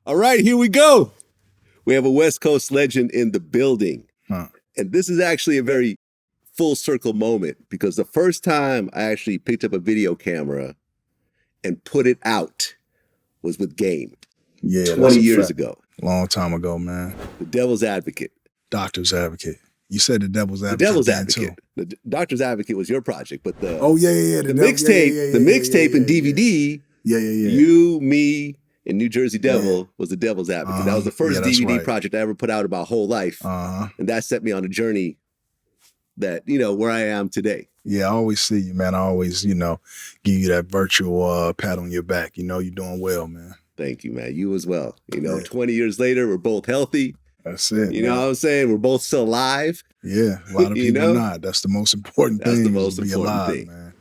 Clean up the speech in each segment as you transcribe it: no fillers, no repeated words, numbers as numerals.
All right, here we go. We have a West Coast legend in the building. And this is actually a very full circle moment because the first time I actually picked up a video camera and put it out was with Game. Yeah, 20 years ago. Long time ago, man. The Devil's Advocate. Doctor's Advocate. You said the Devil's Advocate. The Devil's Advocate. Too. The Doctor's Advocate was your project, but the the mixtape and DVD. Yeah. You, me, and New Jersey Devil was the Devil's Advocate. That was the first DVD project I ever put out in my whole life, and that set me on a journey that where I am today. Yeah, I always see you, man. I always give you that virtual pat on your back. You're doing well, man. Thank you, man. You as well. 20 years later, we're both healthy. That's it. You know what I'm saying? We're both still alive. Yeah, a lot of people not. That's the most important thing. That's the most important thing. Man.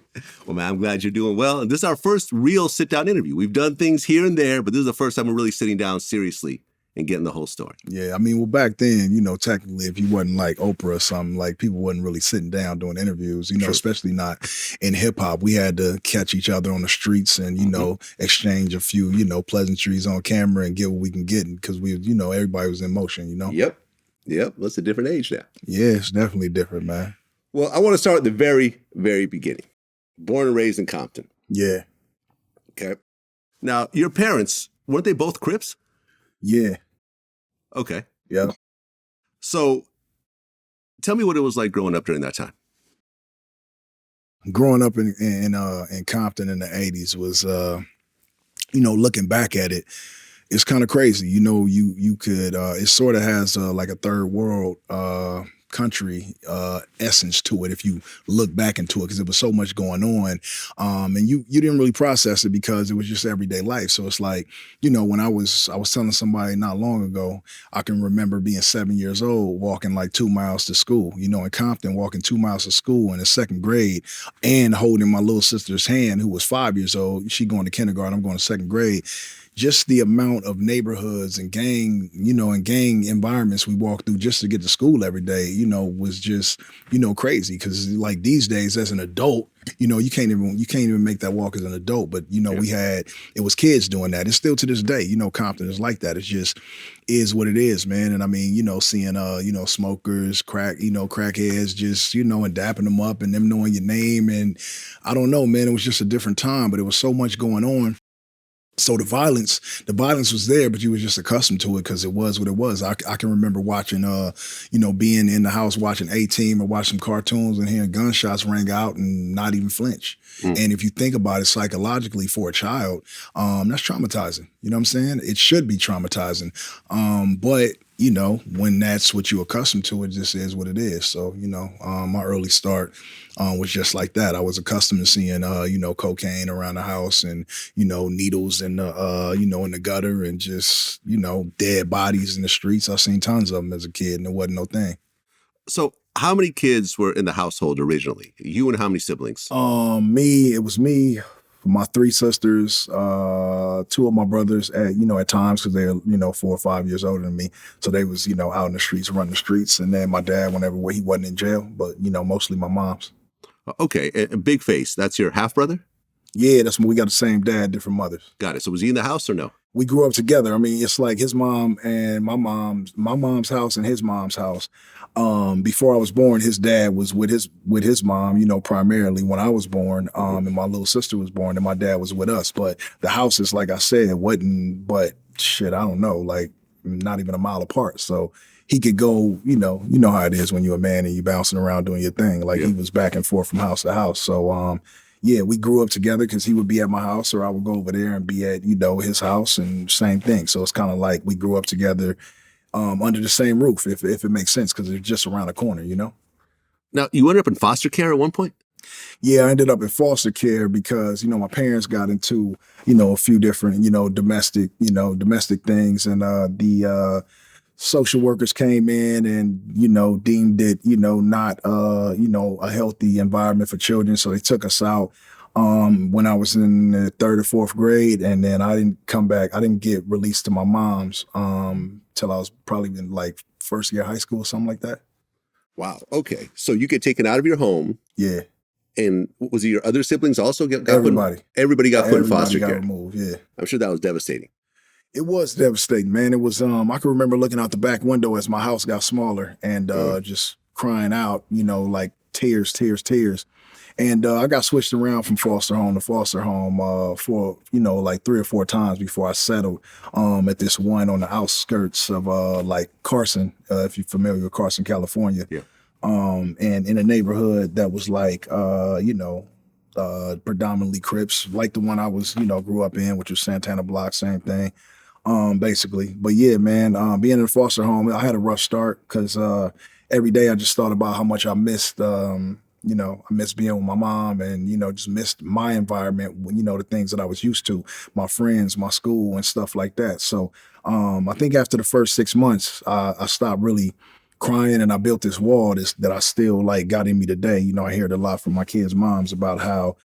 Well, man, I'm glad you're doing well. And this is our first real sit-down interview. We've done things here and there, but this is the first time we're really sitting down seriously and getting the whole story. Yeah, I mean, well, back then, technically, if you wasn't like Oprah or something, like people wasn't really sitting down doing interviews, especially not in hip hop. We had to catch each other on the streets and, exchange a few, pleasantries on camera and get what we can get because everybody was in motion, Yep. That's a different age now. Yeah, it's definitely different, man. Well, I want to start at the very, very beginning. Born and raised in Compton. Yeah. Okay. Now, your parents, weren't they both Crips? Yeah. Okay. Yeah. So tell me what it was like growing up during that time. Growing up in Compton in the 80s was, looking back at it, it's kind of crazy. You could, it sort of has like a third world country essence to it if you look back into it because there was so much going on and you didn't really process it because it was just everyday life. So it's like when I was telling somebody not long ago, I can remember being 7 years old walking like 2 miles to school, in Compton, walking 2 miles to school in the second grade and holding my little sister's hand who was 5 years old. She going to kindergarten, I'm going to second grade. Just the amount of neighborhoods and gang environments we walked through just to get to school every day, was just, crazy. Cause like these days as an adult, you can't even make that walk as an adult. But, it was kids doing that. It's still to this day, Compton is like that. It's just is what it is, man. And I mean, seeing, smokers, crackheads, just, and dapping them up and them knowing your name. And I don't know, man, it was just a different time, but it was so much going on. So the violence was there, but you were just accustomed to it because it was what it was. I can remember watching, being in the house watching A-Team or watching cartoons and hearing gunshots ring out and not even flinch. And if you think about it psychologically for a child, that's traumatizing. You know what I'm saying? It should be traumatizing. But when that's what you're accustomed to, it just is what it is. So, my early start was just like that. I was accustomed to seeing, cocaine around the house and, needles in the, in the gutter and just, dead bodies in the streets. I've seen tons of them as a kid and it wasn't no thing. So how many kids were in the household originally? You and how many siblings? It was me, my 3 sisters, 2 of my brothers at times because they're, 4 or 5 years older than me. So they was, out in the streets, running the streets. And then my dad, whenever he wasn't in jail, but, mostly my mom's. Okay. And Big Face, that's your half brother? Yeah, that's when we got the same dad, different mothers. Got it. So was he in the house or no? We grew up together. I mean, it's like his mom and my mom's house and his mom's house. Before I was born, his dad was with his mom, primarily when I was born, and my little sister was born and my dad was with us. But the houses, like I said, wasn't but shit, I don't know, like not even a mile apart. So he could go, you know how it is when you're a man and you bouncing around doing your thing. Like he was back and forth from house to house. So, yeah, we grew up together because he would be at my house or I would go over there and be at, his house and same thing. So it's kind of like we grew up together under the same roof, if it makes sense, because it's just around the corner, Now, you ended up in foster care at one point? Yeah, I ended up in foster care because, my parents got into, a few different, domestic things. And the social workers came in and, deemed it, not, a healthy environment for children. So they took us out when I was in the 3rd or 4th grade. And then I didn't come back. I didn't get released to my mom's till I was probably in like 1st year of high school or something like that. Wow. Okay. So you get taken out of your home. Yeah. And was it your other siblings also got everybody? Everybody got put in foster care. Removed, yeah. I'm sure that was devastating. It was devastating, man. It was I can remember looking out the back window as my house got smaller and just crying out, like tears, tears, tears. And I got switched around from foster home to foster home for, like 3 or 4 times before I settled at this one on the outskirts of like Carson, if you're familiar with Carson, California. Yeah. And in a neighborhood that was like, predominantly Crips, like the one I was, grew up in, which was Santana Block, same thing. Basically. But yeah, man, being in a foster home, I had a rough start because every day I just thought about how much I missed, I missed being with my mom and, just missed my environment, the things that I was used to, my friends, my school and stuff like that. So I think after the first 6 months, I stopped really crying and I built this wall that I still like got in me today. I hear it a lot from my kids' moms about how,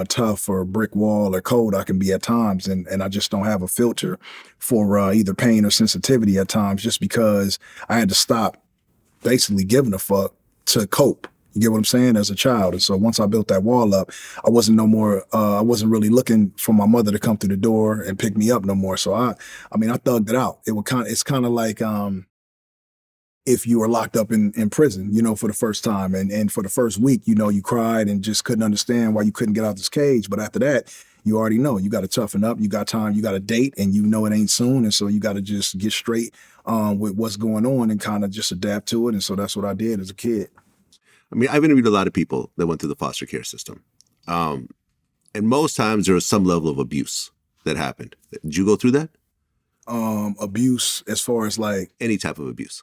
tough or brick wall or cold I can be at times. And I just don't have a filter for either pain or sensitivity at times just because I had to stop basically giving a fuck to cope. You get what I'm saying? As a child. And so once I built that wall up, I wasn't really looking for my mother to come through the door and pick me up no more. So I thugged it out. It's kind of like, if you were locked up in prison, for the first time. And for the first week, you cried and just couldn't understand why you couldn't get out this cage. But after that, you already know you got to toughen up. You got time, you got a date and it ain't soon. And so you got to just get straight with what's going on and kind of just adapt to it. And so that's what I did as a kid. I mean, I've interviewed a lot of people that went through the foster care system. And most times there was some level of abuse that happened. Did you go through that? Abuse as far as like? Any type of abuse.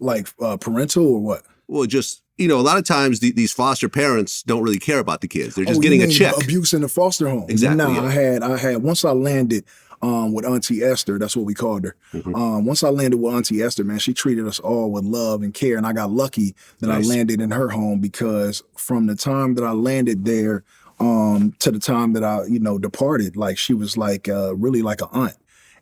Like parental or what? Well, just, a lot of times these foster parents don't really care about the kids. They're just getting a check. Abuse in the foster home. Exactly. No, yeah. I had, once I landed with Auntie Esther, that's what we called her. Mm-hmm. Once I landed with Auntie Esther, man, she treated us all with love and care. And I got lucky that I landed in her home because from the time that I landed there to the time that I, departed, like she was like really like an aunt.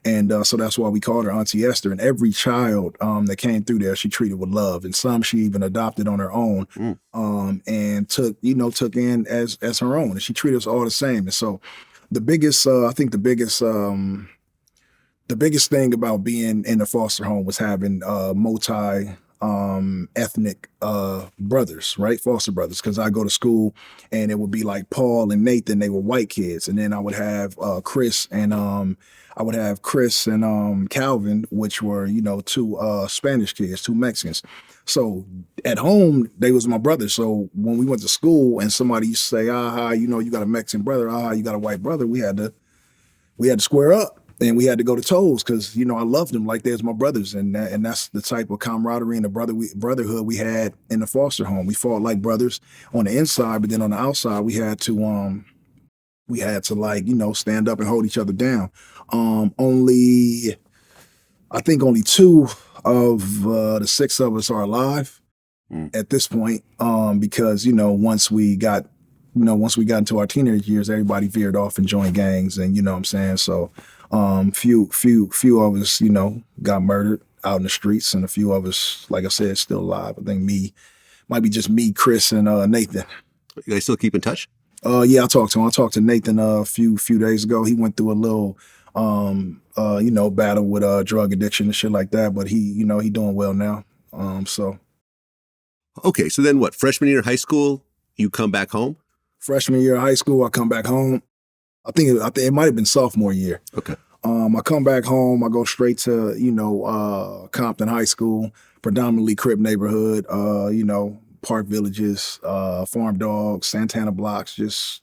And so that's why we called her Auntie Esther. And every child that came through there, she treated with love. And some she even adopted on her own and took in as her own. And she treated us all the same. And so the biggest, I think the biggest thing about being in the foster home was having ethnic brothers, right? Foster brothers. Because I go to school and it would be like Paul and Nathan, they were white kids. And then I would have Chris and Calvin, which were, two Spanish kids, two Mexicans. So at home, they was my brothers. So when we went to school and somebody used to say, you got a Mexican brother, you got a white brother, we had to square up and we had to go to toes because, I loved them like they was my brothers. And that's the type of camaraderie and the brotherhood we had in the foster home. We fought like brothers on the inside, but then on the outside, we had to stand up and hold each other down. I think only 2 of the 6 of us are alive at this point. Because, once we got into our teenage years, everybody veered off and joined gangs and, what I'm saying? So, few of us, got murdered out in the streets and a few of us, like I said, still alive. I think might be just me, Chris and Nathan. You guys still keep in touch? Yeah, I talked to him. I talked to Nathan a few days ago. He went through a little, battle with drug addiction and shit like that. But he doing well now. Okay, so then what? Freshman year of high school, you come back home? Freshman year of high school, I come back home. I think it might have been sophomore year. Okay. I come back home. I go straight to Compton High School, predominantly Crip neighborhood. Park Villages, Farm Dogs, Santana Blocks, just,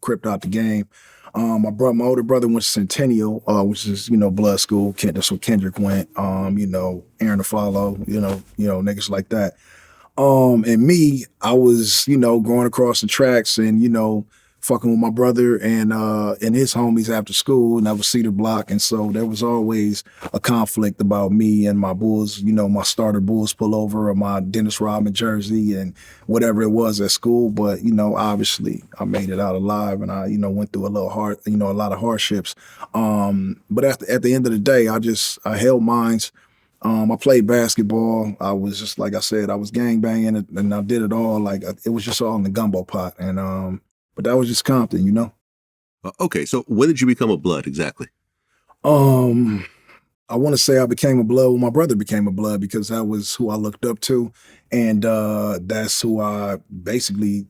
Cripped out the game. My older brother went to Centennial, which is, blood school. That's where Kendrick went. Aaron Afalo, niggas like that. And me, I was, going across the tracks and, fucking with my brother and his homies after school, and that was Cedar Block. And so there was always a conflict about me and my Bulls, my starter Bulls pullover or my Dennis Rodman jersey and whatever it was at school. But, obviously I made it out alive and I, went through a lot of hardships. But at the end of the day, I held mines. I played basketball. I was just, like I said, I was gangbanging and I did it all. Like it was just all in the gumbo pot. And, but that was just Compton, Okay, so when did you become a Blood exactly? I want to say I became a blood when my brother became a blood because that was who I looked up to, and that's who I basically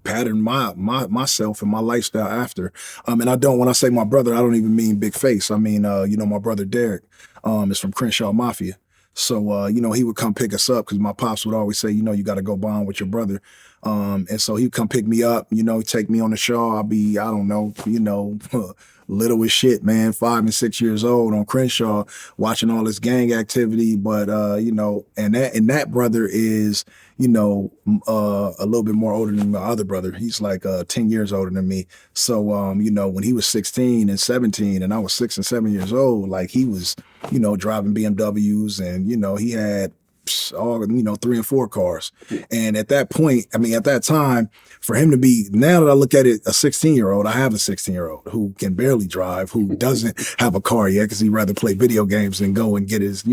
pattern myself and my lifestyle after. And I don't, when I say my brother, I don't even mean big face. I mean, my brother Derek is from Crenshaw Mafia. So, he would come pick us up because my pops would always say, you got to go bond with your brother. And so he'd come pick me up, take me on the show. I'll be, I don't know, little as shit, man, 5 and 6 years old on Crenshaw, watching all this gang activity. But, and that brother is, a little bit more older than my other brother. He's like 10 years older than me. So, when he was 16 and 17 and I was 6 and 7 years old, like he was, driving BMWs and, he had all, 3 and 4 cars. And at that point, at that time, for him to be, now that I look at it, a 16-year-old, I have a 16-year-old who can barely drive, who doesn't have a car yet because he'd rather play video games than go and get his,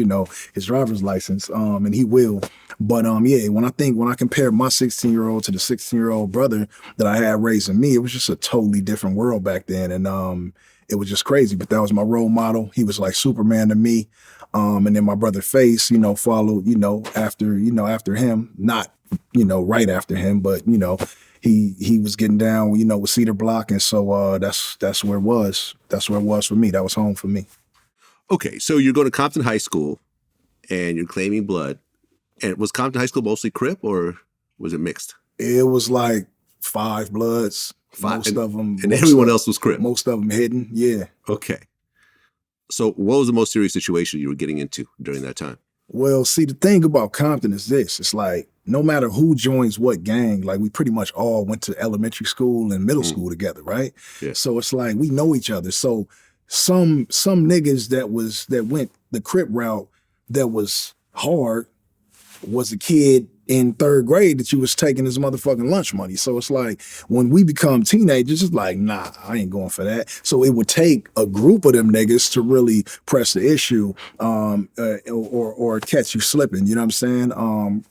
his driver's license. And he will. But when I compare my 16-year-old to the 16-year-old brother that I had raising me, it was just a totally different world back then. And it was just crazy. But that was my role model. He was like Superman to me. And then my brother Face, followed, after him, not, right after him, but, he was getting down, with Cedar Block. And so that's where it was. That's where it was for me. That was home for me. Okay, so you're going to Compton High School and you're claiming blood. And was Compton High School mostly Crip or was it mixed? It was like 5 Bloods. Most of them. And everyone else was Crip? Most of them hidden, yeah. Okay. So what was the most serious situation you were getting into during that time? Well, see, the thing about Compton is this. It's like, no matter who joins what gang, like we pretty much all went to elementary school and middle school together, right? Yeah. So it's like, we know each other. So some niggas that went the Crip route that was hard was a kid in 3rd grade that you was taking his motherfucking lunch money. So it's like, when we become teenagers, it's like, nah, I ain't going for that. So it would take a group of them niggas to really press the issue or catch you slipping, you know what I'm saying?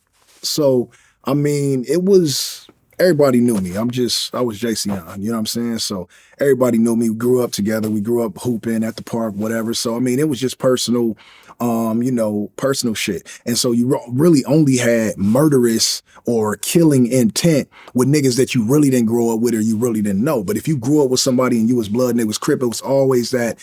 It was, everybody knew me. I was JC, you know what I'm saying? So everybody knew me. We grew up together. We grew up hooping at the park, whatever. So, it was just personal, personal shit. And so you really only had murderous or killing intent with niggas that you really didn't grow up with or you really didn't know. But if you grew up with somebody and you was blood and it was Crip, it was always that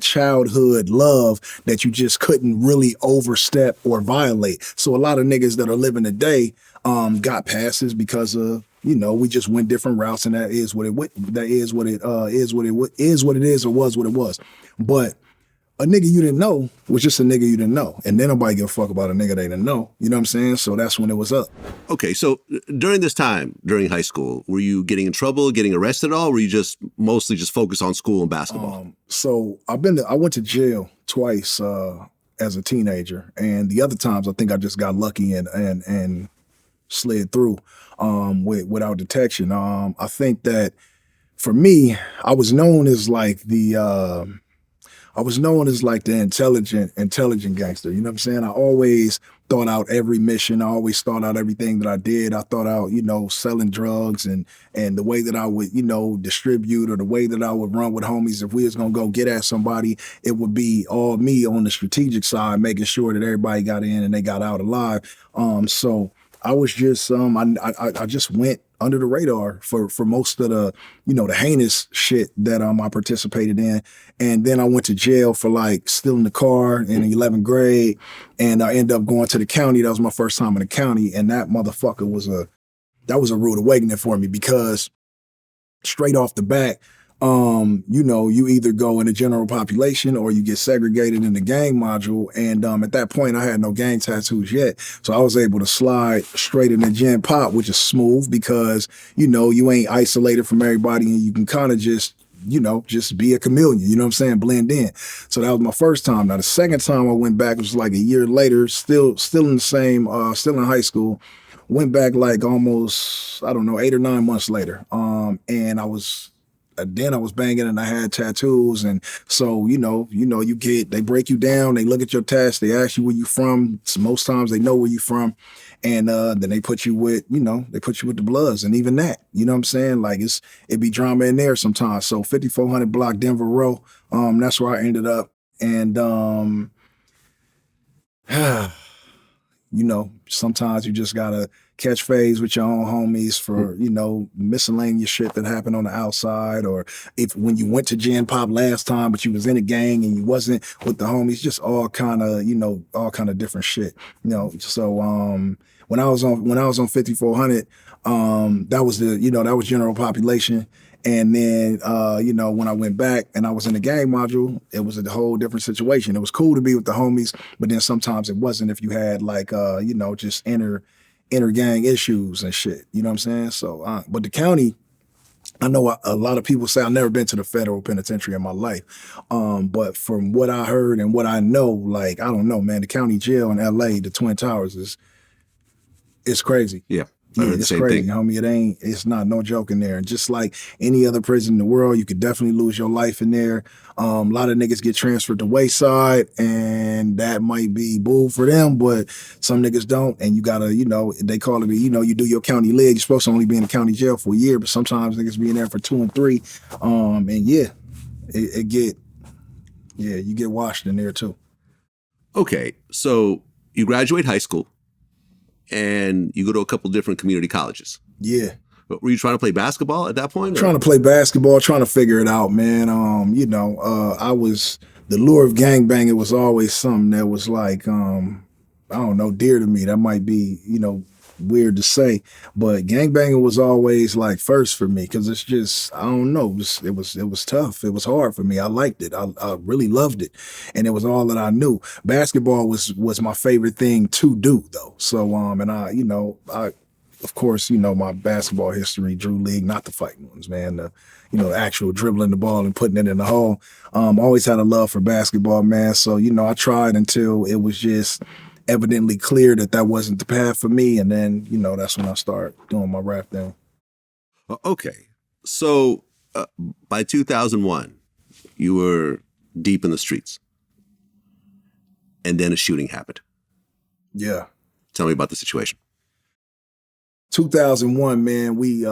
childhood love that you just couldn't really overstep or violate. So a lot of niggas that are living today got passes because of, we just went different routes, and that is what it is what it is or was what it was. But a nigga you didn't know was just a nigga you didn't know. And then nobody give a fuck about a nigga they didn't know. You know what I'm saying? So that's when it was up. Okay, so during this time, during high school, were you getting in trouble, getting arrested at all? Or were you just mostly just focused on school and basketball? So I went to jail twice as a teenager. And the other times I think I just got lucky and slid through without detection. I think that for me, I was known as like the intelligent gangster. You know what I'm saying? I always thought out every mission. I always thought out everything that I did. I thought out, selling drugs and the way that I would, distribute, or the way that I would run with homies. If we was gonna go get at somebody, it would be all me on the strategic side, making sure that everybody got in and they got out alive. So I was just, I just went under the radar for most of the, the heinous shit that I participated in. And then I went to jail for like stealing the car in 11th grade. And I ended up going to the county. That was my first time in the county. And that motherfucker was a rude awakening for me, because straight off the bat, you either go in the general population or you get segregated in the gang module. And at that point, I had no gang tattoos yet. So I was able to slide straight in the gen pop, which is smooth because, you ain't isolated from everybody and you can kind of just be a chameleon, you know what I'm saying? Blend in. So that was my first time. Now, the second time I went back was like a year later, still in the same, still in high school. Went back like almost, 8 or 9 months later. And I was then I was banging and I had tattoos. And so, they break you down, they look at your test, they ask you where you from. So most times they know where you from. And then they put you with, they put you with the Bloods. And even that, you know what I'm saying? Like it be drama in there sometimes. So 5400 block Denver Row, that's where I ended up. And sometimes you just gotta catch phase with your own homies for, miscellaneous shit that happened on the outside, or if when you went to Gen Pop last time, but you was in a gang and you wasn't with the homies, just all kind of different shit. So when I was on 5400, that was general population. And then, when I went back and I was in the gang module, it was a whole different situation. It was cool to be with the homies, but then sometimes it wasn't if you had just inner gang issues and shit. You know what I'm saying? So, but the county, I know a lot of people say I've never been to the federal penitentiary in my life. But from what I heard and what I know, I don't know, man, the county jail in LA, the Twin Towers it's crazy. Yeah. Yeah, it's crazy, homie. It's not no joke in there. And just like any other prison in the world, you could definitely lose your life in there. A lot of niggas get transferred to Wayside, and that might be bull for them, but some niggas don't. And you gotta, they call it, you do your county leg. You're supposed to only be in the county jail for a year, but sometimes niggas be in there for 2 and 3. And yeah, you get washed in there too. Okay, so you graduate high school and you go to a couple different community colleges. Yeah. But were you trying to play basketball at that point? Trying to play basketball, trying to figure it out, man. I was, the lure of gangbanging was always something that was like, I don't know, dear to me. That might be, weird to say, but gangbanging was always like first for me, because it's just, I don't know, it was tough. It was hard for me. I liked it. I really loved it, and it was all that I knew. Basketball was my favorite thing to do, though. So and I of course, my basketball history, Drew League, not the fighting ones, man. The actual dribbling the ball and putting it in the hole. Always had a love for basketball, man. So I tried until it was just evidently clear that wasn't the path for me. And then, that's when I started doing my rap thing. Okay. So by 2001, you were deep in the streets. And then a shooting happened. Yeah. Tell me about the situation. 2001, man, we,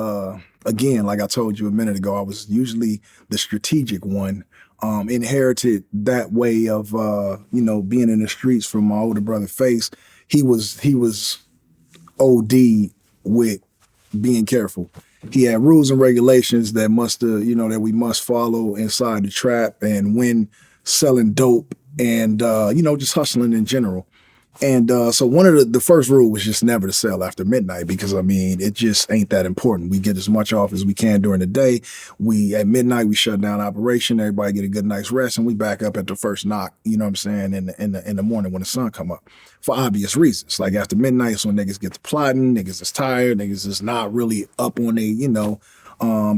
again, like I told you a minute ago, I was usually the strategic one. Inherited that way of, being in the streets from my older brother Face. He was OD with being careful. He had rules and regulations that that we must follow inside the trap, and when selling dope and, just hustling in general. And so one of the first rule was just never to sell after midnight, because it just ain't that important. We get as much off as we can during the day. At midnight we shut down operation. Everybody get a good night's rest, and we back up at the first knock. You know what I'm saying? In the morning when the sun come up, for obvious reasons. Like after midnight is when niggas get to plotting. Niggas is tired. Niggas is not really up on their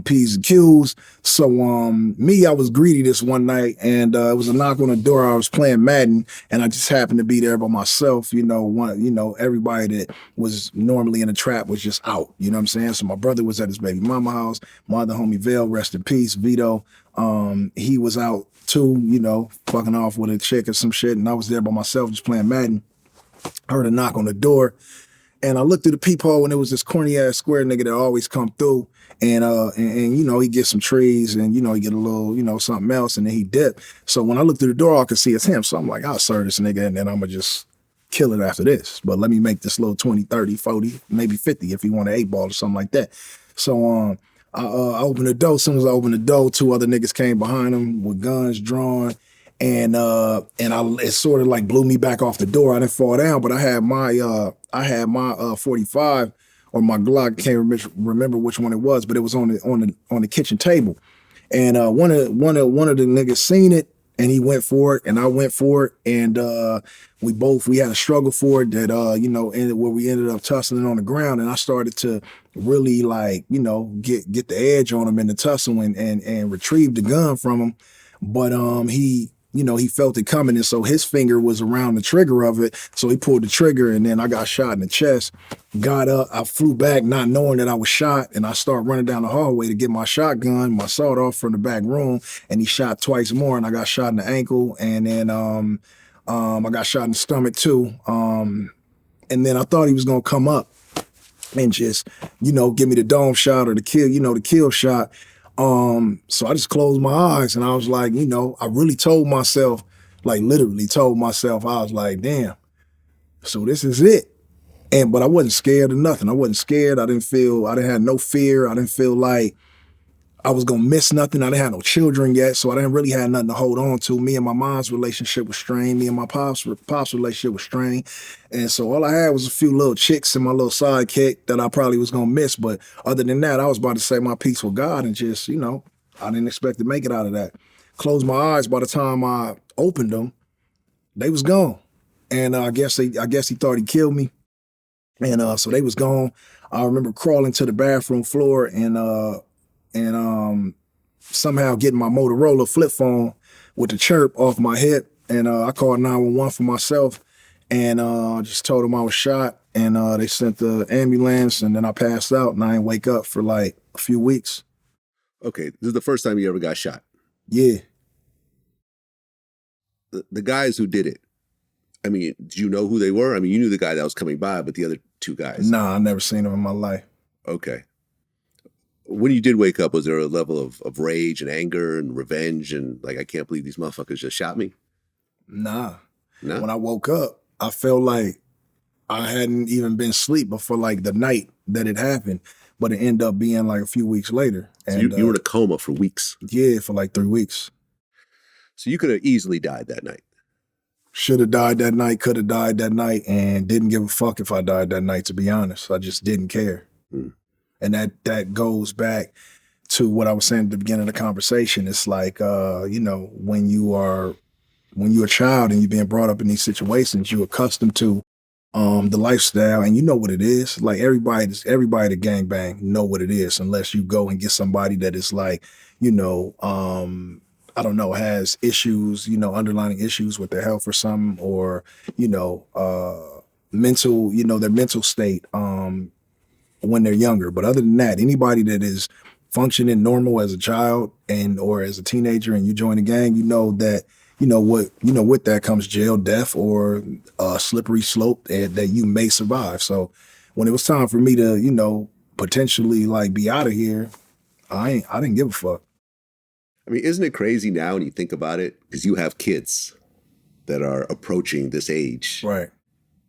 P's and Q's. So me, I was greedy this one night, and it was a knock on the door. I was playing Madden, and I just happened to be there by myself. Everybody that was normally in the trap was just out. You know what I'm saying? So my brother was at his baby mama house. My other homie Vale, rest in peace, Vito. He was out too, fucking off with a chick or some shit, and I was there by myself just playing Madden. I heard a knock on the door. And I looked through the peephole, and it was this corny ass square nigga that always come through. And he get some trees, and he get a little, something else, and then he dip. So when I looked through the door, I could see it's him. So I'm like, I'll serve this nigga, and then I'm gonna just kill it after this. But let me make this little 20, 30, 40, maybe 50 if he want an 8-ball or something like that. So I opened the door. As soon as I opened the door, 2 other niggas came behind him with guns drawn. And it sort of like blew me back off the door. I didn't fall down, but I had my 45 or my Glock. Can't remember which one it was, but it was on the kitchen table. And one of the niggas seen it, and he went for it, and I went for it, and we had a struggle for it that ended where we ended up tussling on the ground, and I started to really get the edge on him in the tussle and retrieve the gun from him. But he felt it coming, and so his finger was around the trigger of it. So he pulled the trigger, and then I got shot in the chest. Got up, I flew back, not knowing that I was shot, and I started running down the hallway to get my shotgun, my sawed-off from the back room, and he shot twice more, and I got shot in the ankle, and then I got shot in the stomach too. And then I thought he was gonna come up and just, give me the dome shot or the kill shot. So I just closed my eyes and I was like, I really told myself, like literally told myself, I was like, damn, so this is it. But I wasn't scared of nothing. I wasn't scared. I didn't have no fear. I didn't feel like I was gonna miss nothing. I didn't have no children yet, so I didn't really have nothing to hold on to. Me and my mom's relationship was strained. Me and my pop's relationship was strained. And so all I had was a few little chicks and my little sidekick that I probably was gonna miss. But other than that, I was about to say my peace with God and just, I didn't expect to make it out of that. Closed my eyes. By the time I opened them, they was gone. And I guess he thought he killed me. And so they was gone. I remember crawling to the bathroom floor and somehow getting my Motorola flip phone with the chirp off my hip. And I called 911 for myself and just told them I was shot. And they sent the ambulance and then I passed out and I didn't wake up for like a few weeks. Okay, this is the first time you ever got shot? Yeah. The guys who did it, I mean, did you know who they were? I mean, you knew the guy that was coming by, but the other two guys? Nah, I never seen them in my life. Okay. When you did wake up, was there a level of rage and anger and revenge and like, I can't believe these motherfuckers just shot me? Nah. No? When I woke up, I felt like I hadn't even been asleep before like the night that it happened, but it ended up being like a few weeks later. So and you were in a coma for weeks? Yeah, for like 3 weeks. So you could have easily died that night? Should have died that night, could have died that night, and didn't give a fuck if I died that night, to be honest. I just didn't care. And that goes back to what I was saying at the beginning of the conversation. It's like, when you're a child and you're being brought up in these situations, you're accustomed to the lifestyle and you know what it is. Like everybody that gangbang know what it is unless you go and get somebody that is like, I don't know, has issues, underlying issues with their health or something, or, mental, their mental state when they're younger. But other than that, anybody that is functioning normal as a child or as a teenager and you join a gang, with that comes jail, death, or a slippery slope that you may survive. So when it was time for me to, potentially like be out of here, I didn't give a fuck. I mean, isn't it crazy now when you think about it? Because you have kids that are approaching this age. Right.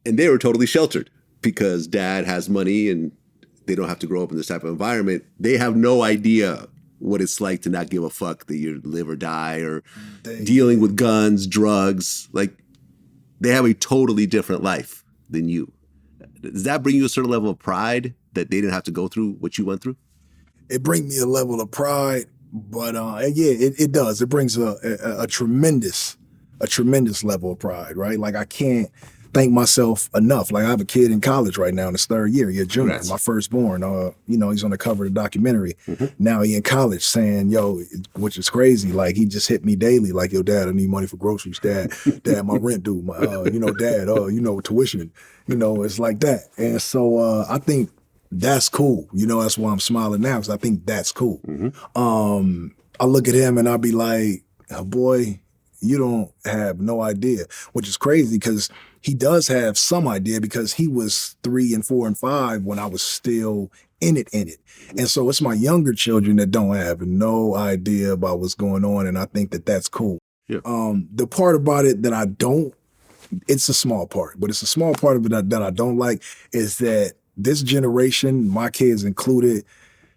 And they were totally sheltered because dad has money and they don't have to grow up in this type of environment. They have no idea what it's like to not give a fuck that you live or die or dealing with guns, drugs. Like, they have a totally different life than you. Does that bring you a certain level of pride that they didn't have to go through what you went through? It brings me a level of pride. But it does. It brings a tremendous level of pride, right? Like I can't thank myself enough. Like I have a kid in college right now in his third year. He's a junior, Congrats. my firstborn. He's on the cover of the documentary. Now he in college saying, which is crazy. Like he just hit me daily. Like, yo, dad, I need money for groceries. Dad, my rent due. Dad, tuition. It's like that. And so I think that's cool. That's why I'm smiling now, because I think that's cool. I look at him and I'll be like, oh, boy, you don't have no idea, which is crazy because he does have some idea because he was 3 and 4 and 5 when I was still in it. And so it's my younger children that don't have no idea about what's going on. And I think that that's cool. Yeah. The part about it that I don't, it's a small part, but it's a small part of it that I don't like is that this generation, my kids included,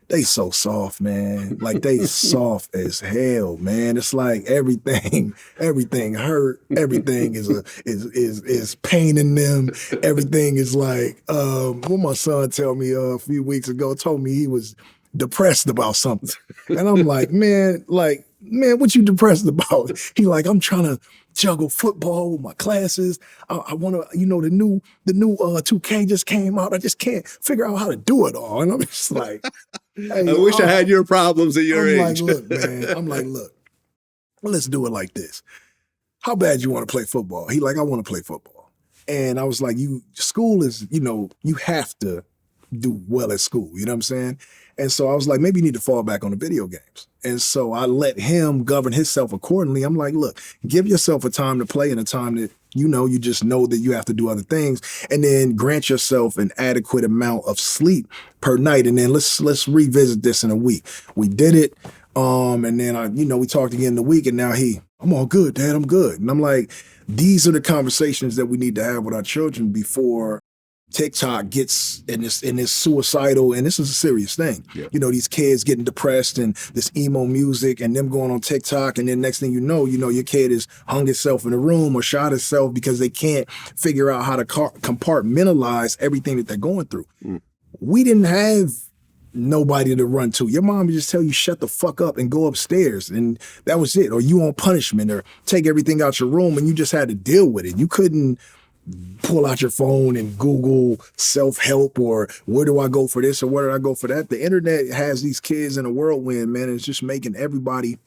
they so soft, man. Like they soft as hell, man. It's like everything hurt. Everything is paining them. Everything is like what my son told me a few weeks ago, told me he was depressed about something. And I'm like, man, what you depressed about? He like, I'm trying to juggle football with my classes. I want to, the new 2K just came out. I just can't figure out how to do it all. And I'm just like, hey, I wish I had your problems at your age. I'm like, look, let's do it like this. how bad you want to play football? He like, I want to play football. And I was like, school is, you have to do well at school, you know what I'm saying? And so I was like, maybe you need to fall back on the video games. And so I let him govern himself accordingly. I'm like, look, give yourself a time to play and a time that, you just know that you have to do other things, and then grant yourself an adequate amount of sleep per night. And then let's revisit this in a week. We did it. And then we talked again in the week, and now I'm all good, Dad, I'm good. And I'm like, these are the conversations that we need to have with our children before TikTok gets in this suicidal, and this is a serious thing. Yeah. These kids getting depressed and this emo music and them going on TikTok, and then next thing you know, your kid has hung himself in a room or shot himself because they can't figure out how to compartmentalize everything that they're going through. We didn't have nobody to run to. Your mom would just tell you, shut the fuck up and go upstairs. And that was it. Or you on punishment, or take everything out your room, and you just had to deal with it. You couldn't pull out your phone and Google self-help or where do I go for this or where do I go for that. The internet has these kids in a whirlwind, man. It's just making everybody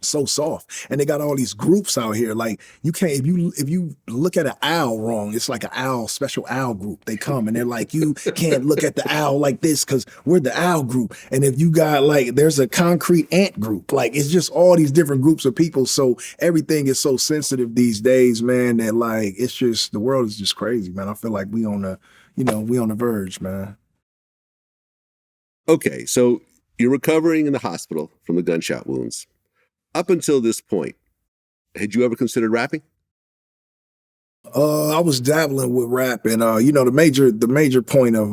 so soft. And they got all these groups out here. Like, you can't, if you look at an owl wrong, it's like an special owl group. They come and they're like, you can't look at the owl like this because we're the owl group. And if you got there's a concrete ant group, it's just all these different groups of people. So everything is so sensitive these days, man, that it's just, the world is just crazy, man. I feel like we on the verge, man. Okay, so you're recovering in the hospital from the gunshot wounds. Up until this point, had you ever considered rapping? I was dabbling with rap, and the major point of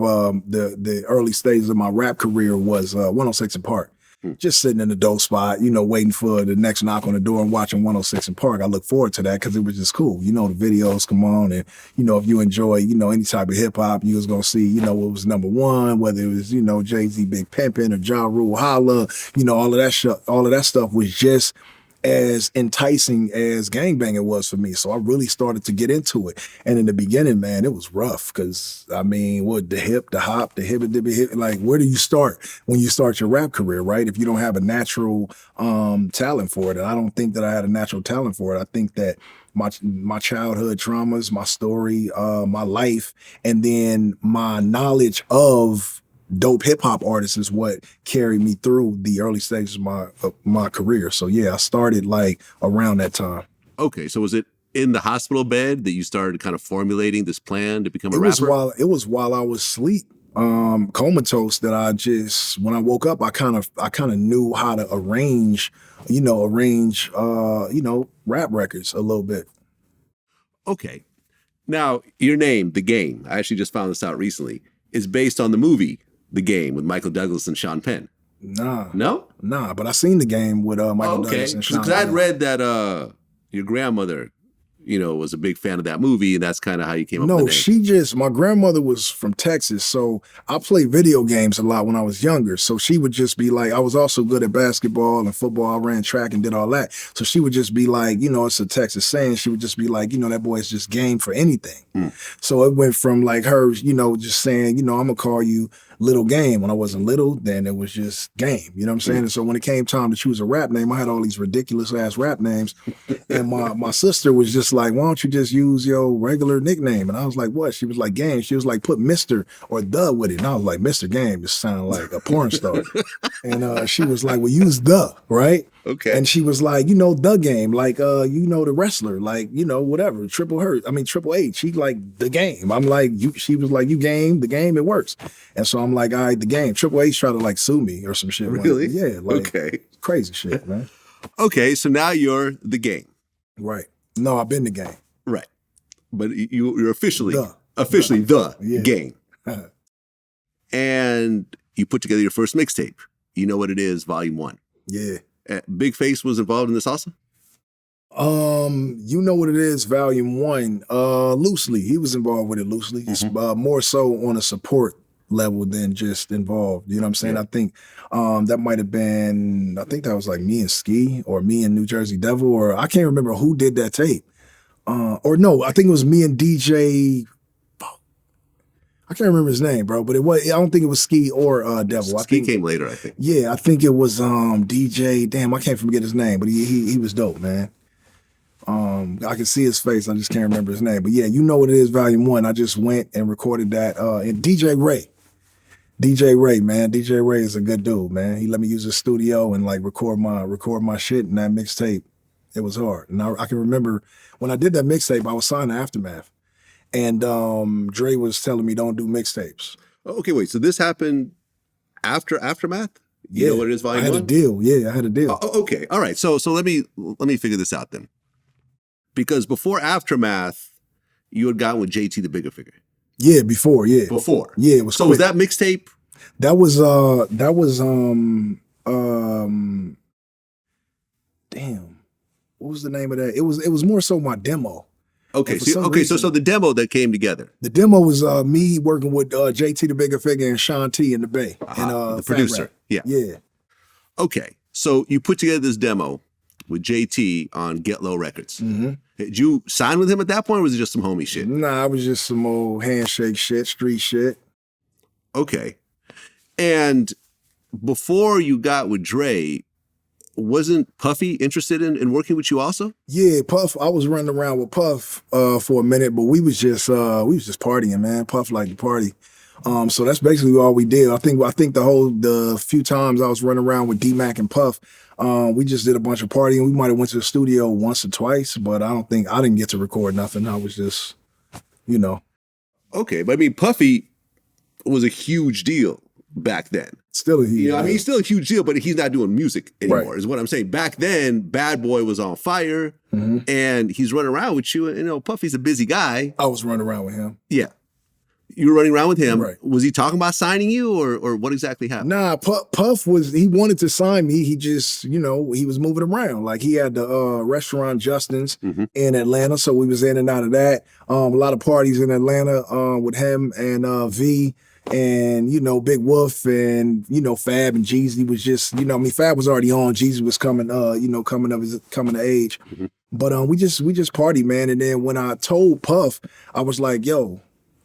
the early stages of my rap career was 106 in Park. Just sitting in the dope spot, waiting for the next knock on the door and watching 106 in Park. I look forward to that because it was just cool. The videos come on, and if you enjoy any type of hip hop, you was gonna see what was number one, whether it was Jay-Z Big Pimpin' or Ja Rule Holla, all of that stuff was just as enticing as gangbanging was for me. So I really started to get into it. And in the beginning, man, it was rough because, the hip, the hop, the hip, where do you start when you start your rap career, right? If you don't have a natural talent for it. And I don't think that I had a natural talent for it. I think that my childhood traumas, my story, my life, and then my knowledge of dope hip hop artists is what carried me through the early stages of my career. So yeah, I started around that time. Okay, so was it in the hospital bed that you started kind of formulating this plan to become a rapper? It was while I was asleep, comatose, that when I woke up, I kind of knew how to arrange rap records a little bit. Okay, now your name, The Game, I actually just found this out recently, is based on the movie The Game with Michael Douglas and Sean Penn. Nah. No? Nah, but I seen The Game with Michael Douglas and Sean Penn. Because I'd read that your grandmother, was a big fan of that movie, and that's kind of how you came up with the name. My grandmother was from Texas, so I played video games a lot when I was younger. So she would just be like, I was also good at basketball and football. I ran track and did all that. So she would just be like, it's a Texas saying. She would just be like, that boy is just game for anything. So it went from her, just saying, I'm going to call you Little Game. When I wasn't little, then it was just Game. You know what I'm saying? And so when it came time to choose a rap name, I had all these ridiculous ass rap names. And my sister was just like, why don't you just use your regular nickname? And I was like, what? She was like, Game. She was like, put Mr. or The with it. And I was like, Mr. Game just sounded like a porn star. And she was like, well, use The, right? Okay. And she was like, The Game, the wrestler, whatever, Triple H. She like The Game. I'm like, she was like, you game, The Game, it works. And so I'm like, all right, The Game. Triple H tried to sue me or some shit. Really? Yeah. Okay. Crazy shit, man. Okay, so now you're The Game. Right. No, I've been The Game. Right. But you're officially The yeah. Game. And you put together your first mixtape. You Know What It Is, Volume 1. Yeah. Big Face was involved in this also? You Know What It Is, Volume 1. Loosely. He was involved with it loosely. Mm-hmm. More so on a support level than just involved. You know what I'm saying? Yeah. I think that might have been, that was like me and Ski or me and New Jersey Devil, or I can't remember who did that tape. Or no, I think it was me and DJ. I can't remember his name, bro, but I don't think it was Ski or Devil. Ski came later, I think. Yeah, I think it was DJ. Damn, I can't forget his name, but he was dope, man. I can see his face. I just can't remember his name. But yeah, you know what it is, Volume 1. I just went and recorded that. And DJ Ray, man. DJ Ray is a good dude, man. He let me use his studio and like record my shit in that mixtape. It was hard. And I can remember when I did that mixtape, I was signed to Aftermath. And Dre was telling me don't do mixtapes. Okay, wait. So this happened after Aftermath? You know what it is, Volume 1? I had a deal. Yeah, I had a deal. Oh, okay. All right. So let me figure this out then. Because before Aftermath, you had gotten with JT the Bigger Figure. Yeah, before. Yeah, it was. So quick. Was that mixtape? That was damn. What was the name of that? It was more so my demo. Okay, so the demo that came together. The demo was me working with JT the Bigger Figure and Sean T in the Bay. And the producer. Yeah. Okay, so you put together this demo with JT on Get Low Records. Mm-hmm. Did you sign with him at that point, or was it just some homie shit? Nah, it was just some old handshake shit, street shit. Okay. And before you got with Dre, wasn't Puffy interested in working with you also? Yeah, Puff. I was running around with Puff for a minute, but we was just partying, man. Puff liked to party. So that's basically all we did. I think the few times I was running around with D-Mac and Puff, we just did a bunch of partying. We might have went to the studio once or twice, but I didn't get to record nothing. I was just, Okay, but I mean, Puffy was a huge deal back then. Still a huge deal. I mean, he's still a huge deal, but he's not doing music anymore, right, is what I'm saying. Back then, Bad Boy was on fire, mm-hmm, and he's running around with you. And, Puffy's a busy guy. I was running around with him. Yeah. You were running around with him. Right. Was he talking about signing you, or what exactly happened? Nah, Puff he wanted to sign me. He just, he was moving around. Like he had the restaurant Justin's, mm-hmm, in Atlanta, so we was in and out of that. A lot of parties in Atlanta with him and V and, Big Wolf and, Fab and Jeezy was just, Fab was already on. Jeezy was coming of age. Mm-hmm. But we just partied, man. And then when I told Puff, I was like, yo,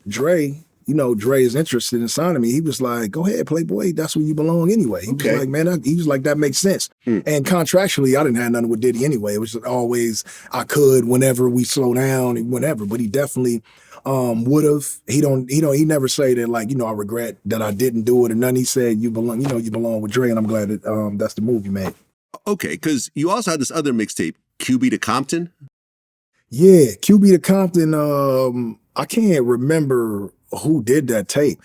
Dre is interested in signing me. He was like, go ahead, Playboy. That's where you belong anyway. He was like, man, he was like, that makes sense. And contractually, I didn't have nothing with Diddy anyway. It was just always, I could, whenever we slow down and whatever, but he definitely would have. He never say that like, I regret that I didn't do it or nothing. He said, you belong with Dre, and I'm glad that that's the move you made. Okay, because you also had this other mixtape, QB to Compton. Yeah, QB to Compton, I can't remember who did that tape.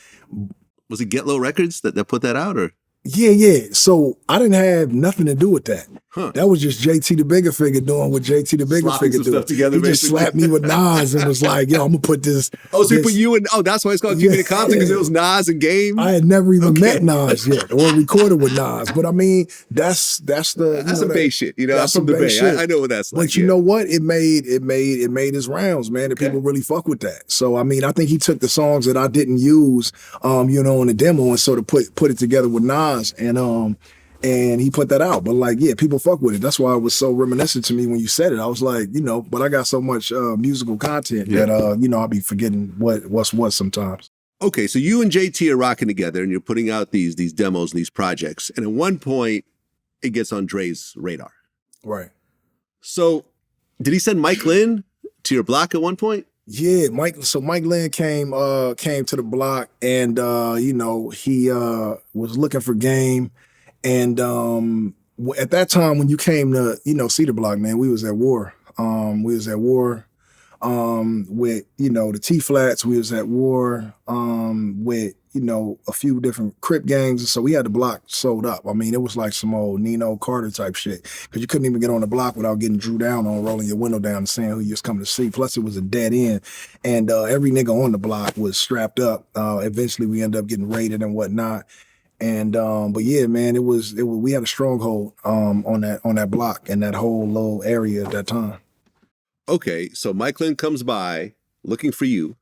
Was it Get Low Records that put that out, or? Yeah. So I didn't have nothing to do with that. Huh. That was just JT the Bigger Figure doing what JT the Bigger Figure do. He just slapped me with Nas and was like, yo, I'm gonna put this. Oh, so he put you in, that's why it's called QB to Compton, because it was Nas and Game? I had never even met Nas yet or recorded with Nas. But I mean, that's a Bay shit. That's from the Bay. I know what that's like. But you know what? It made his rounds, man. And people really fuck with that. So I mean, I think he took the songs that I didn't use, in the demo and sort of put it together with Nas and he put that out. But like, yeah, people fuck with it. That's why it was so reminiscent to me when you said it. I was like, but I got so much musical content that I'll be forgetting what's what sometimes. Okay, so you and JT are rocking together and you're putting out these demos and these projects. And at one point, it gets on Dre's radar. Right. So did he send Mike Lynn to your block at one point? Yeah, Mike Lynn came to the block and he was looking for game. And at that time when you came to, see the block, man, we was at war. With, the T-Flats. We was at war with, a few different Crip gangs. So we had the block sold up. I mean, it was like some old Nino Carter type shit. Because you couldn't even get on the block without getting drew down on, rolling your window down and saying who you was coming to see. Plus it was a dead end. And every nigga on the block was strapped up. Eventually we ended up getting raided and whatnot. And but yeah, man, we had a stronghold on that block and that whole little area at that time. Okay, so Mike Lynn comes by looking for you.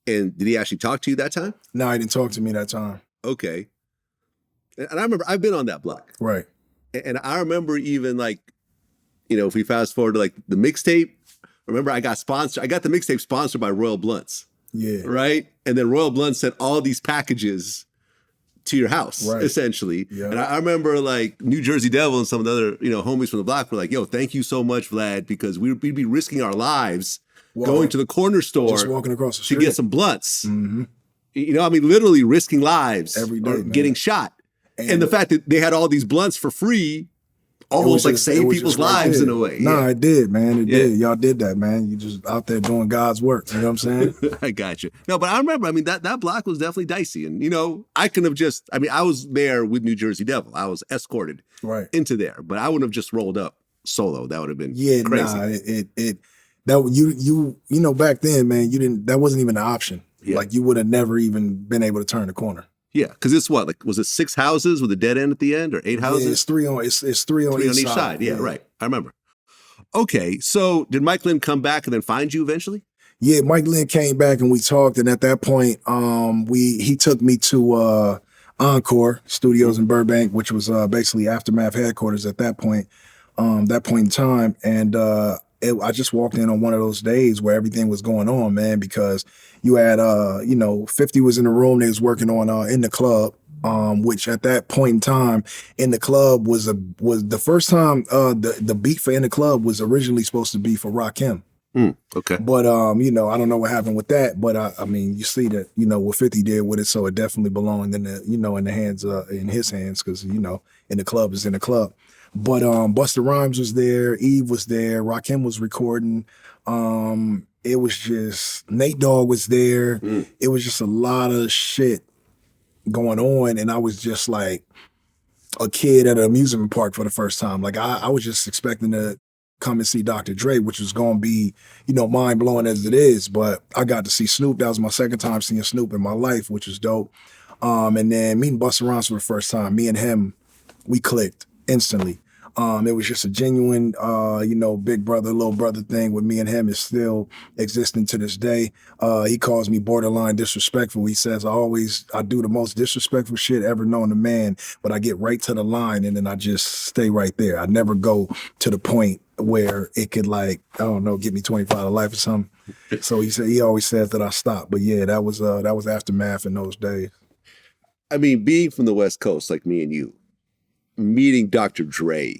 And did he actually talk to you that time? No, he didn't talk to me that time. Okay. And I remember I've been on that block. Right. And I remember even like, if we fast forward to like the mixtape, remember I got the mixtape sponsored by Royal Blunts. Yeah. Right? And then Royal Blunts sent all these packages to your house, essentially. Yeah. And I remember like New Jersey Devil and some of the other, homies from the block were like, yo, thank you so much, Vlad, because we'd be risking our lives going to the corner store just walking across the street to get some blunts. Mm-hmm. Literally risking lives every day, or getting shot. And the fact that they had all these blunts for free almost like saved people's lives in a way. No, it did, man. It did. Y'all did that, man. You just out there doing God's work. You know what I'm saying? I got you. No, but I remember, that block was definitely dicey. And, I couldn't have I was there with New Jersey Devil. I was escorted into there. But I wouldn't have just rolled up solo. That would have been crazy. Back then, man, that wasn't even an option. Yeah. Like, you would have never even been able to turn the corner. Yeah, because it's what, like, was it 6 houses with a dead end at the end, or 8 houses? Yeah, it's three on each side. Yeah, right. I remember. Okay, so did Mike Lynn come back and then find you eventually? Yeah, Mike Lynn came back and we talked, and at that point, he took me to Encore Studios in Burbank, which was basically Aftermath headquarters at that point in time, and I just walked in on one of those days where everything was going on, man, because you had, 50 was in the room. They was working on In the Club, which at that point in time, In the Club was the first time the beat for In the Club was originally supposed to be for Rakim. Okay. But, I don't know what happened with that. But, you see that, what 50 did with it, so it definitely belonged in his hands, because, In the Club is In the Club. But Busta Rhymes was there, Eve was there, Rakim was recording. It was just, Nate Dogg was there. It was just a lot of shit going on, and I was just like a kid at an amusement park for the first time. Like, I was just expecting to come and see Dr. Dre, which was going to be, mind-blowing as it is, but I got to see Snoop. That was my second time seeing Snoop in my life, which was dope. And then meeting Busta Rhymes for the first time, me and him, we clicked instantly. It was just a genuine, big brother, little brother thing with me and him is still existing to this day. He calls me borderline disrespectful. He says, I do the most disrespectful shit ever known to man, but I get right to the line and then I just stay right there. I never go to the point where it could, like, I don't know, get me 25 to life or something. So he always says that I stop. But yeah, that was Aftermath in those days. Being from the West Coast, like me and you, meeting Dr. Dre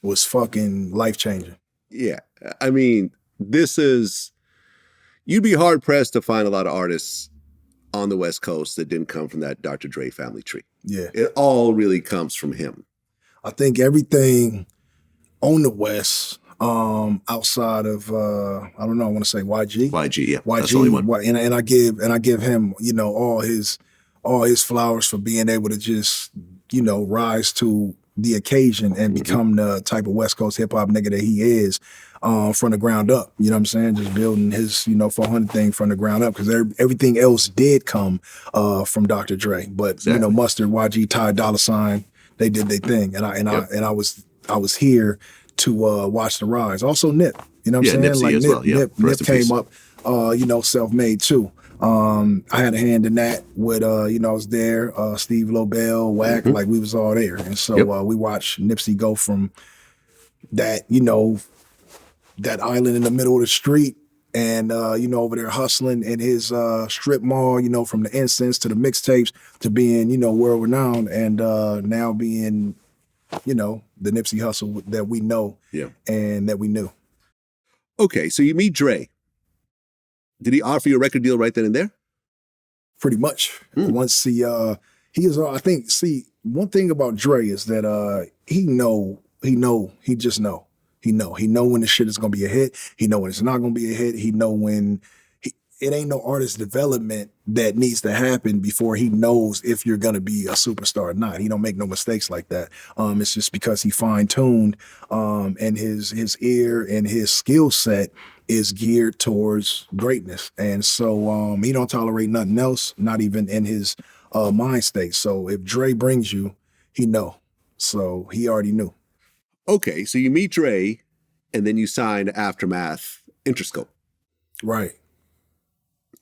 was fucking life-changing. Yeah. You'd be hard-pressed to find a lot of artists on the West Coast that didn't come from that Dr. Dre family tree. Yeah. It all really comes from him. I think everything on the West, outside of, I want to say YG. YG, yeah. YG, that's the only one. And I give him, all his flowers for being able to just, rise to the occasion and become the type of West Coast hip hop nigga that he is from the ground up. You know what I'm saying? Just building his, 400 thing from the ground up, because everything else did come from Dr. Dre. But, exactly. Mustard, YG, Ty Dolla $ign, they did their thing. And I was here to watch the rise. Also Nip, you know what I'm saying? Nipsey as well. Yeah. Nip came up, self-made too. I had a hand in that with, I was there, Steve Lobel, Wack, like we was all there. And so we watched Nipsey go from that, that island in the middle of the street and, over there hustling in his strip mall, from the incense to the mixtapes to being, world renowned and now being, the Nipsey Hussle that we know and that we knew. Okay, so you meet Dre. Did he offer you a record deal right then and there? Pretty much. Once he one thing about Dre is that he know when the shit is gonna be a hit. He know when it's not gonna be a hit. He know when it ain't no artist development that needs to happen before he knows if you're gonna be a superstar or not. He don't make no mistakes like that. It's just because he fine-tuned and his ear and his skill set is geared towards greatness. And so he don't tolerate nothing else, not even in his mind state. So if Dre brings you, he know. So he already knew. Okay, so you meet Dre and then you sign Aftermath Interscope. Right.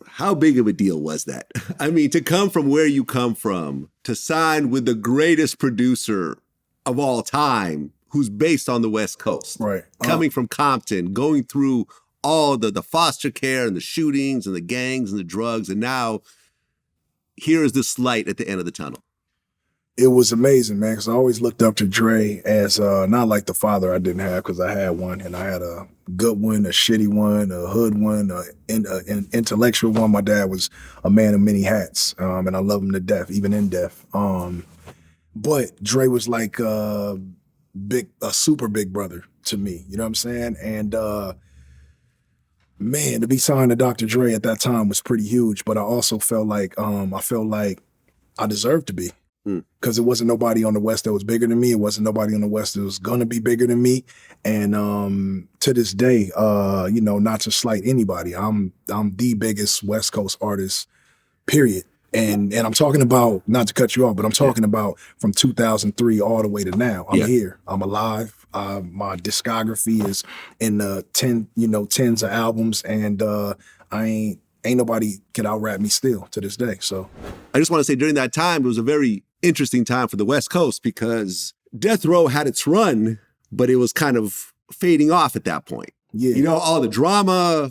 How big of a deal was that? To come from where you come from, to sign with the greatest producer of all time, who's based on the West Coast. Right. Coming from Compton, going through all the foster care and the shootings and the gangs and the drugs, and now here is this light at the end of the tunnel? It was amazing, man, because I always looked up to Dre as not like the father I didn't have, because I had one, and I had a good one, a shitty one, a hood one, an intellectual one. My dad was a man of many hats, and I love him to death, even in death. But Dre was like a super big brother to me, you know what I'm saying? And man, to be signed to Dr. Dre at that time was pretty huge, but I also felt like I deserved to be. Because it wasn't nobody on the West that was bigger than me. It wasn't nobody on the West that was gonna be bigger than me. And to this day, not to slight anybody, I'm the biggest West Coast artist, period. And I'm talking about, not to cut you off, but I'm talking about from 2003 all the way to now. I'm here. I'm alive. My discography is in the tens of albums, and ain't nobody can out-rap me still to this day. So I just want to say, during that time, it was a very interesting time for the West Coast, because Death Row had its run, but it was kind of fading off at that point. Yeah. You know, all the drama,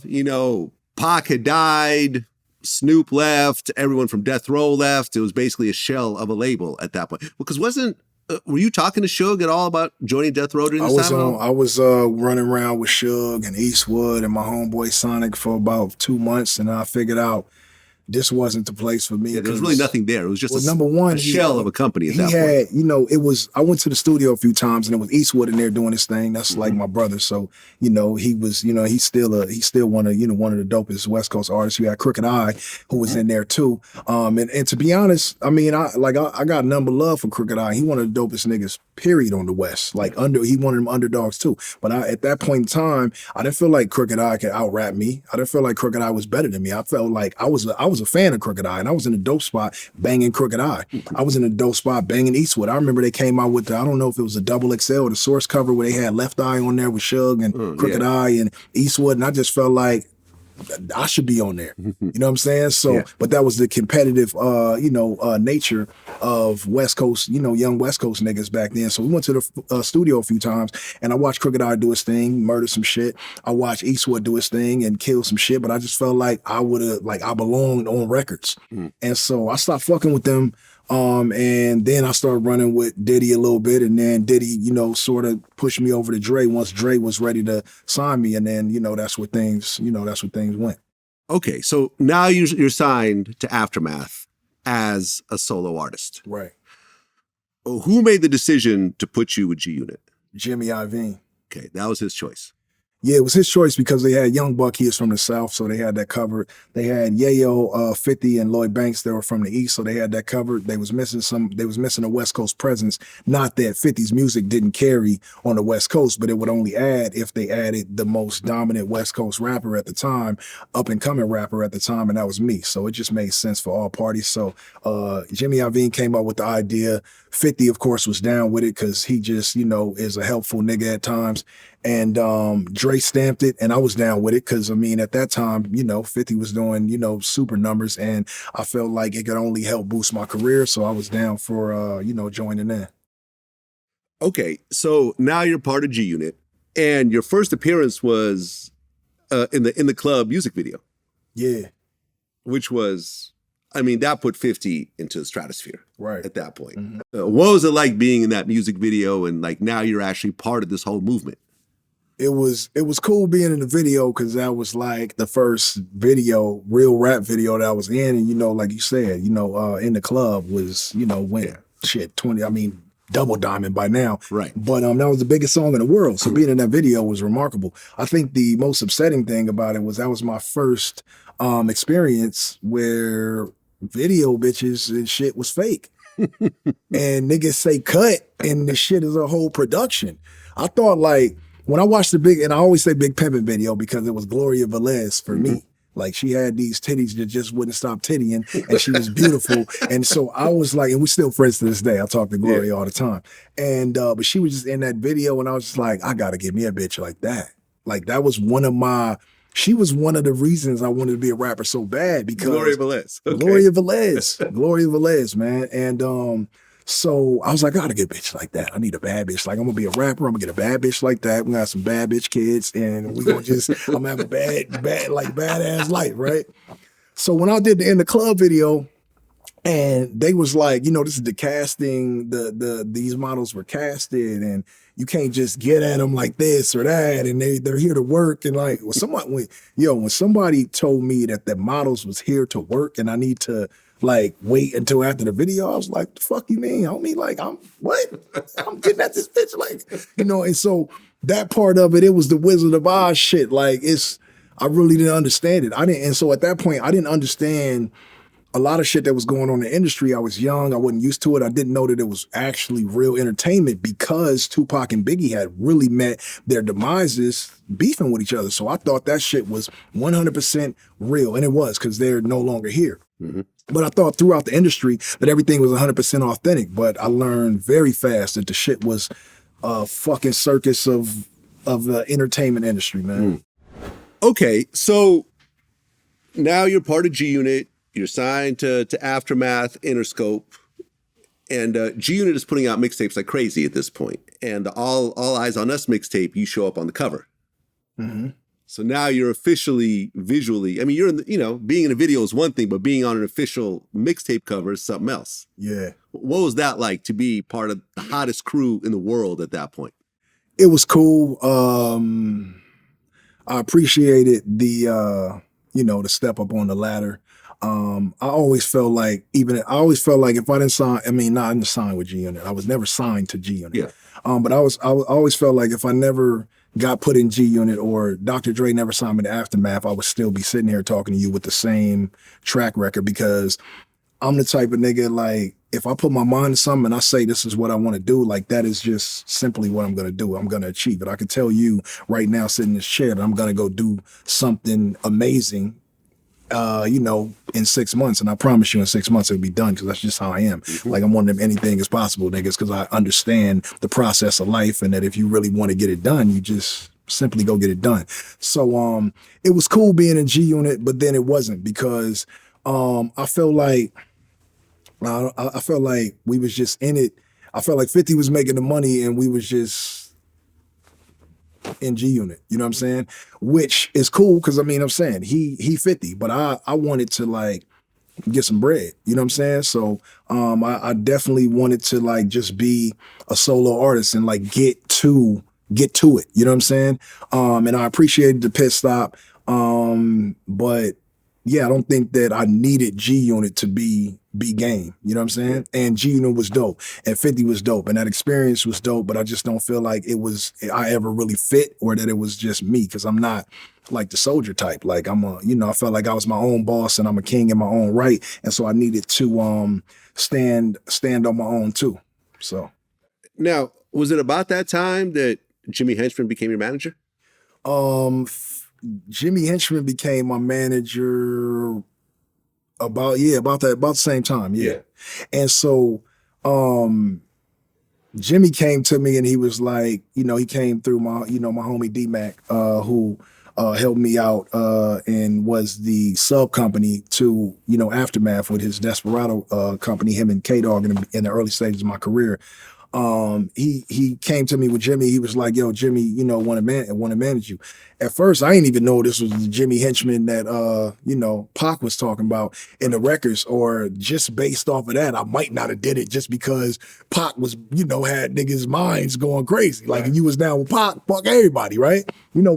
Pac had died, Snoop left, everyone from Death Row left. It was basically a shell of a label at that point. Because were you talking to Suge at all about joining Death Row during this time? I was running around with Suge and Eastwood and my homeboy Sonic for about 2 months, and I figured out this wasn't the place for me. Yeah, there was really nothing there. It was just a shell of a company at that point. I went to the studio a few times, and it was Eastwood in there doing his thing. That's like my brother. So, he was, he's still one of the dopest West Coast artists. You had Crooked I, who was in there too. And to be honest, I mean, I got number love for Crooked I. He one of the dopest niggas, period, on the West. He one of them underdogs too. But at that point in time, I didn't feel like Crooked I could out-rap me. I didn't feel like Crooked I was better than me. I felt like I was a fan of Crooked I, and I was in a dope spot banging Crooked I. I was in a dope spot banging Eastwood. I remember they came out with I don't know if it was a double XL or the Source cover where they had Left Eye on there with Suge and Crooked I and Eastwood, and I just felt like I should be on there. You know what I'm saying? So, but that was the competitive, nature of West Coast, young West Coast niggas back then. So we went to the studio a few times, and I watched Crooked I do his thing, murder some shit. I watched Eastwood do his thing and kill some shit, but I just felt like I belonged on records. And so I stopped fucking with them. And then I started running with Diddy a little bit, and then Diddy, sort of pushed me over to Dre once Dre was ready to sign me, and then, that's where things went. Okay, so now you're signed to Aftermath as a solo artist. Right. Who made the decision to put you with G-Unit? Jimmy Iovine. Okay, that was his choice. Yeah, it was his choice because they had Young Buck, he is from the South, so they had that covered. They had Yayo, 50, and Lloyd Banks, they were from the East, so they had that covered. They was missing a West Coast presence. Not that 50's music didn't carry on the West Coast, but it would only add if they added the most dominant West Coast rapper at the time, up-and-coming rapper at the time, and that was me. So it just made sense for all parties. So Jimmy Iovine came up with the idea. 50, of course, was down with it because he just, is a helpful nigga at times. And Dre stamped it, and I was down with it because, at that time, 50 was doing, super numbers, and I felt like it could only help boost my career, so I was down for, joining in. Okay, so now you're part of G-Unit, and your first appearance was in the club music video. Yeah. Which was, that put 50 into the stratosphere. Right. At that point. Mm-hmm. What was it like being in that music video, and like now you're actually part of this whole movement? It was cool being in the video because that was like the first video, real rap video that I was in. And, like you said, in the club was, when 20, double diamond by now. Right. But that was the biggest song in the world. So being in that video was remarkable. I think the most upsetting thing about it was that was my first experience where video bitches and shit was fake. And niggas say cut and the shit is a whole production. I thought like, when I watched and I always say Big Pimpin' video because it was Gloria Velez for me. Like she had these titties that just wouldn't stop tittying, and she was beautiful. And so I was like, and we're still friends to this day. I talk to Gloria all the time. And but she was just in that video, and I was just like, I gotta get me a bitch like that. Like that was she was one of the reasons I wanted to be a rapper so bad because Gloria Velez. Okay. Gloria Velez, man. And so I was like, I gotta get a bitch like that. I need a bad bitch. Like, I'm gonna be a rapper. I'm gonna get a bad bitch like that. We're gonna have some bad bitch kids, and we're gonna I'm gonna have a badass life, right? So when I did the In the Club video, And they was like, this is the casting, these models were casted, and you can't just get at them like this or that, and they're here to work. And like, when somebody told me that the models was here to work and I need to like wait until after the video, I was like, the fuck you mean, homie? Like, I'm getting at this bitch, like, and so that part of it was the Wizard of Oz shit. Like, I really didn't understand it. And so at that point, I didn't understand a lot of shit that was going on in the industry. I was young. I wasn't used to it. I didn't know that it was actually real entertainment because Tupac and Biggie had really met their demises beefing with each other. So I thought that shit was 100% real. And it was, because they're no longer here. Mm-hmm. But I thought throughout the industry that everything was 100% authentic. But I learned very fast that the shit was a fucking circus of the entertainment industry, man. Mm. Okay, so now you're part of G Unit. You're signed to Aftermath, Interscope, and G Unit is putting out mixtapes like crazy at this point. And the All Eyes on Us mixtape, you show up on the cover. Mm-hmm. So now you're officially visually. I mean, you're in being in a video is one thing, but being on an official mixtape cover is something else. Yeah. What was that like to be part of the hottest crew in the world at that point? It was cool. I appreciated the the step up on the ladder. I always felt like if I didn't sign, I didn't sign with G Unit. I was never signed to G Unit. Yeah. But I always felt like if I never got put in G Unit or Dr. Dre never signed me to Aftermath, I would still be sitting here talking to you with the same track record, because I'm the type of nigga, like, if I put my mind to something and I say this is what I want to do, like, that is just simply what I'm going to do. I'm going to achieve it. I could tell you right now, sitting in this chair, that I'm going to go do something amazing in 6 months. And I promise you in 6 months it'll be done, because that's just how I am. Mm-hmm. Like, I'm one of them anything is possible niggas, because I understand the process of life, and that if you really want to get it done, you just simply go get it done. So it was cool being in G Unit, but then it wasn't, because I felt like we was just in it. I felt like 50 was making the money and we was just in G Unit, you know what I'm saying? Which is cool, because he 50, but I wanted to like get some bread, you know what I'm saying? So I definitely wanted to like just be a solo artist and like get to it, you know what I'm saying? And I appreciated the pit stop, but yeah, I don't think that I needed G Unit to be game, you know what I'm saying? And G Unit was dope, and 50 was dope, and that experience was dope, but I just don't feel like I ever really fit, or that it was just me, because I'm not like the soldier type. Like, I felt like I was my own boss and I'm a king in my own right, and so I needed to stand on my own too. So now, was it about that time that Jimmy Henchman became your manager? Jimmy Henchman became my manager about the same time. Yeah. And so, Jimmy came to me and he was like, he came through my homie D-Mac, who, helped me out, and was the sub company to, Aftermath with his Desperado, company, him and K-Dog in the early stages of my career. He came to me with Jimmy. He was like, yo, Jimmy, want to manage you. At first, I didn't even know this was the Jimmy Henchman that, Pac was talking about in the records, or just based off of that, I might not have did it just because Pac was, had niggas' minds going crazy. Like, if you was down with Pac, fuck everybody, right?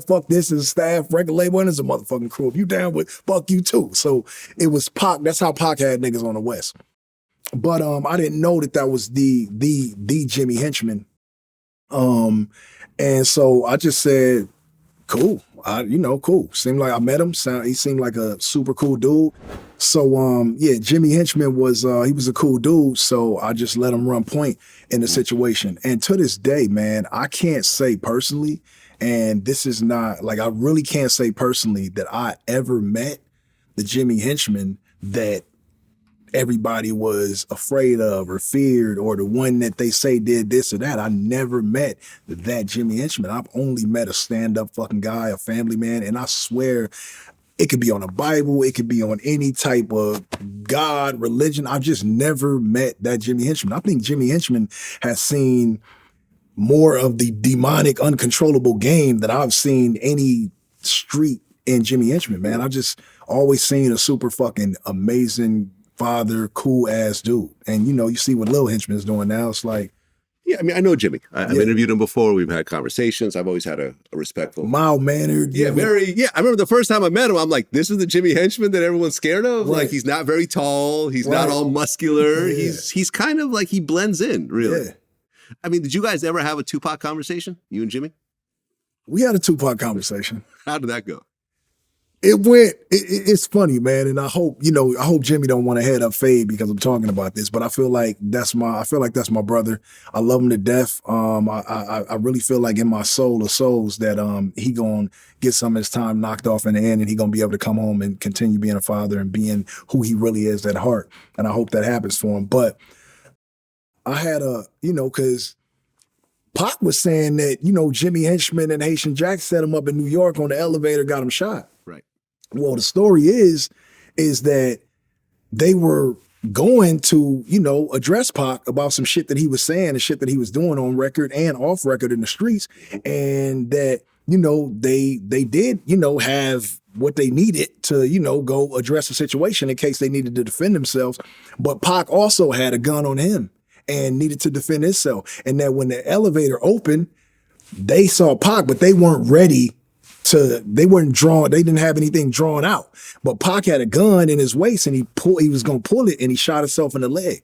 Fuck this is staff, record label, and it's a motherfucking crew. If you down with, fuck you too. So it was Pac. That's how Pac had niggas on the West. But I didn't know that was the Jimmy Henchman. And so I just said, cool. Cool. Seemed like I met him. He seemed like a super cool dude. So Jimmy Henchman was he was a cool dude. So I just let him run point in the situation. And to this day, man, I can't say personally, and this is not like, I really can't say personally that I ever met the Jimmy Henchman that everybody was afraid of or feared, or the one that they say did this or that. I never met that Jimmy Henchman. I've only met a stand-up fucking guy, a family man, and I swear it could be on a Bible, it could be on any type of God, religion. I've just never met that Jimmy Henchman. I think Jimmy Henchman has seen more of the demonic, uncontrollable game that I've seen any street in Jimmy Henchman, man. I just always seen a super fucking amazing father, cool ass dude. And you know, you see what Lil Henchman's doing now. It's like, yeah, I mean, I know Jimmy. I've interviewed him before. We've had conversations. I've always had a respectful, mild-mannered. Yeah, very. Yeah, I remember the first time I met him, I'm like, this is the Jimmy Henchman that everyone's scared of. Right. Like, he's not very tall. He's not all muscular. Yeah. He's kind of like he blends in, really. Yeah. I mean, did you guys ever have a Tupac conversation, you and Jimmy? We had a Tupac conversation. How did that go? It's funny, man, and I hope Jimmy don't want to head up fade because I'm talking about this, but I feel like that's my brother. I love him to death. I really feel like in my soul of souls that he gonna get some of his time knocked off in the end, and he gonna be able to come home and continue being a father and being who he really is at heart. And I hope that happens for him. But I had because Pac was saying that, Jimmy Henchman and Haitian Jack set him up in New York on the elevator, got him shot. Right. Well, the story is that they were going to, address Pac about some shit that he was saying and shit that he was doing on record and off record in the streets. And that, they did, have what they needed to, go address the situation in case they needed to defend themselves. But Pac also had a gun on him and needed to defend himself. And that when the elevator opened, they saw Pac, but they weren't ready they didn't have anything drawn out. But Pac had a gun in his waist and he was gonna pull it and he shot himself in the leg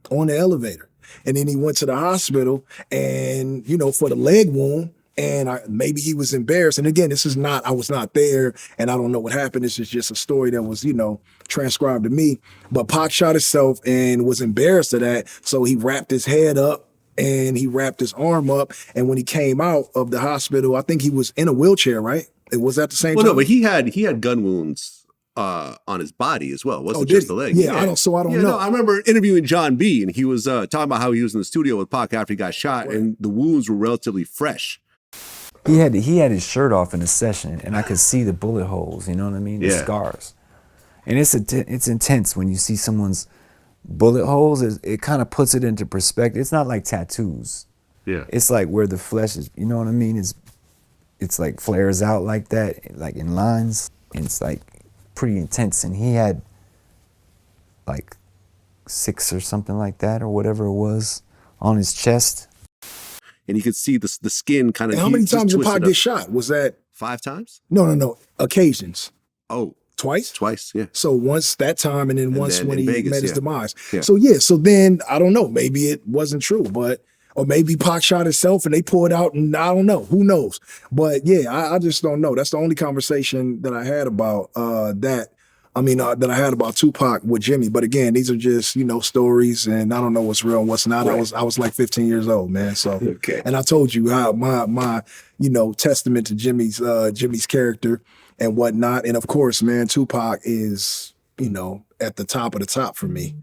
on the elevator. And then he went to the hospital and, for the leg wound, and maybe he was embarrassed. And again, I was not there and I don't know what happened. This is just a story that was, transcribed to me. But Pac shot himself and was embarrassed of that. So he wrapped his head up and he wrapped his arm up. And when he came out of the hospital, I think he was in a wheelchair, right? It was at the same time. No, but he had gun wounds on his body as well. It wasn't just the leg. Yeah, I don't know. No, I remember interviewing John B, and he was talking about how he was in the studio with Pac after he got shot, and the wounds were relatively fresh. He had his shirt off in a session, and I could see the bullet holes. You know what I mean? The scars, and it's intense when you see someone's bullet holes. It kind of puts it into perspective. It's not like tattoos. Yeah, it's like where the flesh is. You know what I mean? It's like flares out like that, like in lines, and it's like pretty intense. And he had like 6 or something like that, or whatever it was, on his chest. And you could see the skin kind of. And how many times did Pac get shot? Was that 5 times? No. Occasions. Oh, twice. Twice, yeah. So once that time, and then once when he met his demise. Yeah. So then I don't know. Maybe it wasn't true, or maybe Pac shot himself and they pulled out, and I don't know. Who knows? But yeah, I just don't know. That's the only conversation that I had about that I had about Tupac with Jimmy. But again, these are just, stories, and I don't know what's real and what's not. Right. I was like 15 years old, man. So, okay. And I told you how my testament to Jimmy's character and whatnot. And of course, man, Tupac is, at the top of the top for me.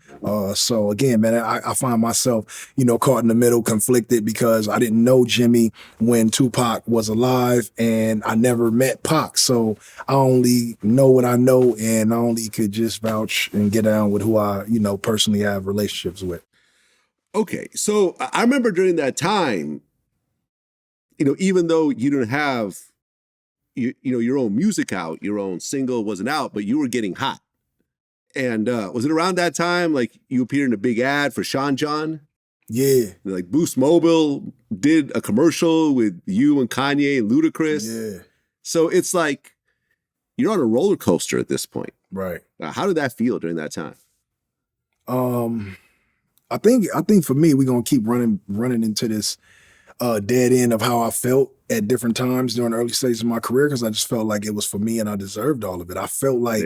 So again, man, I find myself, caught in the middle, conflicted, because I didn't know Jimmy when Tupac was alive, and I never met Pac. So I only know what I know, and I only could just vouch and get down with who I, personally have relationships with. Okay. So I remember during that time, even though you didn't have, your own music out, your own single wasn't out, but you were getting hot. And was it around that time, like, you appeared in a big ad for Sean John? Yeah. Like Boost Mobile did a commercial with you and Kanye and Ludacris. Yeah. So it's like you're on a roller coaster at this point. Right. How did that feel during that time? I think for me, we're gonna keep running into this dead end of how I felt at different times during the early stages of my career, because I just felt like it was for me and I deserved all of it. I felt like,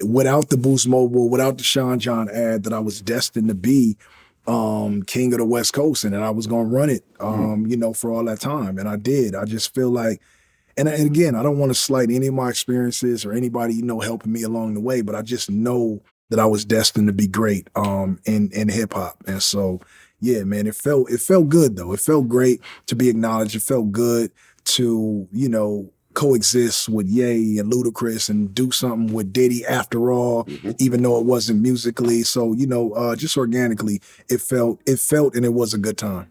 without the Boost Mobile, without the Sean John ad, that I was destined to be king of the West Coast, and that I was going to run it, for all that time. And I did. I just feel like, and again, I don't want to slight any of my experiences or anybody, helping me along the way, but I just know that I was destined to be great in hip hop. And so, yeah, man, it felt good though. It felt great to be acknowledged. It felt good to, coexist with Ye and Ludacris and do something with Diddy after all, even though it wasn't musically. So, just organically, it felt and it was a good time.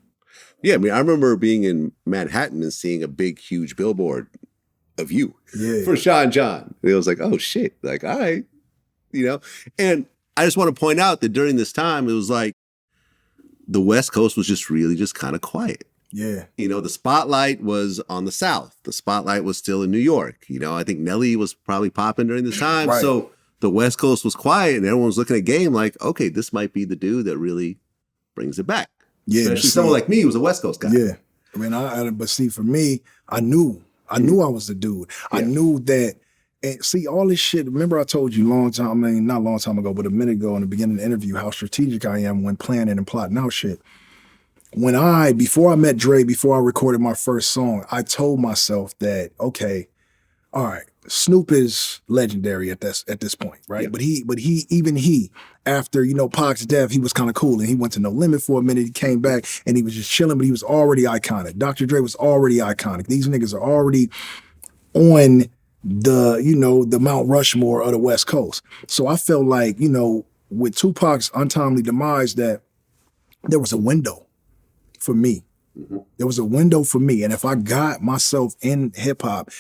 Yeah, I mean, I remember being in Manhattan and seeing a big, huge billboard of you for Sean John. It was like, oh shit, like, all right. you know? And I just want to point out that during this time, it was like the West Coast was just really just kind of quiet. Yeah. You know, the spotlight was on the South. The spotlight was still in New York. You know, I think Nelly was probably popping during this time. Right. So the West Coast was quiet and everyone was looking at Game like, okay, this might be the dude that really brings it back. Yeah. Especially someone like me who was a West Coast guy. Yeah. I mean, but see, for me, I knew I was the dude. Yeah. I knew that. And see, all this shit, remember I told you not a long time ago, but a minute ago in the beginning of the interview, how strategic I am when planning and plotting out shit. Before I met Dre, before I recorded my first song, I told myself that, okay, all right, Snoop is legendary at this point, right? Yeah. But he, after, you know, Pac's death, he was kind of cool and he went to No Limit for a minute. He came back and he was just chilling, but he was already iconic. Dr. Dre was already iconic. These niggas are already on the Mount Rushmore of the West Coast. So I felt like, you know, with Tupac's untimely demise, that there was a window for me. Mm-hmm. There was a window for me. And if I got myself in hip hop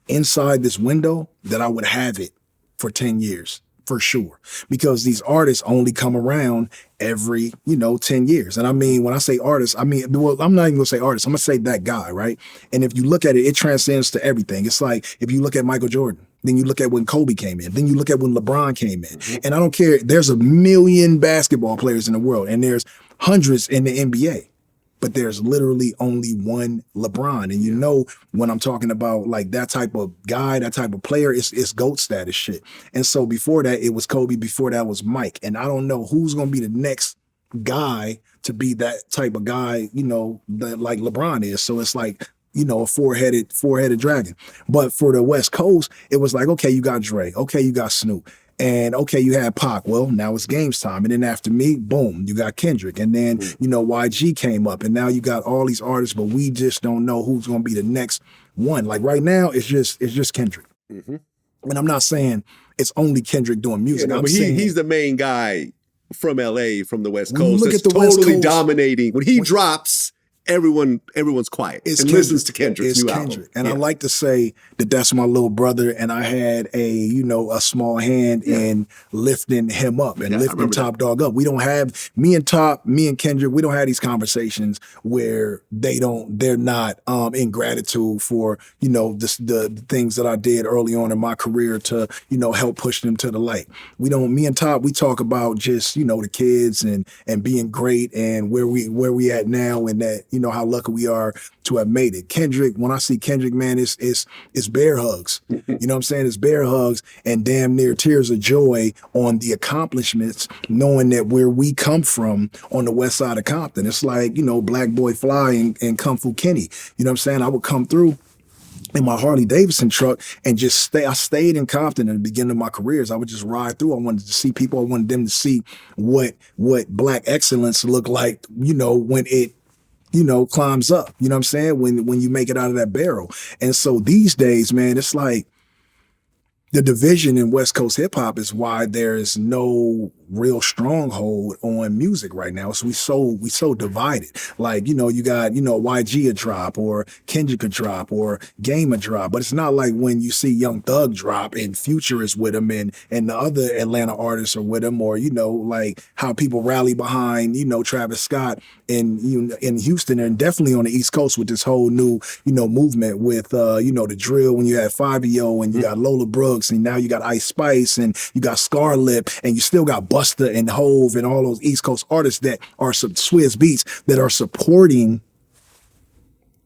inside this window, that I would have it for 10 years. For sure. Because these artists only come around every, 10 years. And I mean, when I say artists, I'm not even gonna say artists, I'm gonna say that guy, right? And if you look at it, it transcends to everything. It's like, if you look at Michael Jordan, then you look at when Kobe came in, then you look at when LeBron came in. Mm-hmm. And I don't care, there's 1 million basketball players in the world and there's hundreds in the NBA. But there's literally only one LeBron. And you know, when I'm talking about like that type of guy, that type of player, it's GOAT status shit. And so before that, it was Kobe. Before that was Mike. And I don't know who's going to be the next guy to be that type of guy, that like LeBron is. So it's like, a four-headed dragon. But for the West Coast, it was like, okay, you got Dre. Okay, you got Snoop. And okay, you had Pac. Well, now it's Game's time. And then after me, boom, you got Kendrick. And then, YG came up. And now you got all these artists, but we just don't know who's going to be the next one. Like right now, it's just Kendrick. Mm-hmm. And I'm not saying it's only Kendrick doing music. But he's the main guy from LA, from the West Coast. Look at the totally West Coast, dominating. When he drops, everyone's quiet and listens to Kendrick's new album. And I like to say that that's my little brother, and I had a small hand in lifting him up and lifting Top Dog up. We don't have me and Kendrick. We don't have these conversations where they're not in gratitude for the things that I did early on in my career to help push them to the light. Me and Top, we talk about just the kids and being great and where we at now, and that how lucky we are to have made it. Kendrick, when I see Kendrick, man, it's bear hugs. You know what I'm saying? It's bear hugs and damn near tears of joy on the accomplishments, knowing that where we come from on the west side of Compton, it's like, Black Boy Fly and Kung Fu Kenny. You know what I'm saying? I would come through in my Harley Davidson truck and just stay. I stayed in Compton in the beginning of my careers. I would just ride through. I wanted to see people. I wanted them to see what Black excellence looked like, when it climbs up, you know what I'm saying? When you make it out of that barrel. And so these days, man, it's like the division in West Coast hip hop is why there's no real stronghold on music right now. So we so divided. Like, you got, YG a drop or Kendrick a drop or Game a drop. But it's not like when you see Young Thug drop and Future is with him and the other Atlanta artists are with him, or, like how people rally behind, Travis Scott in Houston and definitely on the East Coast with this whole new, movement with, the drill when you had Fabio and you got Lola Brooks and now you got Ice Spice and you got Scarlett and you still got Busta and Hove and all those East Coast artists that are some Swizz Beats that are supporting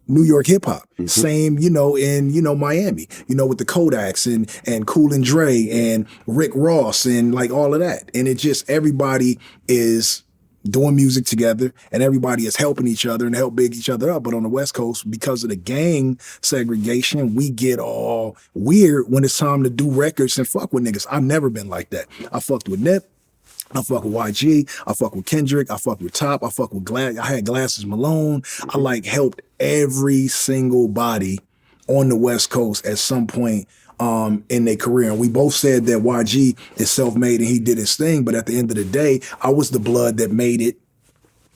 New York hip hop. Mm-hmm. Same, in, Miami, with the Kodaks and Cool and Dre and Rick Ross and like all of that. And it just, everybody is doing music together and everybody is helping each other and help big each other up. But on the West Coast, because of the gang segregation, we get all weird when it's time to do records and fuck with niggas. I've never been like that. I fucked with Nip. I fuck with YG, I fuck with Kendrick, I fuck with Top, I fuck with Glad. I had Glasses Malone. I helped every single body on the West Coast at some point in their career. And we both said that YG is self-made and he did his thing, but at the end of the day, I was the blood that made it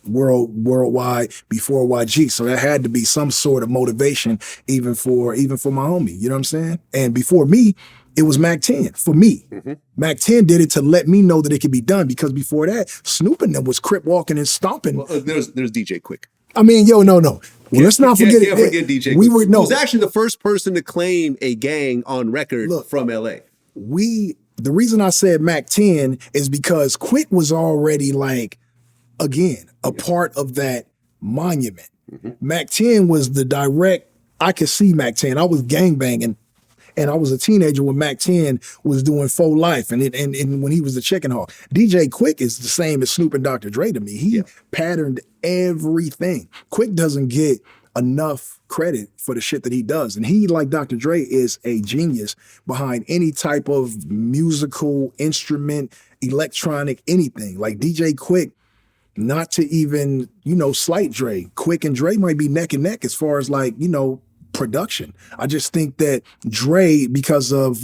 worldwide before YG. So there had to be some sort of motivation even for my homie, you know what I'm saying? And before me, it was Mac 10 for me. Mac 10 did it to let me know that it could be done, because before that, Snoop and them was crip walking and stomping. Well, there's DJ Quick. I mean, yo, no. Well, let's not forget Can't forget DJ Quick. We were, no. He was actually the first person to claim a gang on record from LA. The reason I said Mac 10 is because Quick was already like, again, a part of that monument. Mac 10 was the direct, I could see Mac 10. I was gangbanging, and I was a teenager when Mac 10 was doing Faux Life, and when he was the Chicken Hawk. DJ Quick is the same as Snoop and Dr. Dre to me. He patterned everything. Quick doesn't get enough credit for the shit that he does. And he, like Dr. Dre, is a genius behind any type of musical instrument, electronic, anything. Like DJ Quick, not to even, slight Dre. Quick and Dre might be neck and neck as far as like, production. I just think that Dre, because of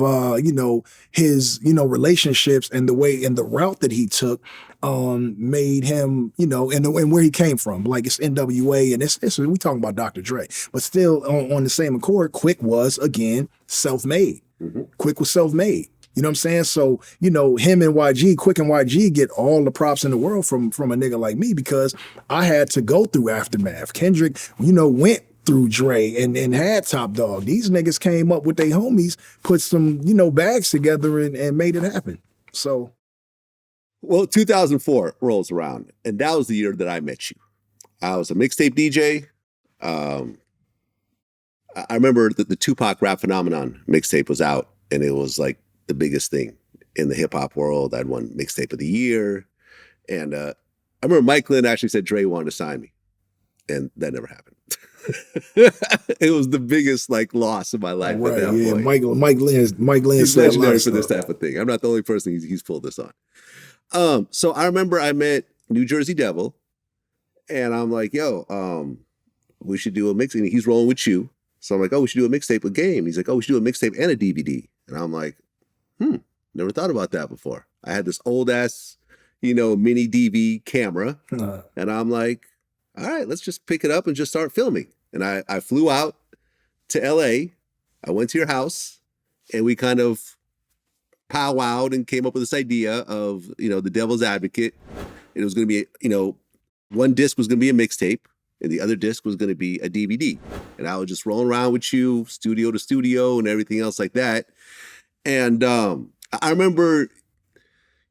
his relationships and the way and the route that he took, made him and where he came from. Like, it's NWA, and it's we talking about Dr. Dre, but still on the same accord, Quick was again self-made. Quick was self-made. You know what I'm saying? So, him and YG, Quick and YG get all the props in the world from a nigga like me, because I had to go through Aftermath. Kendrick, went through Dre and had Top Dog. These niggas came up with their homies, put some, bags together and made it happen. So. Well, 2004 rolls around, and that was the year that I met you. I was a mixtape DJ. I remember that the Tupac Rap Phenomenon mixtape was out, and it was like the biggest thing in the hip hop world. I'd won mixtape of the year. And I remember Mike Lynn actually said Dre wanted to sign me, and that never happened. It was the biggest loss of my life at that point. Mike Lynn he's said legendary for this type of thing. I'm not the only person he's pulled this on. So I remember I met New Jersey Devil, and I'm like, yo, we should do a mix. And he's rolling with you. So I'm like, oh, we should do a mixtape with Game. He's like, oh, we should do a mixtape and a DVD. And I'm like, never thought about that before. I had this old ass, mini DV camera. And I'm like, all right, let's just pick it up and just start filming. And I flew out to LA. I went to your house, and we kind of powwowed and came up with this idea of, the Devil's Advocate. It was going to be, one disc was going to be a mixtape, and the other disc was going to be a DVD. And I was just rolling around with you, studio to studio and everything else like that. And I remember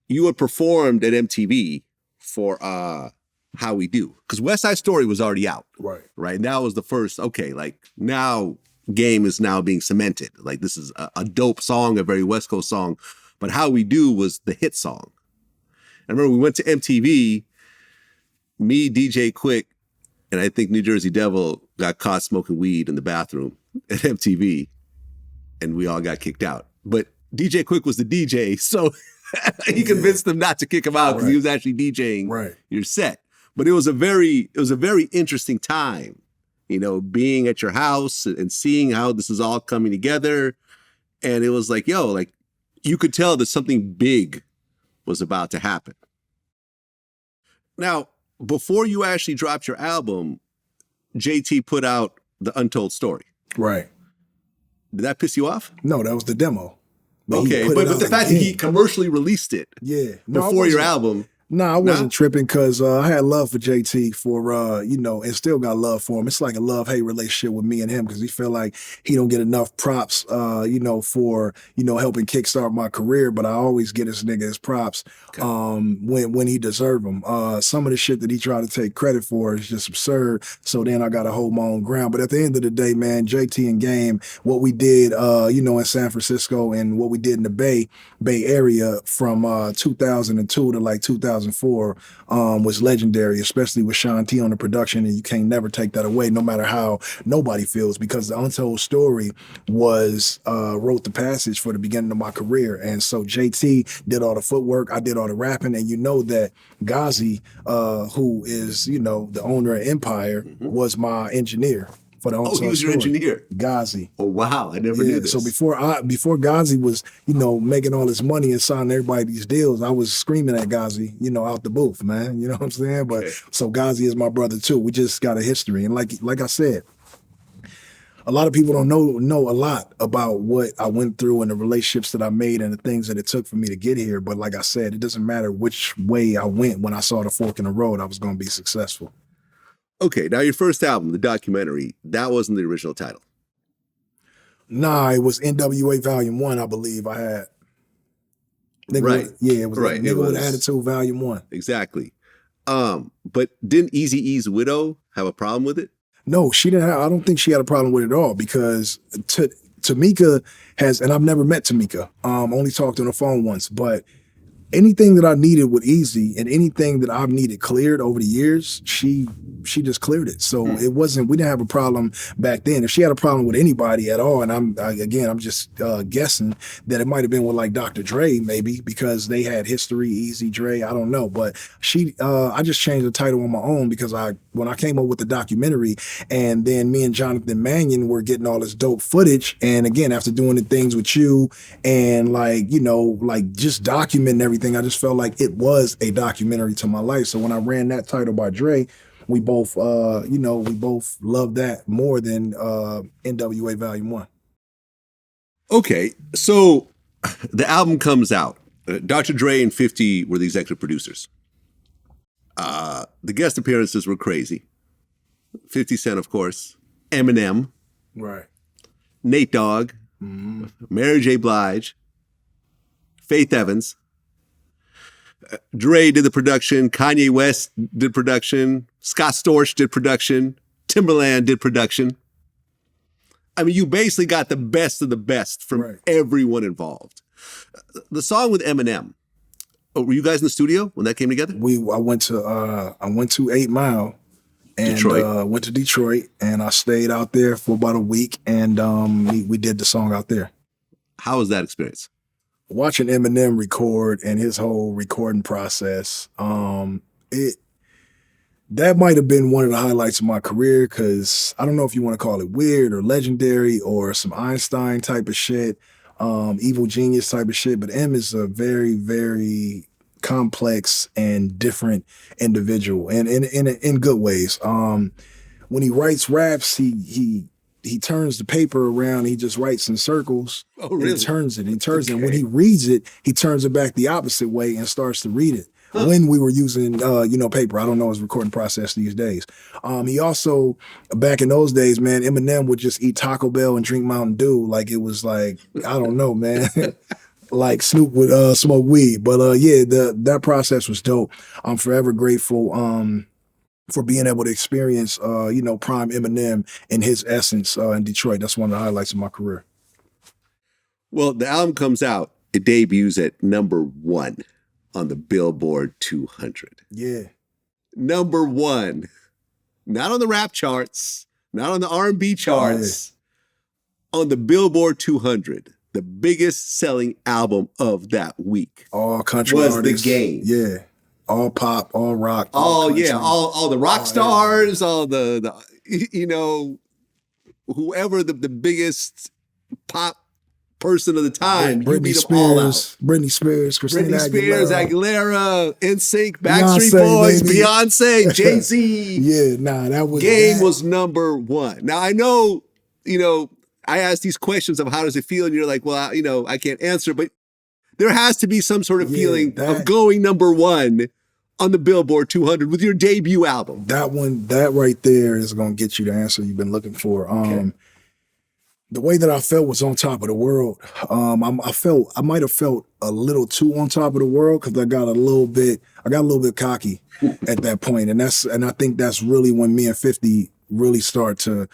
you had performed at MTV for How We Do, because West Side Story was already out. Right. And that was the first, now Game is now being cemented. Like, this is a dope song, a very West Coast song. But How We Do was the hit song. I remember we went to MTV, me, DJ Quick, and I think New Jersey Devil got caught smoking weed in the bathroom at MTV, and we all got kicked out. But DJ Quick was the DJ, so he convinced them not to kick him out because he was actually DJing your set. But it was a very interesting time, being at your house and seeing how this is all coming together. And it was like, you could tell that something big was about to happen. Now, before you actually dropped your album, JT put out The Untold Story. Right. Did that piss you off? No, that was the demo. But the fact that he commercially released it before your album. No, I wasn't tripping, because I had love for JT for, and still got love for him. It's like a love-hate relationship with me and him, because he feel like he don't get enough props, for, helping kickstart my career. But I always get this nigga his props when he deserve them. Some of the shit that he tried to take credit for is just absurd. So then I got to hold my own ground. But at the end of the day, man, JT and Game, what we did, in San Francisco and what we did in the Bay Area from 2002 to 2004 was legendary, especially with Sean T on the production, and you can't never take that away, no matter how nobody feels, because The Untold Story was wrote the passage for the beginning of my career. And so JT did all the footwork, I did all the rapping, and that Ghazi, who is, the owner of Empire, was my engineer. For the he was your engineer. Ghazi. Oh wow, I never knew this. So before Ghazi was, making all this money and signing everybody these deals, I was screaming at Ghazi, out the booth, man. You know what I'm saying? But so Ghazi is my brother too. We just got a history. And like I said, a lot of people don't know a lot about what I went through and the relationships that I made and the things that it took for me to get here. But like I said, it doesn't matter which way I went. When I saw the fork in the road, I was going to be successful. Okay, now your first album, the documentary, that wasn't the original title. Nah, it was NWA Volume 1, I believe I had. Right. It was right. Nigga with Attitude Volume 1. Exactly. But didn't Eazy-E's widow have a problem with it? No, she didn't have, I don't think she had a problem with it at all because Tamika has, and I've never met Tamika, only talked on the phone once, but anything that I needed with Eazy and anything that I've needed cleared over the years, she just cleared it. So it wasn't, we didn't have a problem back then. If she had a problem with anybody at all, and I'm just guessing that it might have been with like Dr. Dre maybe because they had history, Eazy, Dre, I don't know. But I just changed the title on my own because when I came up with the documentary and then me and Jonathan Mannion were getting all this dope footage. And again, after doing the things with you and like, you know, like just documenting everything, I just felt like it was a documentary to my life. So when I ran that title by Dre, we both loved that more than NWA Volume 1. Okay, so the album comes out. Dr. Dre and 50 were the executive producers. The guest appearances were crazy. 50 Cent, of course. Eminem. Right. Nate Dogg. Mary J. Blige. Faith Evans. Dre did the production. Kanye West did production. Scott Storch did production. Timberland did production. I mean, you basically got the best of the best from everyone involved. The song with Eminem. Oh, were you guys in the studio when that came together? I went to 8 Mile and went to Detroit and I stayed out there for about a week and we did the song out there. How was that experience? Watching Eminem record and his whole recording process, that might have been one of the highlights of my career because I don't know if you want to call it weird or legendary or some Einstein type of shit, evil genius type of shit, but M is a very, very complex and different individual and in good ways. When he writes raps, he turns the paper around. He just writes in circles. Oh, really? And he turns it. And when he reads it, he turns it back the opposite way and starts to read it. Huh. When we were using, paper, I don't know his recording process these days. He also, back in those days, man, Eminem would just eat Taco Bell and drink Mountain Dew like it was like, I don't know, man. Like Snoop would smoke weed. But that process was dope. I'm forever grateful. For being able to experience, prime Eminem in his essence in Detroit. That's one of the highlights of my career. Well, the album comes out. It debuts at #1 on the Billboard 200. Yeah. #1. Not on the rap charts, not on the R&B charts, on the Billboard 200. The biggest selling album of that week. All country was artists. The Game. Yeah. All pop, all rock. All the rock stars, all the whoever the biggest pop person of the time. Britney Spears, Christina Aguilera, NSYNC, Backstreet Boys, baby. Beyonce, Jay-Z. Yeah, that was Game was #1. Now I know, I ask these questions of how does it feel, and you're like, well, I can't answer, but there has to be some sort of feeling of going #1 on the Billboard 200 with your debut album. That right there is going to get you the answer you've been looking for. The way that I felt was on top of the world. I might have felt a little too on top of the world because I got a little bit cocky at that point, and I think that's really when me and 50 really start to,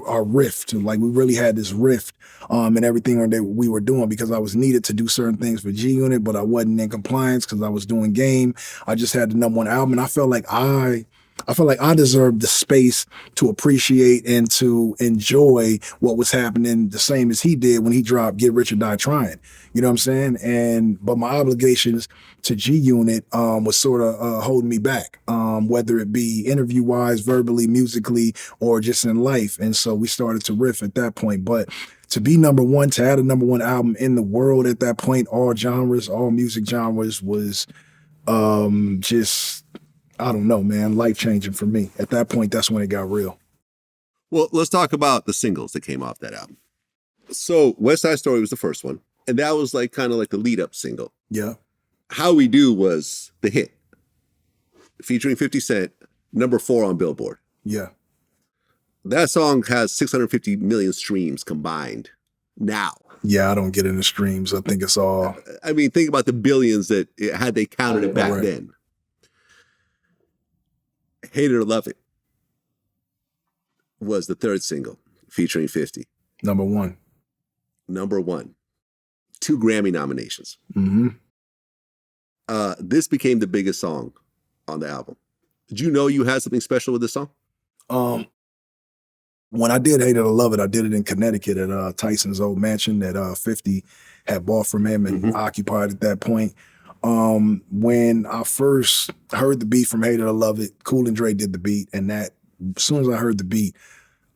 our rift. Like we really had this rift and everything that we were doing because I was needed to do certain things for G Unit, but I wasn't in compliance because I was doing Game. I just had the #1 album, and I felt like I deserved the space to appreciate and to enjoy what was happening the same as he did when he dropped Get Rich or Die Trying. You know what I'm saying? But my obligations to G Unit was sort of holding me back, whether it be interview-wise, verbally, musically, or just in life. And so we started to riff at that point. But to be #1, to have a #1 album in the world at that point, all genres, all music genres, was just, I don't know, man, life-changing for me. At that point, that's when it got real. Well, let's talk about the singles that came off that album. So West Side Story was the first one, and that was like kind of like the lead-up single. Yeah. How We Do was the hit, featuring 50 Cent, number 4 on Billboard. Yeah. That song has 650 million streams combined now. Yeah, I don't get into streams. I think it's all... I mean, think about the billions that had they counted it back then. Hate It or Love It was the third single featuring 50. Number 1. Number 1. 2 Grammy nominations. Mm-hmm. This became the biggest song on the album. Did you know you had something special with this song? When I did Hate It or Love It, I did it in Connecticut at Tyson's old mansion that 50 had bought from him and occupied at that point. When I first heard the beat from Hate It or Love It, Cool and Dre did the beat, and that as soon as I heard the beat,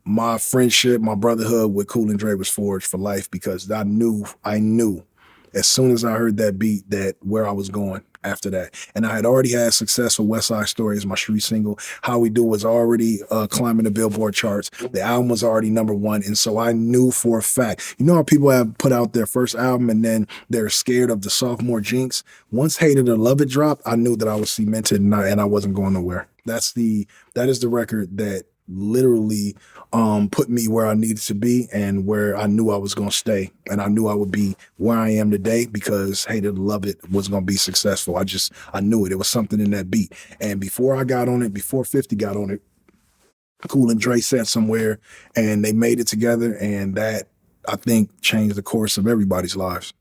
my friendship, my brotherhood with Cool and Dre was forged for life because I knew as soon as I heard that beat that where I was going after that. And I had already had success with West Side Story as my street single. How We Do was already climbing the Billboard charts. The album was already number 1. And so I knew for a fact, you know how people have put out their first album and then they're scared of the sophomore jinx? Once Hate It or Love It dropped, I knew that I was cemented and I wasn't going nowhere. That is the record that literally put me where I needed to be and where I knew I was going to stay. And I knew I would be where I am today because Hate It or Love It was going to be successful. I knew it. It was something in that beat. And before I got on it, before 50 got on it, Cool and Dre sat somewhere and they made it together. And that, I think, changed the course of everybody's lives.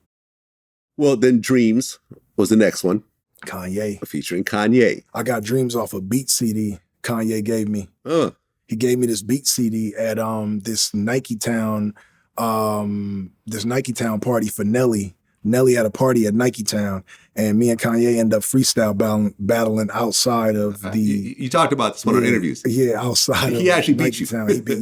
Well, then Dreams was the next one. Kanye. Featuring Kanye. I got Dreams off a beat CD Kanye gave me. He gave me this beat CD at this Nike Town party for Nelly. Nelly had a party at Nike Town, and me and Kanye ended up freestyle battling outside of the... You talked about this one on interviews. Yeah, outside he of actually Nike beat you. Town. He beat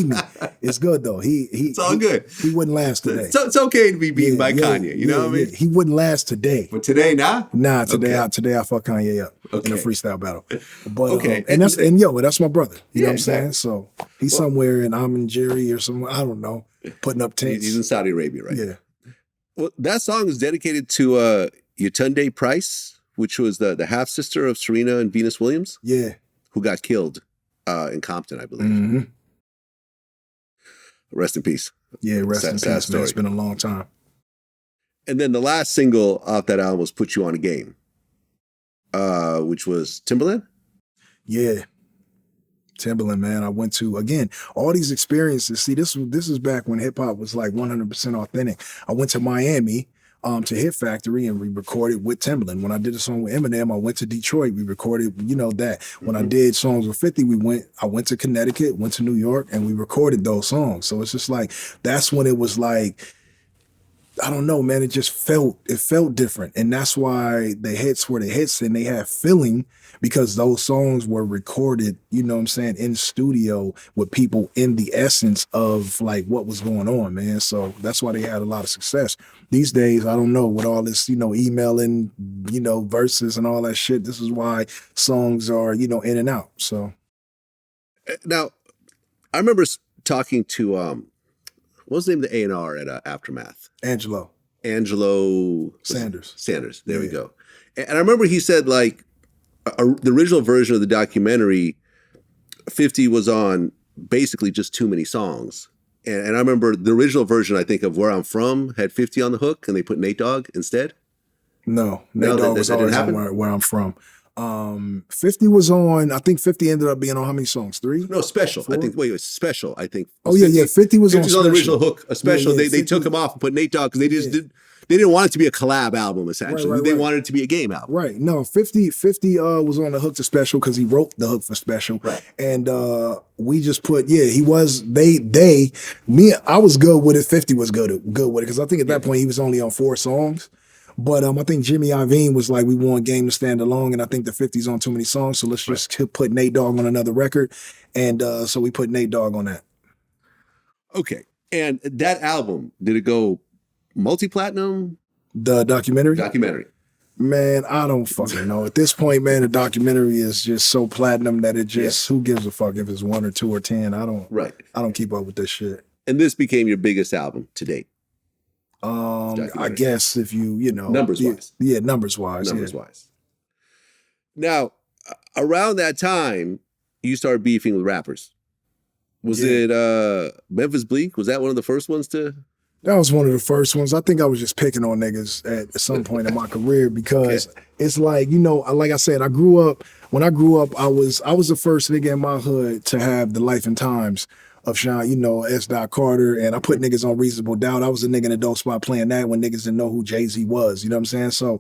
me. It's good, though. It's all good. He wouldn't last today. It's okay to be beaten by Kanye, you know what I mean? He wouldn't last today. But today, nah? Nah, today I fuck Kanye up in a freestyle battle. But, okay. And that's my brother. You know what I'm saying? So he's somewhere in Amin Jerry or somewhere, I don't know, putting up tents. He's in Saudi Arabia, right? Yeah. Well, that song is dedicated to Yetunde Price, which was the half-sister of Serena and Venus Williams. Yeah. Who got killed in Compton, I believe. Mm-hmm. Rest in peace. Yeah, rest in peace, man. It's been a long time. And then the last single off that album was Put You on a Game, which was Timbaland? Yeah. Timbaland, man. I went to, again, all these experiences. See, this is back when hip hop was like 100% authentic. I went to Miami to Hit Factory and we recorded with Timbaland. When I did a song with Eminem, I went to Detroit. We recorded, that. When I did songs with 50, I went to Connecticut, went to New York, and we recorded those songs. So it's just like, that's when it was like, I don't know, man. It felt different. And that's why the hits were the hits and they had feeling because those songs were recorded, in studio with people in the essence of like what was going on, man. So that's why they had a lot of success. These days, I don't know, with all this, emailing, verses and all that shit, this is why songs are, in and out. So. Now, I remember talking to, what was the name of the A&R at Aftermath? Angelo Sanders. There we go. And I remember he said like the original version of the documentary, 50 was on basically just too many songs. And I remember the original version, I think, of Where I'm From had 50 on the hook and they put Nate Dogg instead. No, Nate Dogg was always on Where I'm From. 50 was on, I think 50 ended up being on how many songs? 3? No, Special. 4? I think, wait, Special, I think. Oh, 50 was on the original hook. A Special, Yeah, they took him off and put Nate Dogg because they didn't want it to be a collab album, essentially. Right. They wanted it to be a game album. Right. No, 50 was on the hook to Special because he wrote the hook for Special. Right. And we just put, he was, I was good with it. 50 was good with it because I think at that point he was only on 4 songs. But I think Jimmy Iovine was like, we want Game to stand alone, and I think the 50's on too many songs, so let's just put Nate Dogg on another record. And so we put Nate Dogg on that. Okay. And that album, did it go multi-platinum? The documentary? Documentary. Man, I don't fucking know. At this point, man, the documentary is just so platinum that it just, who gives a fuck if it's 1 or 2 or 10? I don't keep up with this shit. And this became your biggest album to date. I guess if you know. Numbers wise. Yeah, numbers wise. Now, around that time, you started beefing with rappers. Was it Memphis Bleak? Was that one of the first ones to? That was one of the first ones. I think I was just picking on niggas at some point in my career because it's like, you know, like I said, when I grew up, I was the first nigga in my hood to have the life and times of Sean, you know, S. Carter, and I put niggas on Reasonable Doubt. I was a nigga in a dope spot playing that when niggas didn't know who Jay-Z was, you know what I'm saying? So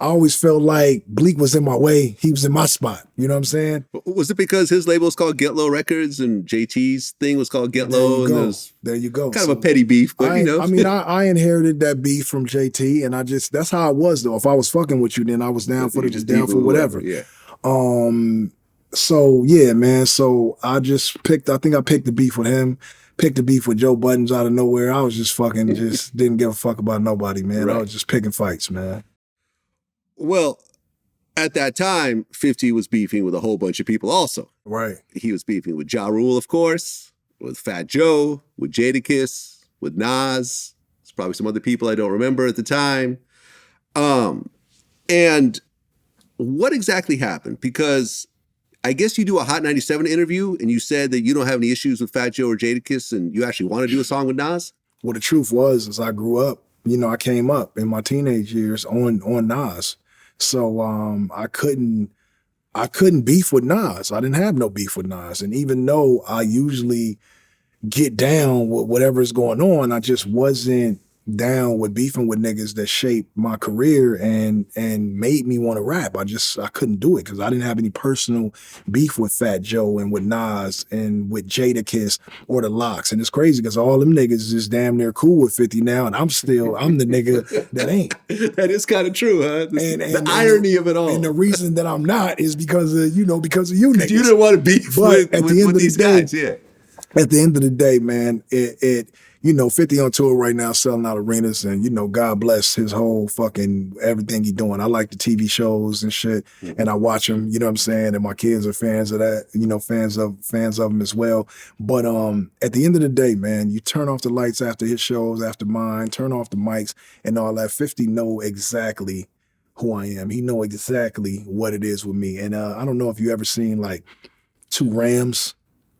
I always felt like Bleak was in my way. He was in my spot, you know what I'm saying? Was it because his label was called Get Low Records and JT's thing was called Get Low? There you go. Kind of a petty beef, but you know. I mean, I inherited that beef from JT, and that's how I was though. If I was fucking with you, then I was down for whatever. Yeah. So yeah, man. So I think I picked the beef with him, picked the beef with Joe Buttons out of nowhere. I was just fucking didn't give a fuck about nobody, man. Right. I was just picking fights, man. Well, at that time, 50 was beefing with a whole bunch of people also. Right. He was beefing with Ja Rule, of course, with Fat Joe, with Jadakiss, with Nas. There's probably some other people I don't remember at the time. And what exactly happened? Because I guess you do a Hot 97 interview and you said that you don't have any issues with Fat Joe or Jadakiss and you actually want to do a song with Nas? Well, the truth was, as I grew up, you know, I came up in my teenage years on Nas. So I couldn't beef with Nas. I didn't have no beef with Nas. And even though I usually get down with whatever's going on, I just wasn't down with beefing with niggas that shaped my career and made me want to rap. I couldn't do it because I didn't have any personal beef with Fat Joe and with Nas and with Jadakiss or the Lox. And it's crazy because all them niggas is damn near cool with 50 now, and I'm the nigga that ain't. That is kind of true, huh? The irony of it all. And the reason that I'm not is because of you niggas. You didn't want to beef with these guys, yeah. At the end of the day, man, it you know, 50 on tour right now, selling out arenas, and, you know, God bless his whole fucking everything he doing. I like the TV shows and shit, and I watch them, you know what I'm saying, and my kids are fans of that, you know, fans of them as well. But at the end of the day, man, you turn off the lights after his shows, after mine, turn off the mics and all that. 50 know exactly who I am. He know exactly what it is with me. And I don't know if you ever seen, like, two Rams,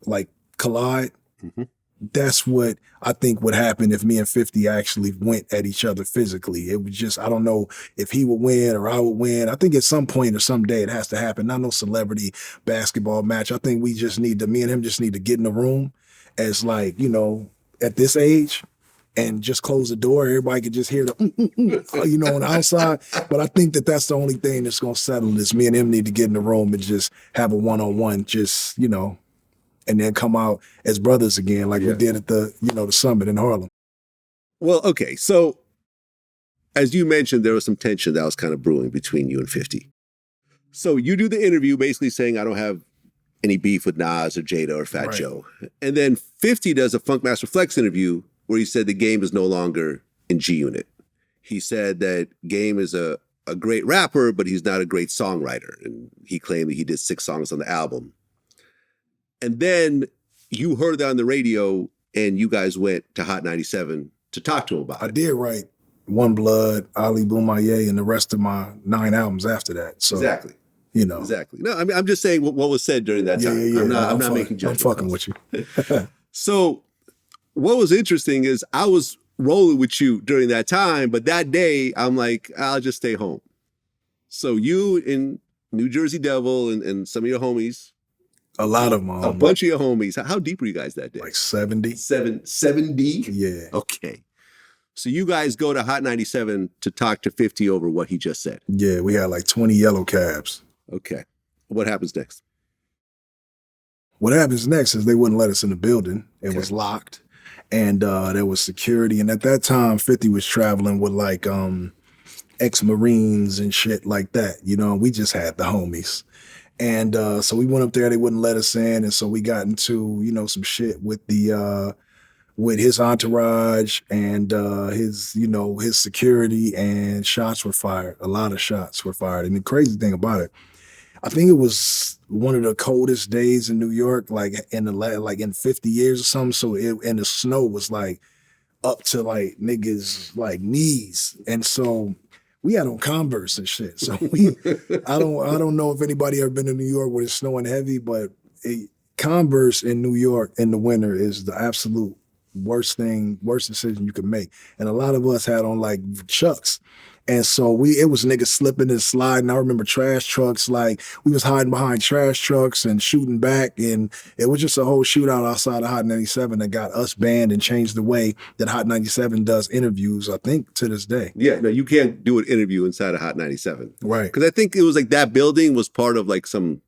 like, collide. Mm-hmm. That's what I think would happen if me and 50 actually went at each other physically. It would just, I don't know if he would win or I would win. I think at some point or someday it has to happen. Not no celebrity basketball match. I think me and him just need to get in the room as, like, you know, at this age and just close the door. Everybody could just hear the, you know, on the outside. But I think that's the only thing that's going to settle this. Me and him need to get in the room and just have a one-on-one, just, you know, and then come out as brothers again, like we did at the, you know, the summit in Harlem. Well, okay. So as you mentioned, there was some tension that was kind of brewing between you and 50. So you do the interview basically saying, I don't have any beef with Nas or Jada or Fat Joe. And then 50 does a Funkmaster Flex interview where he said the Game is no longer in G Unit. He said that Game is a great rapper, but he's not a great songwriter. And he claimed that he did 6 songs on the album. And then you heard that on the radio and you guys went to Hot 97 to talk to him about it. I did write One Blood, Ali Boumaier, and the rest of my 9 albums after that. So, exactly. You know. Exactly. No, I mean, I'm just saying what was said during that time. Yeah. I'm not making judgments. I'm fucking with you. So what was interesting is I was rolling with you during that time, but that day I'm like, I'll just stay home. So you and New Jersey Devil and some of your homies, a lot of them. A bunch of your homies. How deep were you guys that day? Like 70. 70? Yeah. Okay. So you guys go to Hot 97 to talk to 50 over what he just said. Yeah, we had like 20 yellow cabs. Okay. What happens next? What happens next is they wouldn't let us in the building. It was locked. And there was security. And at that time, 50 was traveling with like ex-Marines and shit like that. You know, we just had the homies. And so we went up there, they wouldn't let us in. And so we got into, you know, some shit with the with his entourage and his, you know, his security, and shots were fired. A lot of shots were fired. And the crazy thing about it, I think it was one of the coldest days in New York, like in 50 years or something. So and the snow was like up to like niggas like knees, and so we had on Converse and shit. So I don't know if anybody ever been to New York where it's snowing heavy, but Converse in New York in the winter is the absolute worst decision you could make. And a lot of us had on like Chucks. And so it was niggas slipping and sliding. I remember trash trucks, like we was hiding behind trash trucks and shooting back. And it was just a whole shootout outside of Hot 97 that got us banned and changed the way that Hot 97 does interviews, I think, to this day. Yeah, no, you can't do an interview inside of Hot 97. Right. Because I think it was like that building was part of like some...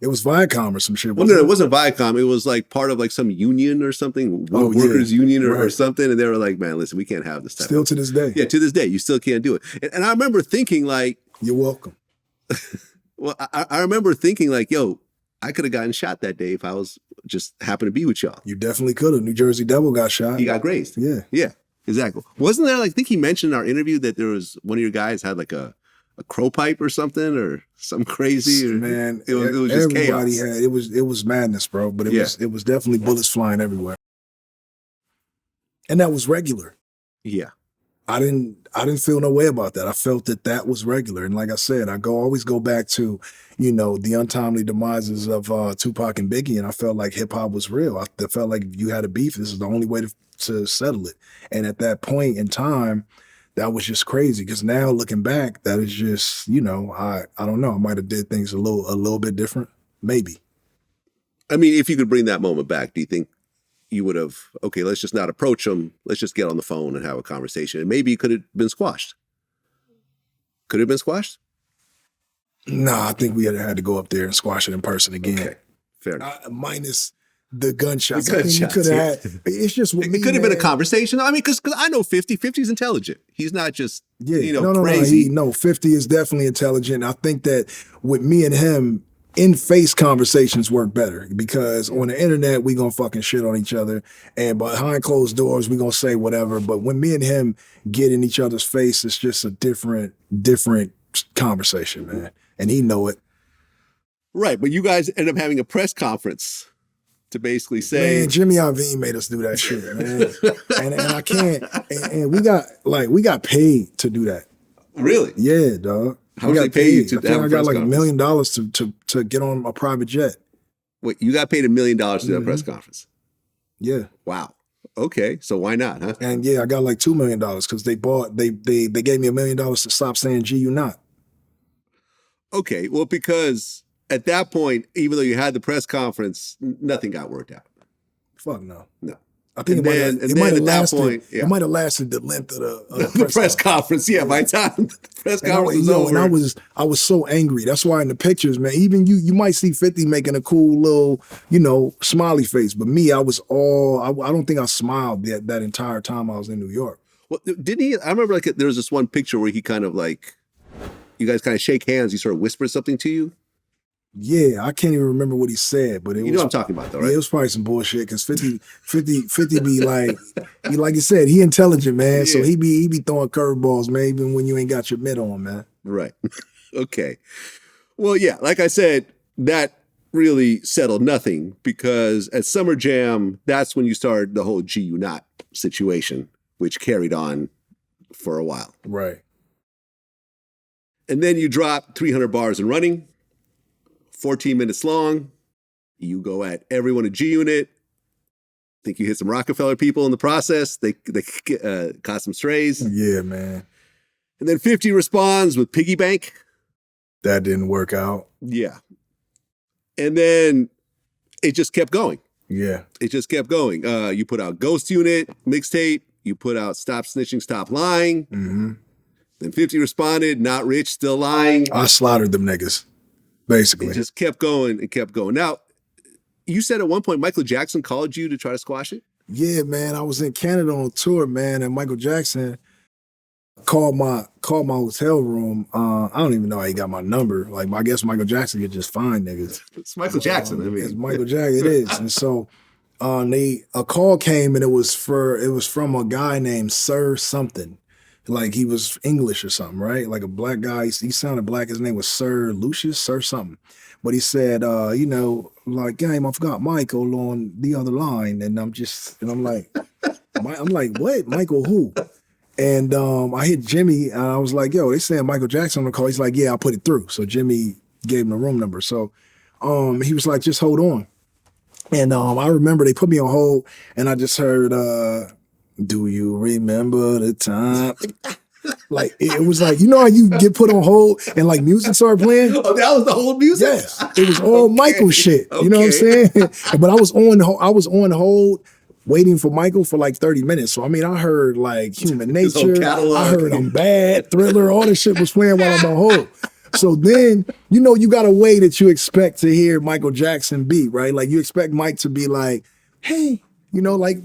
It was Viacom or some shit. Well, no, it wasn't Viacom. It was like part of like some union or something, workers union or something. And they were like, man, listen, we can't have this type. Still to this day. Yeah, to this day, you still can't do it. And I remember thinking like... You're welcome. Well, I remember thinking like, yo, I could have gotten shot that day if I was just happened to be with y'all. You definitely could have. New Jersey Devil got shot. He got grazed. Yeah. Yeah, exactly. Wasn't there like, I think he mentioned in our interview that there was one of your guys had like a crow pipe or something or some crazy, or man, it was just everybody chaos. It was madness, bro. But it was definitely bullets flying everywhere, and that was regular. Yeah, I didn't feel no way about that. I felt that was regular, and like I said, I always go back to, you know, the untimely demises of Tupac and Biggie, and I felt like hip hop was real. I felt like if you had a beef, this is the only way to settle it. And at that point in time, that was just crazy, because now looking back, that is just, you know, I don't know. I might have did things a little bit different, maybe. I mean, if you could bring that moment back, do you think you would have, okay, let's just not approach him. Let's just get on the phone and have a conversation. And maybe it could have been squashed. Could it have been squashed? Nah, I think we had to go up there and squash it in person again. Okay, fair enough. Minus the gunshots. The gunshots, I think we could have had, it's just with me, it could have been a conversation. I mean, because I know 50. 50's intelligent. He's not just, crazy. No, 50 is definitely intelligent. I think that with me and him, in-face conversations work better, because on the internet, we gonna fucking shit on each other, and behind closed doors, we gonna say whatever. But when me and him get in each other's face, it's just a different conversation, man. And he know it. Right, but you guys end up having a press conference to basically say, man, Jimmy Iovine made us do that shit, man. and I can't, and we got paid to do that. Really? Yeah, dog. How much they pay you to I think I got like $1 million to get on a private jet. Wait, you got paid $1 million to do that press conference? Yeah. Wow. Okay, so why not, huh? And yeah, I got like $2 million because they gave me $1 million to stop saying "G, you not." Okay, well, because at that point, even though you had the press conference, nothing got worked out. Fuck no. No. I think it might have lasted the length of the press conference. Yeah, by the time the press conference was over. And I was so angry. That's why in the pictures, man, even you might see 50 making a cool little, smiley face. But me, I was I don't think I smiled that entire time I was in New York. Well, didn't he? I remember there was this one picture where he kind of like, you guys kind of shake hands. He sort of whispers something to you. Yeah, I can't even remember what he said, but you know what I'm talking about, though, right? Yeah, it was probably some bullshit, because 50 be like you said, he intelligent, man. Yeah. So he be throwing curveballs, man, even when you ain't got your mitt on, man. Right. Okay. Well, yeah, like I said, that really settled nothing, because at Summer Jam, that's when you started the whole G You Not situation, which carried on for a while. Right. And then you drop 300 bars and running. 14 minutes long. You go at everyone at G Unit. Think you hit some Rockefeller people in the process. They caught some strays. Yeah, man. And then 50 responds with Piggy Bank. That didn't work out. Yeah. And then it just kept going. Yeah. It just kept going. You put out Ghost Unit mixtape. You put out Stop Snitching, Stop Lying. Mm-hmm. Then 50 responded, Not Rich, Still Lying. I slaughtered them niggas. Basically. It just kept going and kept going. Now, you said at one point Michael Jackson called you to try to squash it? Yeah, man. I was in Canada on tour, man, and Michael Jackson called my hotel room. I don't even know how he got my number. Like, I guess Michael Jackson could just find niggas. It's Michael Jackson. It's Michael Jackson. It is. And so A call came and it was from a guy named Sir something. Like he was English or something, right? Like a black guy. He sounded black. His name was Sir Lucius, Sir something. But he said, like, game, I forgot Michael on the other line. And I'm like, what? Michael who? And I hit Jimmy and I was like, yo, they saying Michael Jackson on the call. He's like, yeah, I'll put it through. So Jimmy gave him the room number. So he was like, just hold on. And I remember they put me on hold and I just heard, do you remember the time? Like, it was like, you know how you get put on hold and like music started playing? Oh, that was the whole music? Yes. It was all Michael shit. You know what I'm saying? But I was on hold waiting for Michael for like 30 minutes. So, I mean, I heard like Human Nature. I heard I'm Bad, Thriller, all this shit was playing while I'm on hold. So then, you know, you got a way that you expect to hear Michael Jackson be, right? Like you expect Mike to be like, hey, you know, like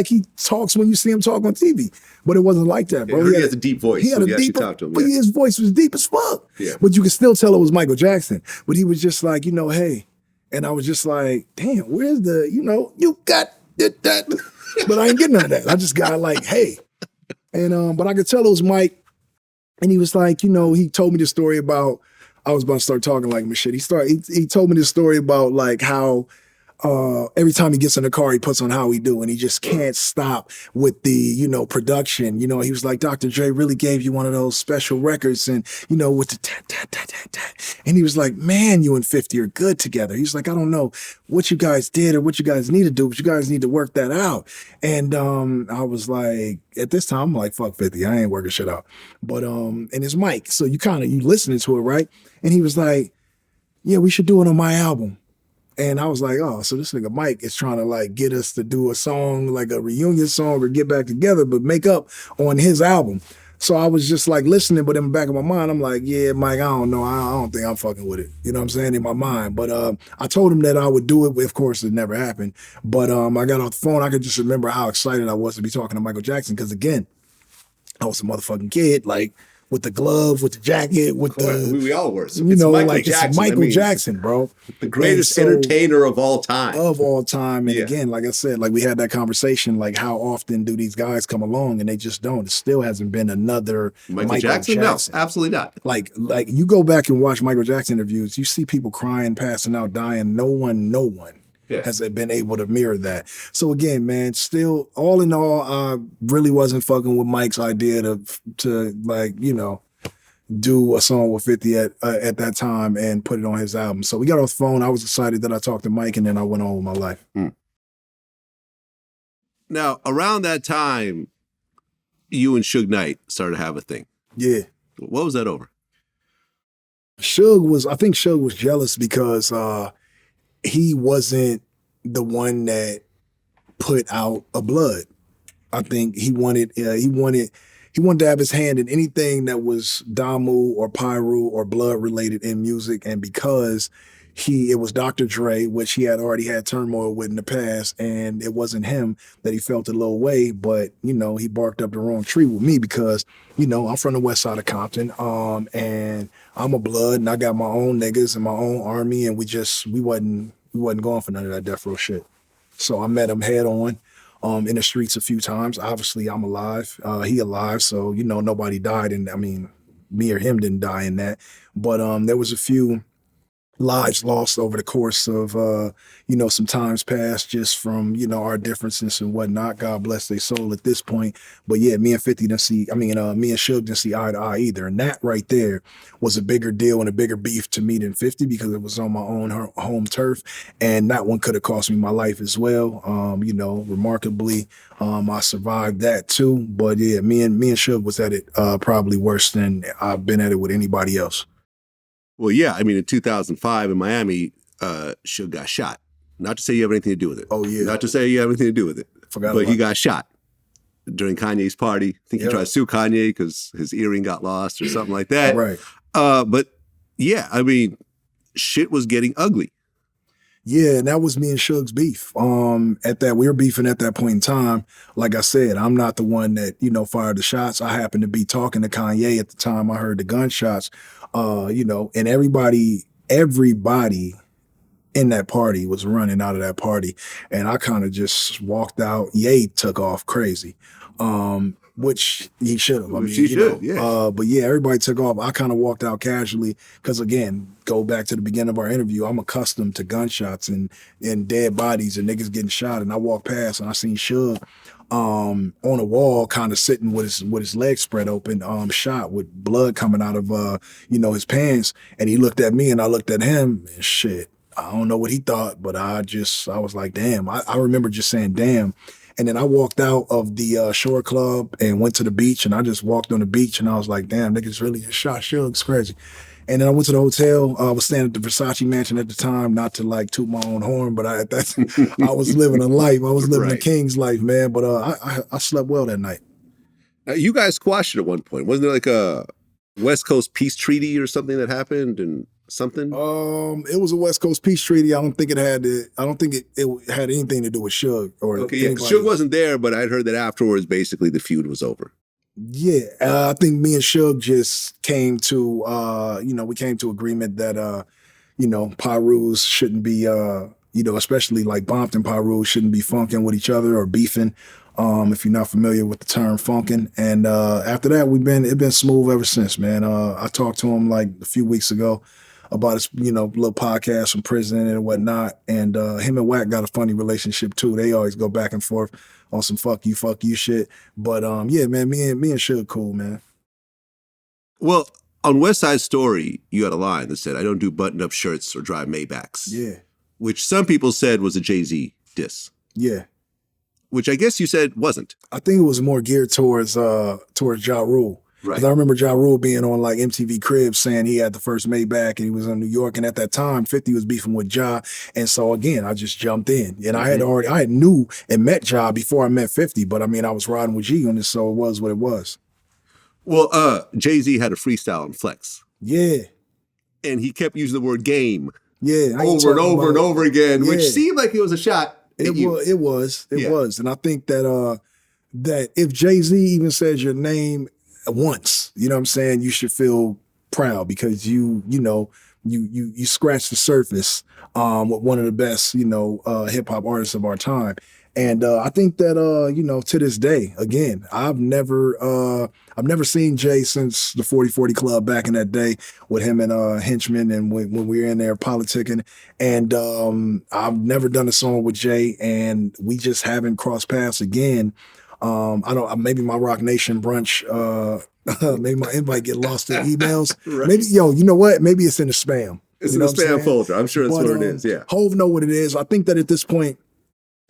he talks when you see him talk on TV. But it wasn't like that, bro. He has a deep voice. He had a deep talk to him. But his voice was deep as fuck. Yeah. But you could still tell it was Michael Jackson. But he was just like, you know, hey. And I was just like, damn, where's the, you know, you got that. But I ain't getting none of that. I just got like, hey. And but I could tell it was Mike. And he was like, you know, he told me the story about, I was about to start talking like my shit. He told me this story about like how every time he gets in the car, he puts on How We Do, and he just can't stop with the, you know, production. You know, he was like, Dr. Dre really gave you one of those special records, and, you know, with the tat. And he was like, man, you and 50 are good together. He was like, I don't know what you guys did or what you guys need to do, but you guys need to work that out. And I was like, at this time, I'm like, fuck 50, I ain't working shit out. But, and it's Mike, so you listening to it, right? And he was like, yeah, we should do it on my album. And I was like, oh, so this nigga Mike is trying to like get us to do a song, like a reunion song or get back together, but make up on his album. So I was just like listening, but in the back of my mind, I'm like, yeah, Mike, I don't know. I don't think I'm fucking with it. You know what I'm saying? In my mind. But I told him that I would do it. Of course, it never happened. But I got off the phone. I could just remember how excited I was to be talking to Michael Jackson. Because again, I was a motherfucking kid, like, with the glove, with the jacket, with the... We all were. So you know, Michael like, Jackson. it's Michael Jackson, bro. The greatest entertainer of all time. Of all time. And again, like I said, like we had that conversation, like how often do these guys come along and they just don't. It still hasn't been another Michael Jackson. No, absolutely not. Like you go back and watch Michael Jackson interviews, you see people crying, passing out, dying. No one has been able to mirror that. So again, man, still, all in all, I really wasn't fucking with Mike's idea to like, you know, do a song with 50 at that time and put it on his album. So we got off the phone. I was excited that I talked to Mike, and then I went on with my life. Now, around that time, you and Suge Knight started to have a thing. Yeah. What was that over? I think Suge was jealous because he wasn't the one that put out a blood. I think he wanted to have his hand in anything that was Damu or Pyru or blood related in music. And because it was Dr. Dre, which he had already had turmoil with in the past, and it wasn't him that he felt a little way, but, you know, he barked up the wrong tree with me because, you know, I'm from the west side of Compton, and I'm a blood, and I got my own niggas and my own army, and we wasn't going for none of that death row shit. So I met him head on. In the streets a few times. Obviously, I'm alive. He alive, so, you know, nobody died. And I mean, me or him didn't die in that. But there was a few lives lost over the course of, you know, some times past just from, you know, our differences and whatnot. God bless their soul at this point. But yeah, me and Suge didn't see eye to eye either. And that right there was a bigger deal and a bigger beef to me than 50 because it was on my own home turf. And that one could have cost me my life as well. You know, remarkably, I survived that too. But yeah, me and Suge was at it probably worse than I've been at it with anybody else. Well, yeah, I mean, in 2005 in Miami, Suge got shot. Not to say you have anything to do with it. Oh, yeah. Not to say you have anything to do with it. But he got shot during Kanye's party. I think he tried to sue Kanye because his earring got lost or something like that. Right. But yeah, I mean, shit was getting ugly. Yeah, and that was me and Suge's beef. We were beefing at that point in time. Like I said, I'm not the one that, you know, fired the shots. I happened to be talking to Kanye at the time. I heard the gunshots, you know, and everybody in that party, was running out of that party. And I kind of just walked out. Ye took off crazy. Which he should have. I mean, Which he should, yeah. But yeah, everybody took off. I kind of walked out casually because, again, go back to the beginning of our interview. I'm accustomed to gunshots and dead bodies and niggas getting shot. And I walked past and I seen Suge on a wall, kind of sitting with his legs spread open, shot with blood coming out of his pants. And he looked at me and I looked at him and shit. I don't know what he thought, but I was like, damn. I remember just saying, damn. And then I walked out of the Shore Club and went to the beach, and I just walked on the beach, and I was like, damn, niggas really just shot Suge. It's crazy. And then I went to the hotel. I was staying at the Versace mansion at the time, not to like toot my own horn, but I was living a life. I was living a king's life, man. But I slept well that night. You guys squashed it at one point. Wasn't there like a West Coast peace treaty or something that happened and something? It was a West Coast peace treaty. I don't think it had anything to do with Suge or okay. Yeah, Suge wasn't there, but I'd heard that afterwards, basically the feud was over. Yeah, I think me and Suge just came to we came to agreement that Pyrus shouldn't be especially like Compton and Pyrus shouldn't be funking with each other or beefing. If you're not familiar with the term funking. And after that, it's been smooth ever since, man. I talked to him like a few weeks ago about his, little podcast from prison and whatnot. And him and Wack got a funny relationship too. They always go back and forth on some fuck you shit. But yeah, man, me and Suge cool, man. Well, on West Side Story, you had a line that said, "I don't do button-up shirts or drive Maybachs." Yeah. Which some people said was a Jay-Z diss. Yeah. Which I guess you said wasn't. I think it was more geared towards Ja Rule. Right. Because I remember Ja Rule being on like MTV Cribs saying he had the first Maybach and he was in New York. And at that time, 50 was beefing with Ja. And so again, I just jumped in. And I had knew and met Ja before I met 50. But I mean, I was riding with G on this, so it was what it was. Well, Jay-Z had a freestyle on Flex. Yeah. And he kept using the word game. Yeah. Over and over and over again, which seemed like it was a shot. It was. And I think that that if Jay-Z even says your name once, you know what I'm saying, you should feel proud because you scratched the surface with one of the best, hip hop artists of our time. And I think that to this day, again, I've never seen Jay since the 40/40 Club back in that day with him and Henchman and when we were in there politicking. And I've never done a song with Jay, and we just haven't crossed paths again. Maybe my Rock Nation brunch, maybe my invite get lost in emails. Right. Maybe, you know what? Maybe it's in the spam. It's in the spam folder. I'm sure that's what it is. Yeah. Hove know what it is. I think that at this point,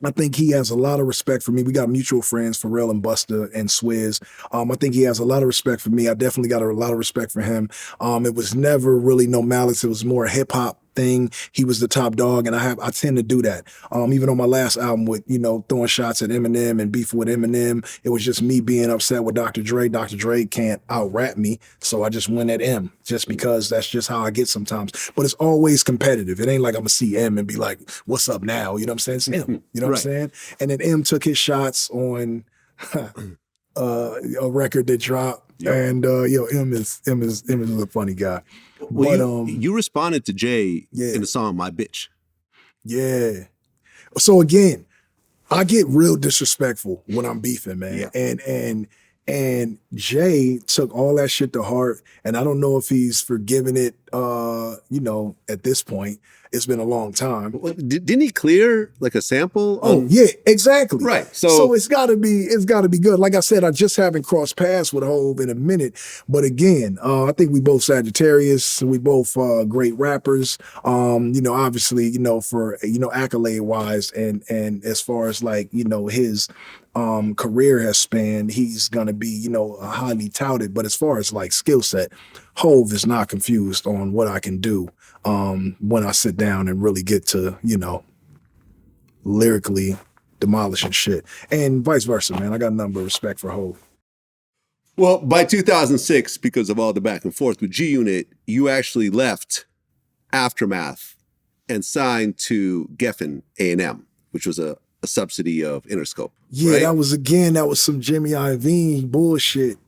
I think he has a lot of respect for me. We got mutual friends, Pharrell and Busta and Swizz. I think he has a lot of respect for me. I definitely got a lot of respect for him. It was never really no malice. It was more a hip hop thing. He was the top dog, and I tend to do that. Even on my last album with, throwing shots at Eminem and beefing with Eminem, it was just me being upset with Dr. Dre. Dr. Dre can't out-rap me, so I just went at M just because that's just how I get sometimes. But it's always competitive. It ain't like I'm gonna see M and be like, what's up now? You know what I'm saying? It's M. You know what I'm saying? And then M took his shots on a record that dropped. Yep. And M is a funny guy. Well, you responded to Jay in the song "My Bitch." Yeah. So again, I get real disrespectful when I'm beefing, man. Yeah. And Jay took all that shit to heart, and I don't know if he's forgiven it. At this point, it's been a long time. Well, didn't he clear like a sample? Oh yeah, exactly. Right. So it's got to be good. Like I said, I just haven't crossed paths with Hove in a minute. But again, I think we both Sagittarius. We both great rappers. Obviously, for accolade wise, and as far as like his career has spanned, he's gonna be highly touted. But as far as like skill set, Hove is not confused on what I can do when I sit down and really get to lyrically demolishing shit, and vice versa, man. I got nothing but respect for Hove. Well, by 2006, because of all the back and forth with G Unit, you actually left Aftermath and signed to Geffen A&M, which was a subsidy of Interscope. Yeah, right? that was some Jimmy Iovine bullshit.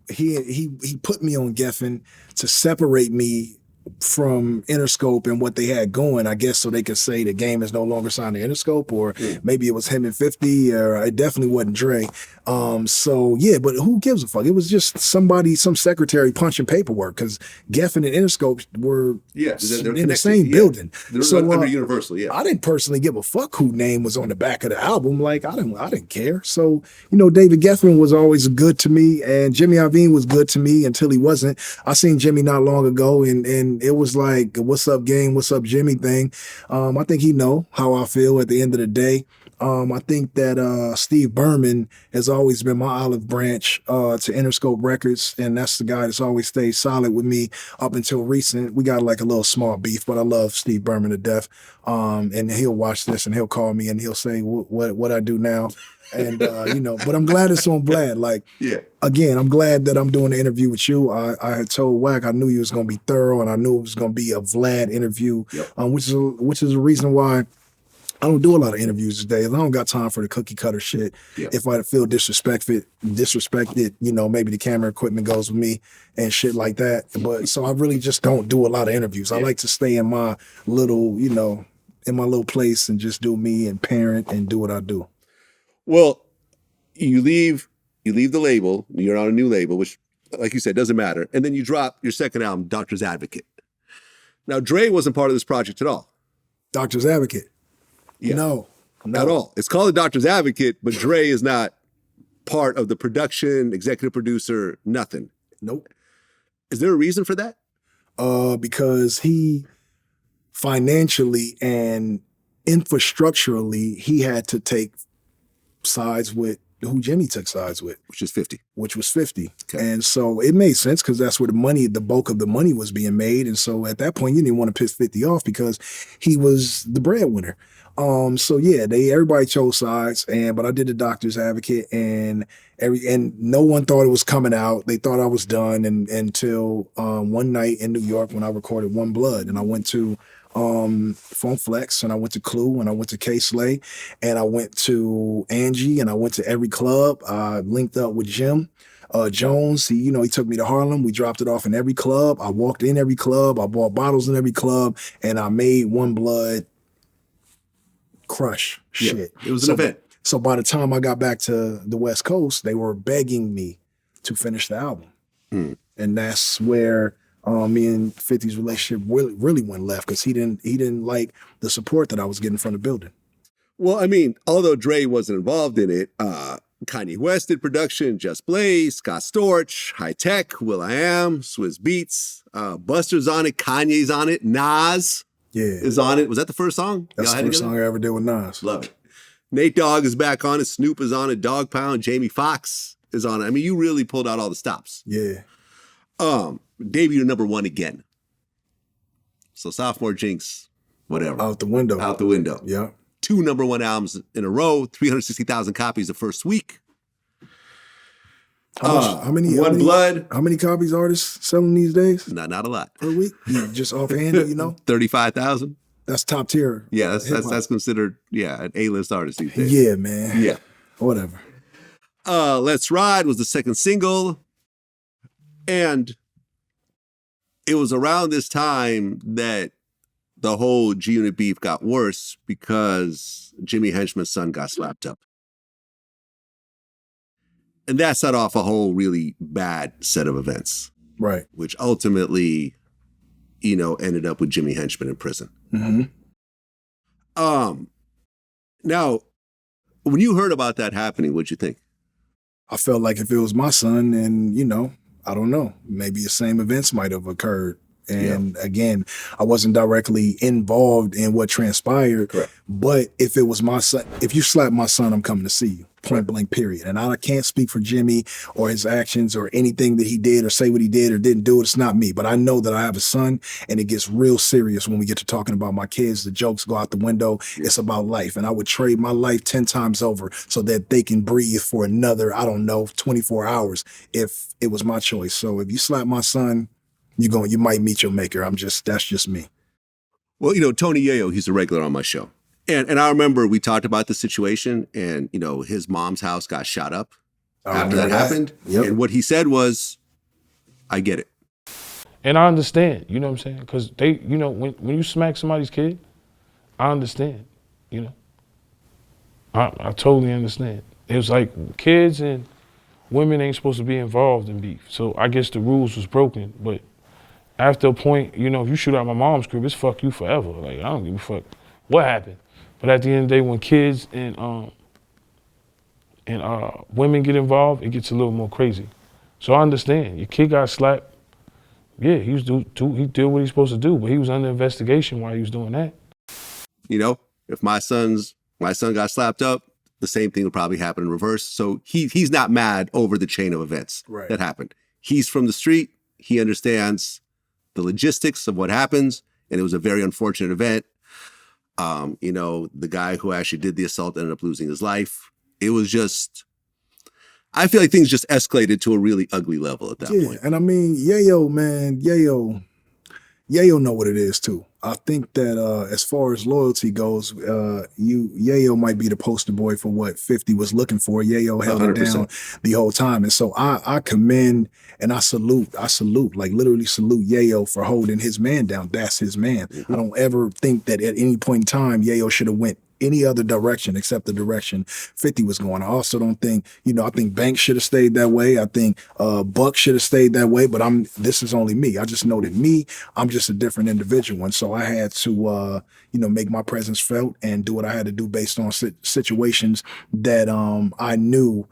He put me on Geffen to separate me from Interscope and what they had going, I guess, so they could say the game is no longer signed to Interscope, or maybe it was him and 50, or it definitely wasn't Dre. So yeah, but who gives a fuck? It was just somebody, some secretary punching paperwork, because Geffen and Interscope were they're in the same building. They're so under Universal. Yeah, I didn't personally give a fuck whose name was on the back of the album. Like I didn't care. So you know, David Geffen was always good to me, and Jimmy Iovine was good to me until he wasn't. I seen Jimmy not long ago, and it was like, what's up, gang? What's up, Jimmy thing. I think he know how I feel at the end of the day. I think that Steve Berman has always been my olive branch to Interscope Records, and that's the guy that's always stayed solid with me up until recent. We got like a little small beef, but I love Steve Berman to death. And he'll watch this and he'll call me and he'll say what I do now. And you know, but I'm glad it's on Vlad. Like, again, I'm glad that I'm doing the interview with you. I had told Wack I knew you was gonna be thorough, and I knew it was gonna be a Vlad interview, which is a reason why I don't do a lot of interviews these days. I don't got time for the cookie cutter shit. If I feel disrespected, you know, maybe the camera equipment goes with me and shit like that. But so I really just don't do a lot of interviews. I like to stay in my little, you know, in my little place and just do me and parent and do what I do. Well, you leave the label, you're on a new label, which, like you said, doesn't matter. And then you drop your second album, Doctor's Advocate. Now, Dre wasn't part of this project at all. Doctor's Advocate? No. At all. It's called the Doctor's Advocate, but Dre is not part of the production, executive producer, nothing. Nope. Is there a reason for that? Because he financially and infrastructurally, he had to take sides with who Jimmy took sides with. Which is 50. Which was 50. Okay. And so it made sense because that's where the bulk of the money was being made. And so at that point, you didn't want to piss 50 off because he was the breadwinner. So yeah, everybody chose sides, but I did the Doctor's Advocate, and no one thought it was coming out. They thought I was done, until one night in New York when I recorded One Blood, and I went to Funk Flex, and I went to Clue, and I went to K Slay, and I went to Angie, and I went to every club. I linked up with Jim Jones. He took me to Harlem. We dropped it off in every club. I walked in every club. I bought bottles in every club, and I made One Blood crush shit. It was an event. So by the time I got back to the West Coast, they were begging me to finish the album. And that's where me and 50's relationship really went left, because he didn't like the support that I was getting from the building. Well, I mean, although Dre wasn't involved in it, Kanye West did production, Just Blaze, Scott Storch, High Tech, will.i.am, Swizz Beatz, Buster's on it, Kanye's on it, Nas is on it. Was that the first song? That's the first song I ever did with Nas. Love it. Nate Dogg is back on it. Snoop is on it. Dog Pound. Jamie Foxx is on it. I mean, you really pulled out all the stops. Yeah. Debut to number one again. So sophomore jinx, whatever. Out the window. Out the window. Yeah. 2 number one albums in a row. 360,000 copies the first week. How many Blood. How many copies artists selling these days? Not a lot. Per week? Just offhand, 35,000. That's top tier. Yeah, that's considered an A-list artist these days. Yeah, man. Yeah. Whatever. Let's Ride was the second single. And it was around this time that the whole G-Unit beef got worse, because Jimmy Henchman's son got slapped up. And that set off a whole really bad set of events. Right. Which ultimately, ended up with Jimmy Henchman in prison. Mm-hmm. Now, when you heard about that happening, what'd you think? I felt like if it was my son, and, I don't know, maybe the same events might have occurred. And again, I wasn't directly involved in what transpired. Correct. But if it was my son, if you slap my son, I'm coming to see you. Point blank, period. And I can't speak for Jimmy or his actions or anything that he did or say what he did or didn't do. It's not me. But I know that I have a son, and it gets real serious when we get to talking about my kids. The jokes go out the window. It's about life. And I would trade my life 10 times over so that they can breathe for another, 24 hours if it was my choice. So if you slap my son, you might meet your maker. That's just me. Well, Tony Yayo, he's a regular on my show. And I remember we talked about the situation, and, his mom's house got shot up after that happened. Yep. And what he said was, I get it. And I understand, you know what I'm saying? Because they, you know, when you smack somebody's kid, I understand, you know. I totally understand. It was like kids and women ain't supposed to be involved in beef. So I guess the rules was broken. But after a point, you know, if you shoot out my mom's crib, it's fuck you forever. Like, I don't give a fuck what happened. But at the end of the day, when kids and women get involved, it gets a little more crazy. So I understand. Your kid got slapped. Yeah, he did what he's supposed to do, but he was under investigation while he was doing that. You know, if my son got slapped up, the same thing would probably happen in reverse. So he's not mad over the chain of events that happened. He's from the street. He understands the logistics of what happens, and it was a very unfortunate event. You know, the guy who actually did the assault ended up losing his life. It was just, I feel like things just escalated to a really ugly level at that point. And I mean, Yayo, man, Yayo know what it is too. I think that as far as loyalty goes, Yayo might be the poster boy for what 50 was looking for. Yayo held 100%. It down the whole time. And so I commend and I salute, like literally salute Yayo for holding his man down. That's his man. Mm-hmm. I don't ever think that at any point in time, Yayo should have went any other direction except the direction 50 was going. I also don't think, you know, I think Banks should have stayed that way. I think Buck should have stayed that way, but this is only me. I just know that I'm just a different individual. And so I had to, you know, make my presence felt and do what I had to do based on situations that I knew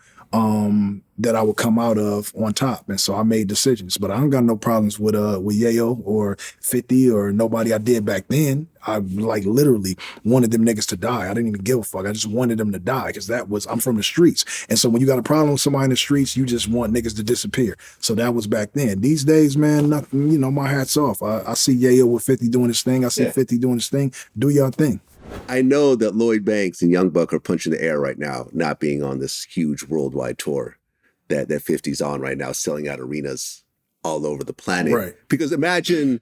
that I would come out of on top. And so I made decisions, but I don't got no problems with Yayo or 50 or nobody I did back then. I like literally wanted them niggas to die. I didn't even give a fuck. I just wanted them to die because I'm from the streets. And so when you got a problem with somebody in the streets, you just want niggas to disappear. So that was back then. These days, man, nothing, you know, my hat's off. I see Yayo with 50 doing his thing. I see 50 doing his thing. Do your thing. I know that Lloyd Banks and Young Buck are punching the air right now, not being on this huge worldwide tour that 50's on right now, selling out arenas all over the planet. Right. Because imagine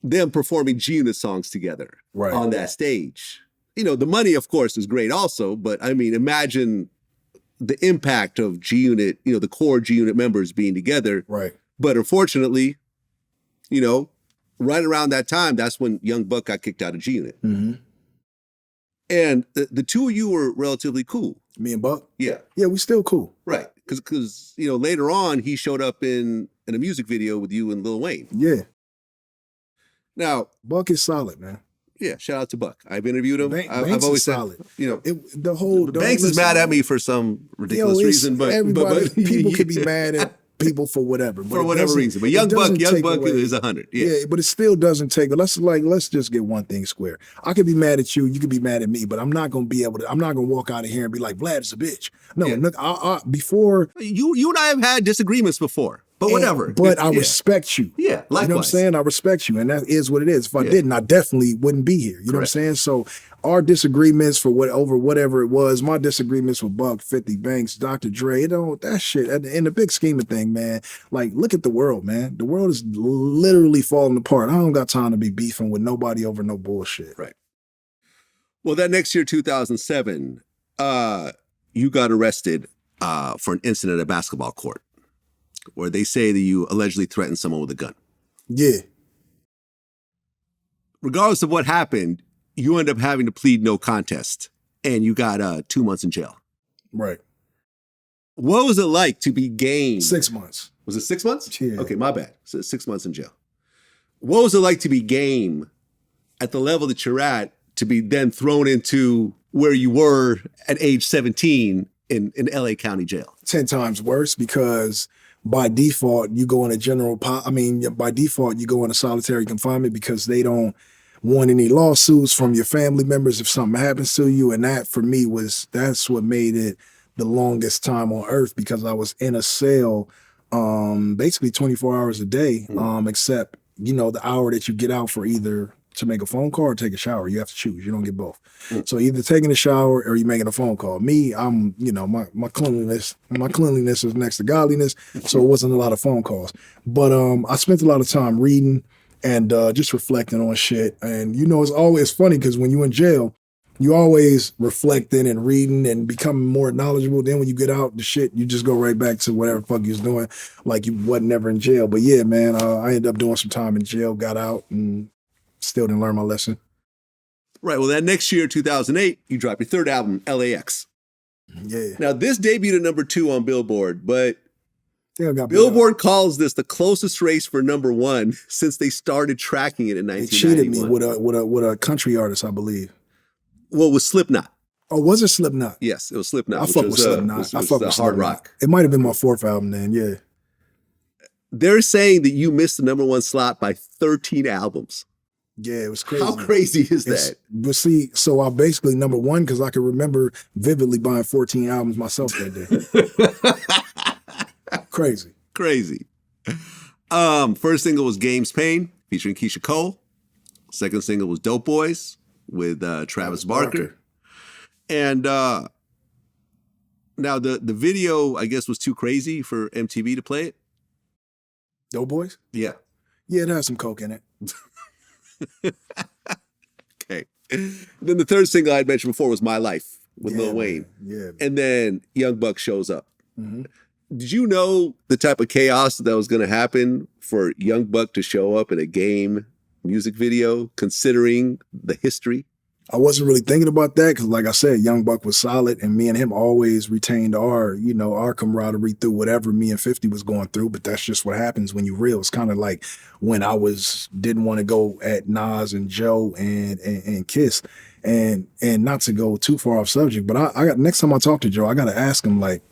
them performing G-Unit songs together on that stage. You know, the money, of course, is great also, but I mean, imagine the impact of G-Unit, you know, the core G-Unit members being together. Right. But unfortunately, you know, right around that time, that's when Young Buck got kicked out of G-Unit. Mm-hmm. And the two of you were relatively cool. Me and Buck? Yeah. Yeah, we still cool. Right. Because you know, later on, he showed up in a music video with you and Lil Wayne. Yeah. Now, Buck is solid, man. Yeah, shout out to Buck. I've interviewed him. I've always said, solid. You know, the Banks is mad at me for some ridiculous reason, but people can be mad at people for whatever. But for whatever reason. But Young Buck is 100. Yeah, but it still doesn't take. Let's just get one thing square. I could be mad at you. You could be mad at me. But I'm not gonna be able to. I'm not gonna walk out of here and be like, Vlad is a bitch. No, look, before you and I have had disagreements before. But whatever. But I respect you. Yeah, likewise. You know what I'm saying? I respect you. And that is what it is. If I didn't, I definitely wouldn't be here. You know what I'm saying? So our disagreements over whatever it was, my disagreements with Buck, 50 Banks, Dr. Dre, that shit, in the big scheme of thing, man, like, look at the world, man. The world is literally falling apart. I don't got time to be beefing with nobody over no bullshit. Right. Well, that next year, 2007, you got arrested for an incident at a basketball court, where they say that you allegedly threatened someone with a gun. Yeah. Regardless of what happened, you end up having to plead no contest, and you got 2 months in jail. Right. What was it like to be game? 6 months. Was it 6 months? Yeah. Okay, my bad. So 6 months in jail. What was it like to be game at the level that you're at, to be then thrown into where you were at age 17 in LA County Jail? 10 times worse, because by default, you go in by default, you go into solitary confinement because they don't want any lawsuits from your family members if something happens to you. And that, for me, that's what made it the longest time on earth, because I was in a cell basically 24 hours a day, except, you know, the hour that you get out for either to make a phone call or take a shower. You have to choose. You don't get both. So either taking a shower or you making a phone call. Me, I'm, you know, my cleanliness is next to godliness, so it wasn't a lot of phone calls. But I spent a lot of time reading and just reflecting on shit. And, you know, it's always funny because when you're in jail, You always reflecting and reading and becoming more knowledgeable. Then when you get out the shit, you just go right back to whatever the fuck you was doing, like you wasn't never in jail. But yeah, man, I ended up doing some time in jail, got out, and still didn't learn my lesson. Right. Well, that next year, 2008, you dropped your third album, LAX. Yeah. Now, this debuted at number 2 on Billboard, but Billboard calls this the closest race for number 1 since they started tracking it in 1991. They cheated me with a country artist, I believe. Well, with Slipknot. Oh, was it Slipknot? Yes, it was Slipknot. I fuck with Slipknot. I fuck with hard Slipknot. rock. It might have been my 4th album then, yeah. They're saying that you missed the number 1 slot by 13 albums. Yeah, it was crazy. How crazy is that? But see, so I basically number 1 because I can remember vividly buying 14 albums myself that day. Crazy. First single was Game's Pain featuring Keisha Cole. Second single was Dope Boys with Travis Barker. And now the video, I guess, was too crazy for MTV to play it. Dope Boys? Yeah. Yeah, it has some coke in it. Okay. Then the third single I had mentioned before was My Life with Lil Wayne. Yeah. And then Young Buck shows up. Mm-hmm. Did you know the type of chaos that was going to happen for Young Buck to show up in a Game music video, considering the history? I wasn't really thinking about that because, like I said, Young Buck was solid, and me and him always retained our camaraderie through whatever me and 50 was going through. But that's just what happens when you real. It's kind of like when I didn't want to go at Nas and Joe and Kiss, and not to go too far off subject, but I got next time I talk to Joe, I got to ask him like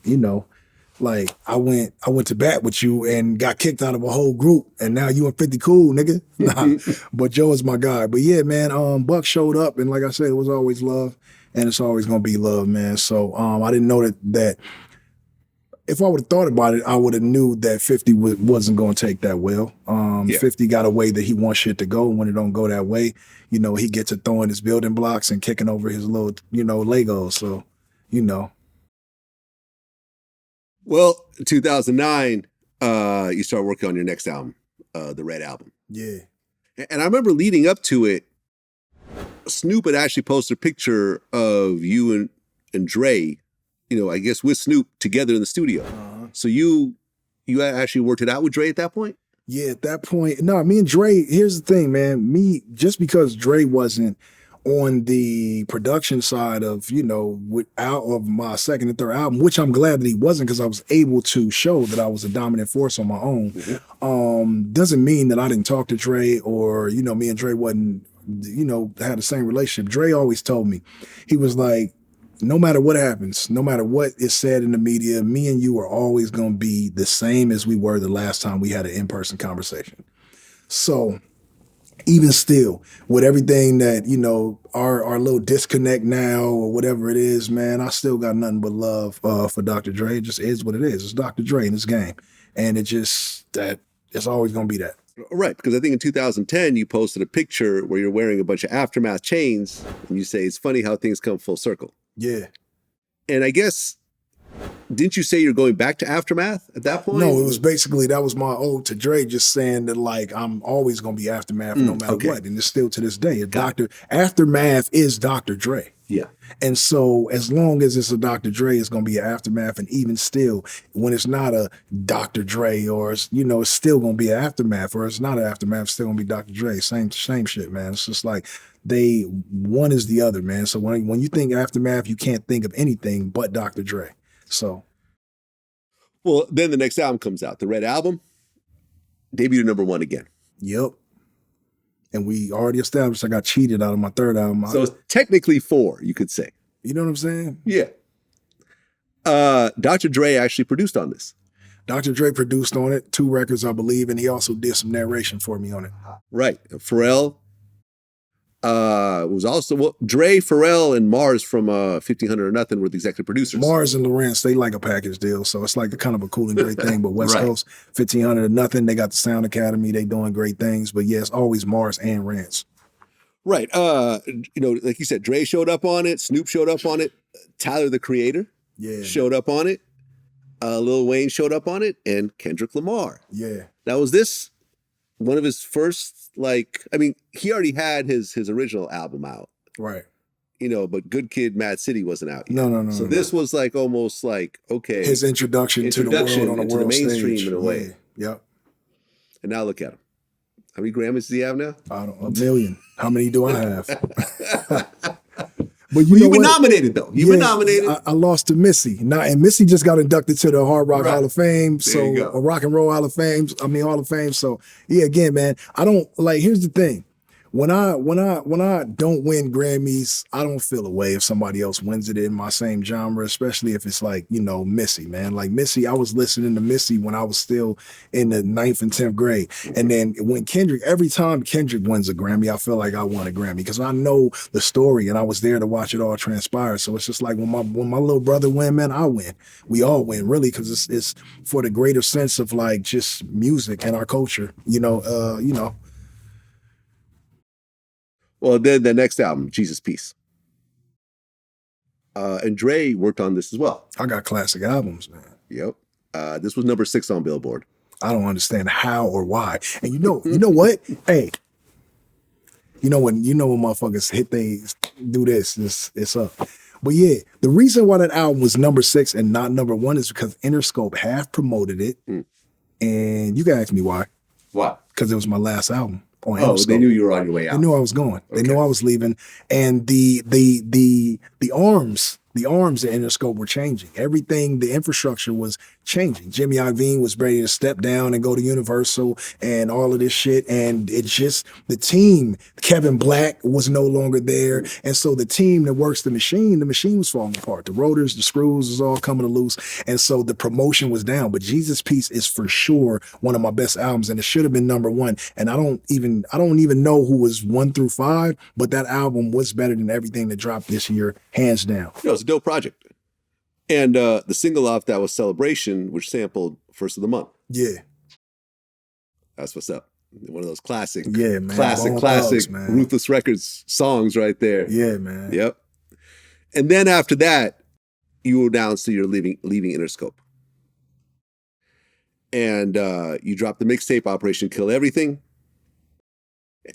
I went to bat with you and got kicked out of a whole group, and now you and 50 cool, nigga. Nah, but Joe is my guy. But yeah, man, Buck showed up, and like I said, it was always love, and it's always gonna be love, man. So I didn't know that if I would have thought about it, I would have knew that 50 wasn't gonna take that well. 50 got a way that he wants shit to go, and when it don't go that way, he gets to throwing his building blocks and kicking over his little, Legos. So, Well, 2009, you start working on your next album, the Red Album. Yeah. And I remember leading up to it, Snoop had actually posted a picture of you and Dre, I guess with Snoop together in the studio. Uh-huh. So you actually worked it out with Dre at that point? Yeah, at that point. No, me and Dre, here's the thing, man. Just because Dre wasn't on the production side of, out of my second and third album, which I'm glad that he wasn't because I was able to show that I was a dominant force on my own. Mm-hmm. Doesn't mean that I didn't talk to Dre or, me and Dre wasn't, had the same relationship. Dre always told me, he was like, no matter what happens, no matter what is said in the media, me and you are always going to be the same as we were the last time we had an in-person conversation. So even still, with everything that, our little disconnect now or whatever it is, man, I still got nothing but love for Dr. Dre. It just is what it is. It's Dr. Dre in this game. And it's always going to be that. Right, because I think in 2010, you posted a picture where you're wearing a bunch of Aftermath chains, and you say, it's funny how things come full circle. Yeah. And I guess, didn't you say you're going back to Aftermath at that point? No, it was basically, that was my ode to Dre, just saying that, like, I'm always going to be Aftermath no matter what. And it's still to this day. Aftermath is Dr. Dre. Yeah. And so as long as it's a Dr. Dre, it's going to be an Aftermath. And even still, when it's not a Dr. Dre or, it's still going to be an Aftermath, or it's not an Aftermath, it's still going to be Dr. Dre. Same shit, man. It's just like one is the other, man. So when you think Aftermath, you can't think of anything but Dr. Dre. So. Well, then the next album comes out, the Red Album, debuted number 1 again. Yep. And we already established I got cheated out of my third album. So it's technically 4, you could say. You know what I'm saying? Yeah. Dr. Dre actually produced on this. Dr. Dre produced on it, 2 records, I believe, and he also did some narration for me on it. Right. Pharrell was also, Dre, Pharrell, and Mars from 1500 or Nothing were the executive producers. Mars and Lawrence, they like a package deal, so it's like kind of a cool and great thing. But West Coast, 1500 or Nothing, they got the Sound Academy, they doing great things. But yeah, it's always Mars and Rance. Right. Like you said, Dre showed up on it, Snoop showed up on it, Tyler, the Creator, showed up on it, Lil Wayne showed up on it, and Kendrick Lamar. Yeah. Now, was this one of his first, he already had his original album out. Right. but Good Kid, Mad City wasn't out yet. No. So this was like almost like, okay. His introduction to the world on a into world the mainstream stage. in a way. Yeah. Yep. And now look at him. How many Grammys does he have now? I don't, 1 million. How many do I have? But you've been nominated though. You've been nominated. I lost to Missy. And Missy just got inducted to the Hard Rock Hall of Fame. There you go. So Rock and Roll Hall of Fame. Hall of Fame. So yeah, again, man, I don't like. Here's the thing. When I don't win Grammys, I don't feel a way if somebody else wins it in my same genre, especially if it's like, Missy, man. Like Missy, I was listening to Missy when I was still in the 9th and 10th grade. And then when every time Kendrick wins a Grammy, I feel like I won a Grammy because I know the story and I was there to watch it all transpire. So it's just like when my little brother win, man, I win. We all win, really, because it's for the greater sense of like just music and our culture, Well, then the next album, Jesus Peace. And Dre worked on this as well. I got classic albums, man. Yep. This was number 6 on Billboard. I don't understand how or why. And you know what? Hey, when motherfuckers do this, it's up. But yeah, the reason why that album was number 6 and not number 1 is because Interscope half promoted it. And you can ask me why. Why? Because it was my last album. They knew you were on your way out. They knew I was going. Okay. They knew I was leaving. And the arms at Interscope were changing. Everything, the infrastructure was changing. Jimmy Iovine was ready to step down and go to Universal and all of this shit. And it just, the team, Kevin Black was no longer there. And so the team that works the machine was falling apart. The rotors, the screws was all coming loose. And so the promotion was down. But Jesus Peace is for sure one of my best albums. And it should have been number 1. And I don't even know who was 1 through 5, but that album was better than everything that dropped this year, hands down. No, it's a dope project. And the single off that was Celebration, which sampled First of the Month. Yeah. That's what's up. One of those classic, man. classic Thugs, man. Ruthless Records songs right there. Yeah, man. Yep. And then after that, you announced that you're leaving Interscope. And you dropped the mixtape Operation Kill Everything.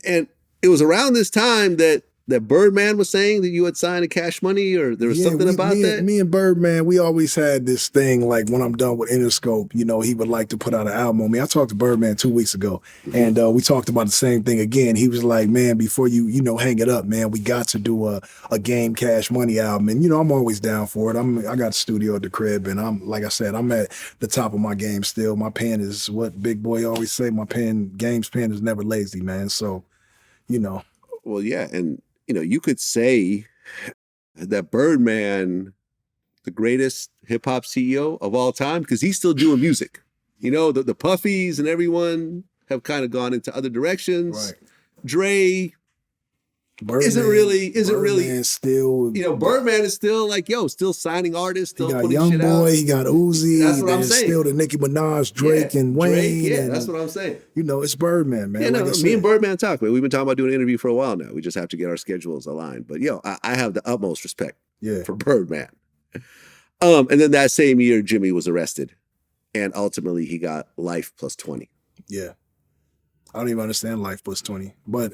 And it was around this time that Birdman was saying that you had signed a Cash Money, or there was something about that? Me and Birdman, we always had this thing, like when I'm done with Interscope, he would like to put out an album on me. I talked to Birdman 2 weeks ago, and we talked about the same thing again. He was like, man, before you hang it up, man, we got to do a Game Cash Money album. And, I'm always down for it. I got a studio at the crib, and I'm at the top of my game still. My pen is what Big Boy always say, Game's pen is never lazy, man. So, Well, yeah, and you could say that Birdman, the greatest hip hop CEO of all time, because he's still doing music. The Puffies and everyone have kind of gone into other directions. Right. Dre Birdman, isn't really still, Birdman is still like, still signing artists, still putting shit out. Young Boy, he got Uzi. That's what I'm saying. Still the Nicki Minaj, Drake, and Wayne. That's what I'm saying. It's Birdman, man. Yeah, me and Birdman talk. We've been talking about doing an interview for a while now. We just have to get our schedules aligned. But I have the utmost respect for Birdman. And then that same year, Jimmy was arrested, and ultimately he got life plus 20. Yeah, I don't even understand life plus 20, but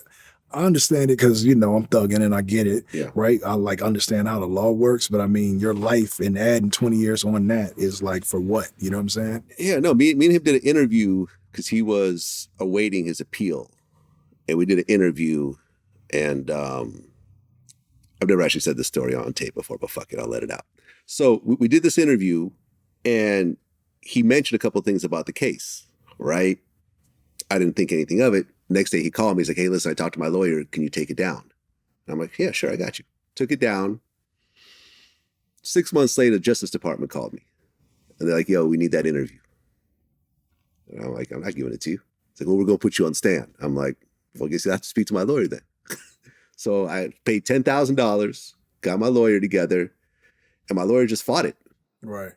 I understand it because, I'm thugging and I get it, right? I understand how the law works, but I mean, your life and adding 20 years on that is like for what? You know what I'm saying? Yeah, no, me and him did an interview because he was awaiting his appeal. And we did an interview, and I've never actually said this story on tape before, but fuck it, I'll let it out. So we did this interview, and he mentioned a couple of things about the case, right? I didn't think anything of it. Next day he called me. He's like, hey, listen, I talked to my lawyer. Can you take it down? And I'm like, yeah, sure, I got you. Took it down. 6 months later, the Justice Department called me. And they're like, yo, we need that interview. And I'm like, I'm not giving it to you. It's like, well, we're going to put you on stand. I'm like, well, I guess you have to speak to my lawyer then. So I paid $10,000, got my lawyer together, and my lawyer just fought it. Right.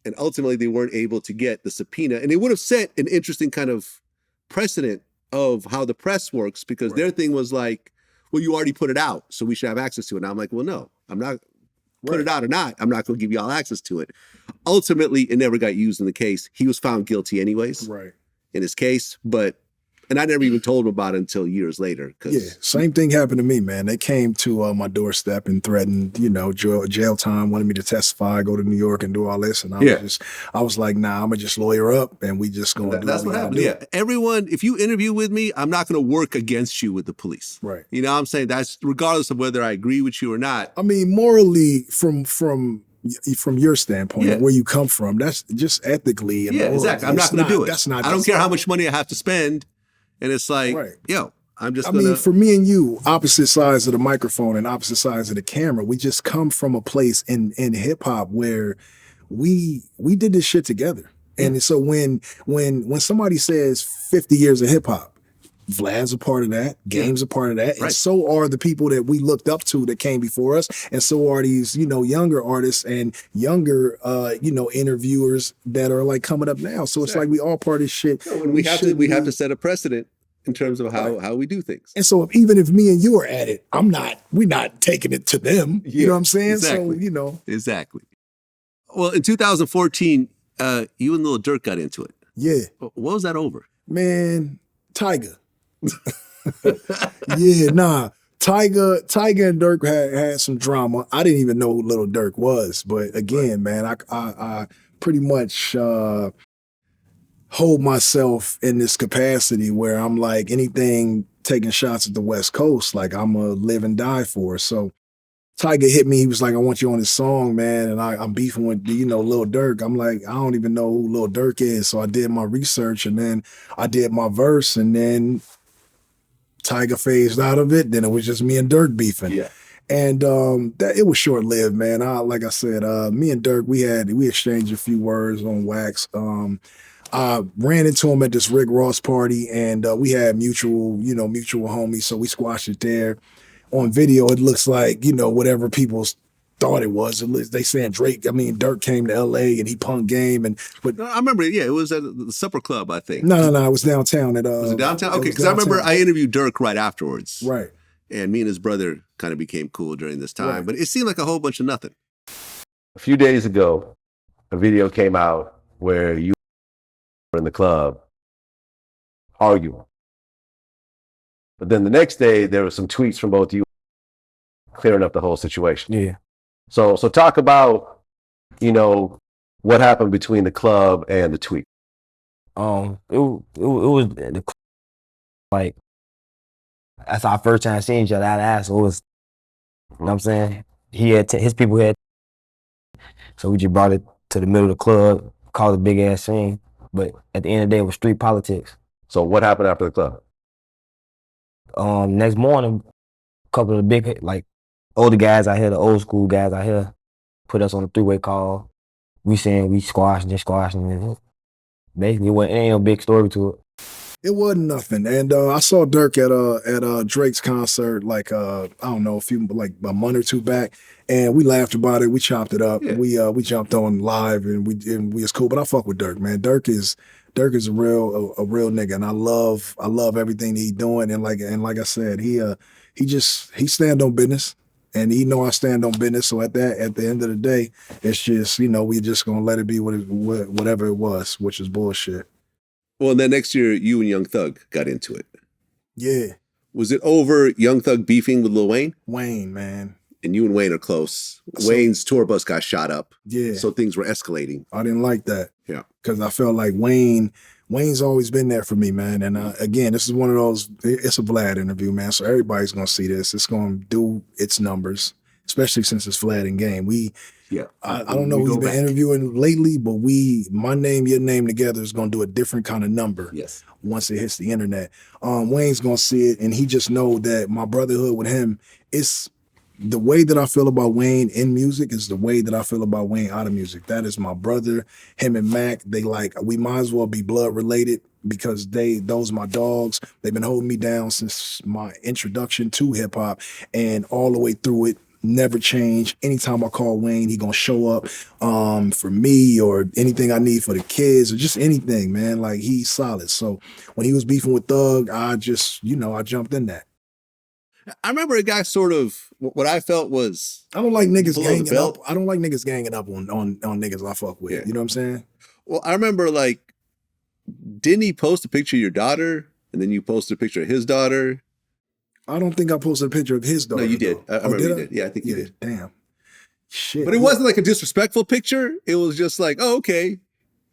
And ultimately, they weren't able to get the subpoena. And it would have set an interesting kind of precedent of how the press works, because their thing was like, well, you already put it out, so we should have access to it. And I'm like, well, no, I'm not, put it out or not, I'm not going to give you all access to it. Ultimately, it never got used in the case. He was found guilty anyways in his case, but And I never even told them about it until years later. Yeah, same thing happened to me, man. They came to my doorstep and threatened, you know, jail time, wanted me to testify, go to New York and do all this. And I was like, nah, I'm gonna just lawyer up and we just gonna do that's what happened. Yeah. Everyone, if you interview with me, I'm not gonna work against you with the police. Right. You know what I'm saying? That's regardless of whether I agree with you or not. I mean, morally, from your standpoint, where you come from, that's just ethically. And morally, exactly. I'm not gonna do it. That's not. I don't care how much money I have to spend. And it's like, yo, I'm just gonna... I mean, for me and you, opposite sides of the microphone and opposite sides of the camera, we just come from a place in hip hop where we did this shit together. And so when somebody says 50 years of hip hop, Vlad's a part of that, Game's a part of that, and so are the people that we looked up to that came before us, and so are these, you know, younger artists and younger, you know, interviewers that are like coming up now. So it's like we all part of this shit. No, we have to set a precedent in terms of how we do things. And so even if me and you are at it, we're not taking it to them. You know what I'm saying? Exactly. So, you know. Exactly. Well, in 2014, you and Lil Durk got into it. Yeah. What was that over? Man, Tiger. Yeah, nah. Tiger and Durk had some drama. I didn't even know who Lil Durk was, but again, man, I pretty much hold myself in this capacity where I'm like anything taking shots at the West Coast, like I'm a live and die for. So Tiger hit me. He was like, "I want you on this song, man." And I'm beefing with, you know, Lil Durk. I'm like, I don't even know who Lil Durk is. So I did my research and then I did my verse and then Tiger phased out of it. Then it was just me and Durk beefing. Yeah. And that it was short lived, man. Like I said, me and Durk, we exchanged a few words on wax. I ran into him at this Rick Ross party, and we had mutual homies, so we squashed it there. On video, it looks like, you know, whatever people thought it was. They saying Durk came to LA and he punked Game, but I remember, it was at the Supper Club, I think. No, it was downtown. Was it downtown? Okay, because I remember I interviewed Durk right afterwards. Right. And me and his brother kind of became cool during this time, but it seemed like a whole bunch of nothing. A few days ago, a video came out where you were in the club arguing. But then the next day, there were some tweets from both you clearing up the whole situation. Yeah. So talk about, you know, what happened between the club and the tweet. It was like, that's our first time seeing each other. That ass was, you know what I'm saying? He had his people had, so we just brought it to the middle of the club, called it a big ass scene. But at the end of the day, it was street politics. So what happened after the club? Next morning, a couple of the big, like, older guys out here, the old school guys out here, put us on a three-way call. We saying we squashing. And basically, it ain't no big story to it. It wasn't nothing. And I saw Durk at Drake's concert, like I don't know, a month or two back, and we laughed about it. We chopped it up. Yeah. We jumped on live and we was cool. But I fuck with Durk, man. Durk is a real nigga, and I love everything he doing. And like I said, he stand on business. And he know I stand on business, so at the end of the day, it's just, you know, we just gonna let it be whatever it was, which is bullshit. Well, and then next year, you and Young Thug got into it. Yeah. Was it over Young Thug beefing with Lil Wayne? Wayne, man. And you and Wayne are close. Wayne's tour bus got shot up. Yeah. So things were escalating. I didn't like that. Yeah. Because I felt like Wayne's always been there for me, man. And again, this is one of those, it's a Vlad interview, man. So everybody's going to see this. It's going to do its numbers, especially since it's Vlad and Game. I don't know who you've been interviewing lately, but my name, your name together is going to do a different kind of number. Yes. Once it hits the internet. Wayne's going to see it, and he just know that my brotherhood with him, it's the way that I feel about Wayne in music is the way that I feel about Wayne out of music. That is my brother. Him and Mac, we might as well be blood related because those my dogs. They've been holding me down since my introduction to hip hop and all the way through it. Never change. Anytime I call Wayne, he gonna show up for me or anything I need for the kids or just anything, man. Like, he's solid. So when he was beefing with Thug, I just, I jumped in that. I remember it got sort of what I felt was I don't like niggas ganging up. I don't like niggas ganging up on niggas I fuck with. Yeah. You know what I'm saying? Well, I remember, like, didn't he post a picture of your daughter and then you posted a picture of his daughter. I don't think I posted a picture of his daughter. No, you did. Though. I remember you did. Yeah, I think you did. Damn. Shit. But it wasn't like a disrespectful picture. It was just like, oh, okay.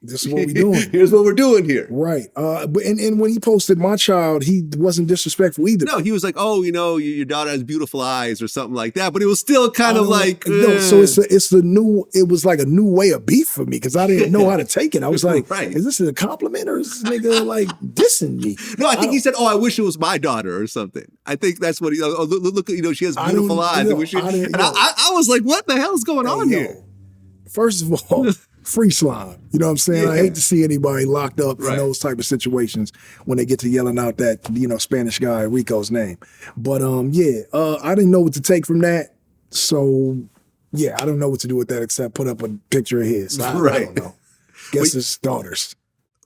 This is what we're doing. Here's what we're doing here. Right. But when he posted my child, he wasn't disrespectful either. No, he was like, oh, you know, your daughter has beautiful eyes or something like that. But it was still kind of like, no. So it was like a new way of beef for me because I didn't know how to take it. I was like, right. Is this a compliment or is this nigga like dissing me? No, I think he said, oh, I wish it was my daughter or something. I think that's what he, oh, look, you know, she has beautiful eyes. I was like, what the hell is going on here? First of all, free slime. You know what I'm saying? Yeah. I hate to see anybody locked up in those type of situations when they get to yelling out that, you know, Spanish guy Rico's name. But I didn't know what to take from that. So yeah, I don't know what to do with that except put up a picture of his. I don't know. Guess his daughters.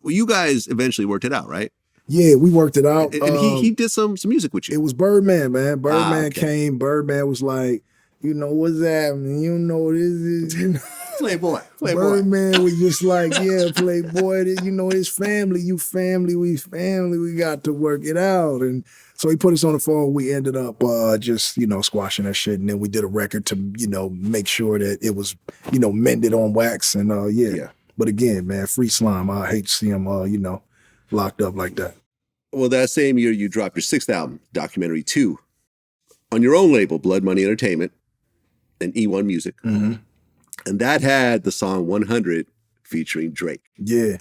Well, you guys eventually worked it out, right? Yeah, we worked it out. And he did some music with you. It was Birdman, man. Birdman came. Birdman was like, you know, what's happening? You know, this is, you know. Playboy. Birdman was just like, yeah, Playboy, you know, his family, you family, we family, we got to work it out. And so he put us on the phone. We ended up just, you know, squashing that shit. And then we did a record to, you know, make sure that it was, you know, mended on wax. And yeah. But again, man, free slime. I hate to see him, you know, locked up like that. Well, that same year, you dropped your 6th album, Documentary 2, on your own label, Blood Money Entertainment and E1 Music. Mm-hmm. And that had the song 100 featuring Drake. Yeah.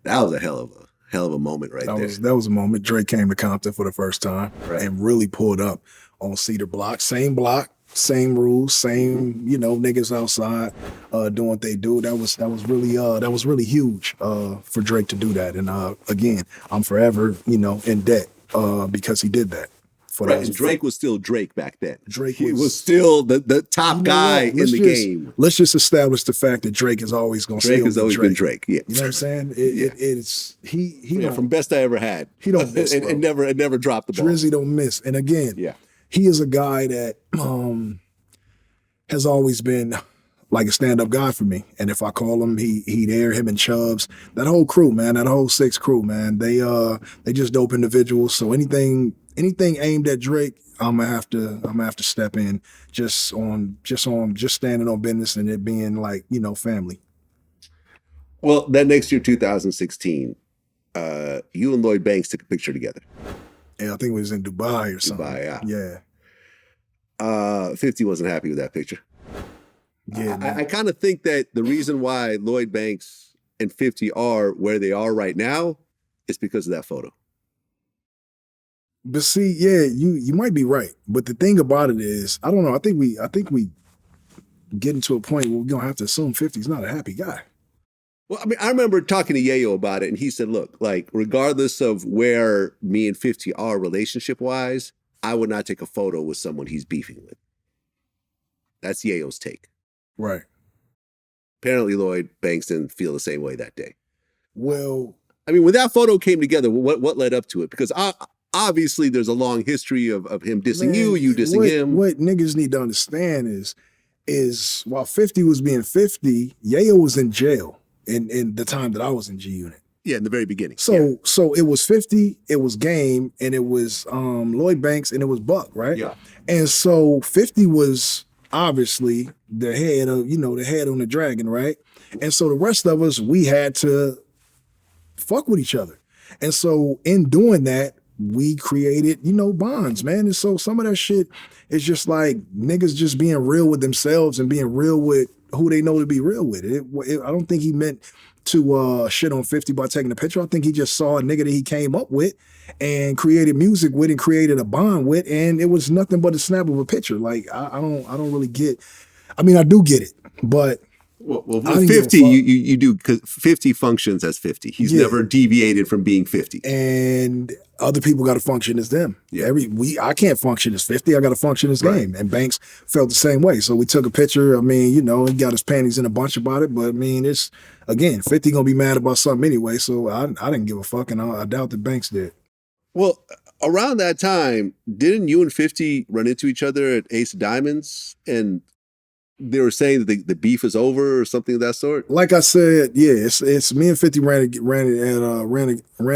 That was a hell of a moment there. That was a moment. Drake came to Compton for the first time and really pulled up on Cedar Block, same rules, same, you know, niggas outside doing what they do. That was really huge for Drake to do that. And again, I'm forever, you know, in debt because he did that. And Drake was still Drake back then. He was still the top guy in the game. Let's just establish the fact that Drake is always going to still be Drake. Drake has always been Drake. Yeah. You know what I'm saying? It's he from best I ever had. He don't miss, and never dropped the ball. Drizzy don't miss. And again, he is a guy that has always been like a stand-up guy for me. And if I call him, he there, him and Chubbs, that whole crew, man, that whole 6 crew, man, they just dope individuals. So anything aimed at Drake, I'm gonna have to step in just standing on business and it being like, you know, family. Well, that next year, 2016, you and Lloyd Banks took a picture together. Yeah, I think it was in Dubai or something. Dubai, yeah. 50 wasn't happy with that picture. Yeah, I kind of think that the reason why Lloyd Banks and 50 are where they are right now is because of that photo. But see, yeah, you might be right. But the thing about it is, I don't know. I think we getting to a point where we're gonna have to assume 50's not a happy guy. Well, I mean, I remember talking to Yayo about it, and he said, "Look, like regardless of where me and 50 are relationship wise, I would not take a photo with someone he's beefing with." That's Yayo's take. Right. Apparently, Lloyd Banks didn't feel the same way that day. Well, I mean, when that photo came together, what led up to it? Because obviously, there's a long history of him dissing you dissing him. What niggas need to understand is while 50 was being 50, Yayo was in jail in the time that I was in G Unit. Yeah, in the very beginning. So it was 50, it was Game, and it was Lloyd Banks, and it was Buck, right? Yeah. And so 50 was obviously the head on the dragon, right? And so the rest of us, we had to fuck with each other. And so in doing that, we created, you know, bonds, man. And so some of that shit is just like niggas just being real with themselves and being real with who they know to be real with. I don't think he meant to shit on 50 by taking a picture. I think he just saw a nigga that he came up with and created music with and created a bond with, and it was nothing but a snap of a picture. Like I don't really get. I mean, I do get it, but well 50 you do, because 50 functions as 50. He's never deviated from being 50. And other people got to function as them. Yeah. I can't function as 50. I got to function as Game. And Banks felt the same way. So we took a picture. I mean, you know, he got his panties in a bunch about it. But I mean, it's again, 50 gonna be mad about something anyway. So I didn't give a fuck, and I doubt that Banks did. Well, around that time, didn't you and 50 run into each other at Ace of Diamonds? And they were saying that the beef is over or something of that sort? Like I said, yeah, it's me and 50 ran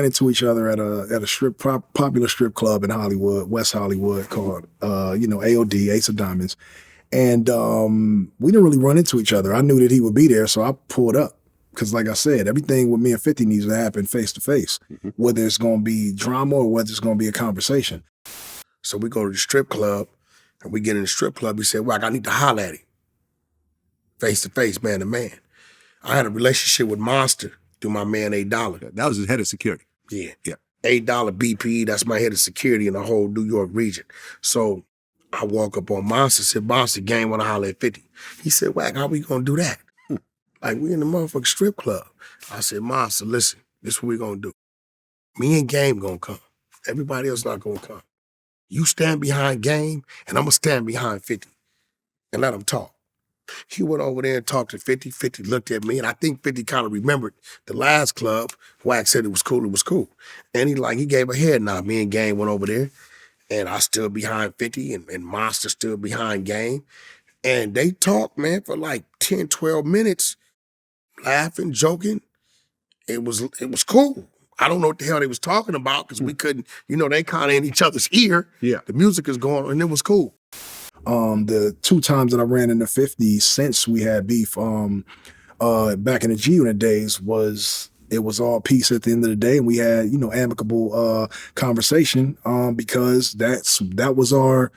into each other at a popular strip club in Hollywood, West Hollywood, called AOD, Ace of Diamonds. And we didn't really run into each other. I knew that he would be there, so I pulled up. Because like I said, everything with me and 50 needs to happen face to face, whether it's going to be drama or whether it's going to be a conversation. So we go to the strip club, and we get in the strip club. He said, "Wack, I need to holler at him. Face to face, man to man." I had a relationship with Monster through my man $8. That was his head of security. Yeah. Yeah. $8 BP, that's my head of security in the whole New York region. So I walk up on Monster, said, "Monster, gang wanna holler at 50. He said, "Wack, how we gonna do that?" Like, we in the motherfucking strip club. I said, "Monster, listen, this is what we gonna do. Me and Game gonna come. Everybody else not gonna come. You stand behind Game, and I'm gonna stand behind 50 and let him talk." He went over there and talked to 50. 50 looked at me, and I think 50 kind of remembered the last club. Wack said it was cool, it was cool. And he gave a head nod. Me and Game went over there, and I stood behind 50, and Monster stood behind Game. And they talked, man, for like 10, 12 minutes, laughing, joking. It was cool. I don't know what the hell they was talking about because we couldn't, they kind of in each other's ear. Yeah. The music is going on, and it was cool. The 2 times that I ran into 50 since we had beef, back in the G-Unit days, it was all peace at the end of the day, and we had, amicable conversation, because that was our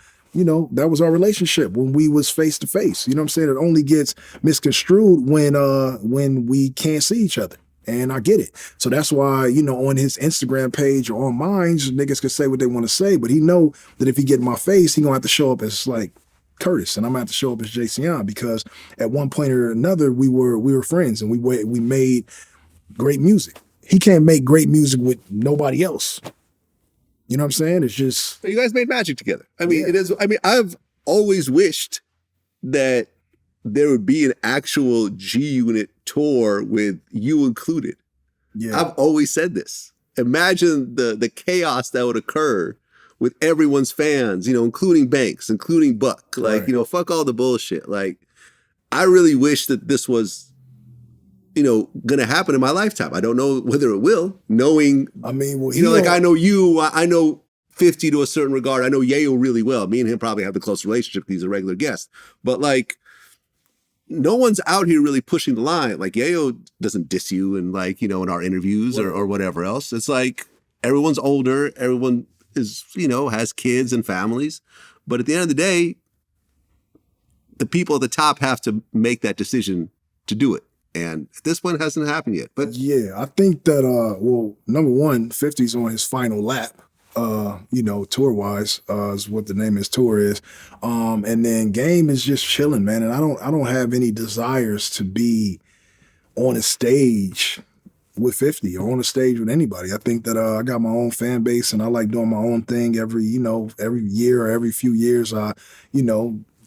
relationship when we was face to face. You know what I'm saying? It only gets misconstrued when we can't see each other. And I get it. So that's why, on his Instagram page or on mine, niggas can say what they want to say, but he know that if he get in my face, he gonna have to show up as like Curtis, and I'm gonna have to show up as JCon, because at one point or another we were friends, and we made great music. He can't make great music with nobody else. You know what I'm saying? It's just, you guys made magic together. I mean, I've always wished that there would be an actual G-Unit tour with you included. Yeah. I've always said this. Imagine the chaos that would occur with everyone's fans, including Banks, including Buck. Like, Right. Fuck all the bullshit. Like, I really wish that this was, gonna happen in my lifetime. I don't know whether it will, knowing, I mean, well, I know you, I know 50 to a certain regard. I know Yayo really well. Me and him probably have the close relationship because he's a regular guest. But like, no one's out here really pushing the line. Like, Yayo doesn't diss you in in our interviews or whatever else. It's like everyone's older, everyone is, has kids and families. But at the end of the day, the people at the top have to make that decision to do it. And at this point, it hasn't happened yet. But yeah, I think that, number one, 50's on his final lap. Tour-wise, is what the name of his tour is. And then Game is just chilling, man. And I don't have any desires to be on a stage with 50 or on a stage with anybody. I think that I got my own fan base, and I like doing my own thing every year or every few years. I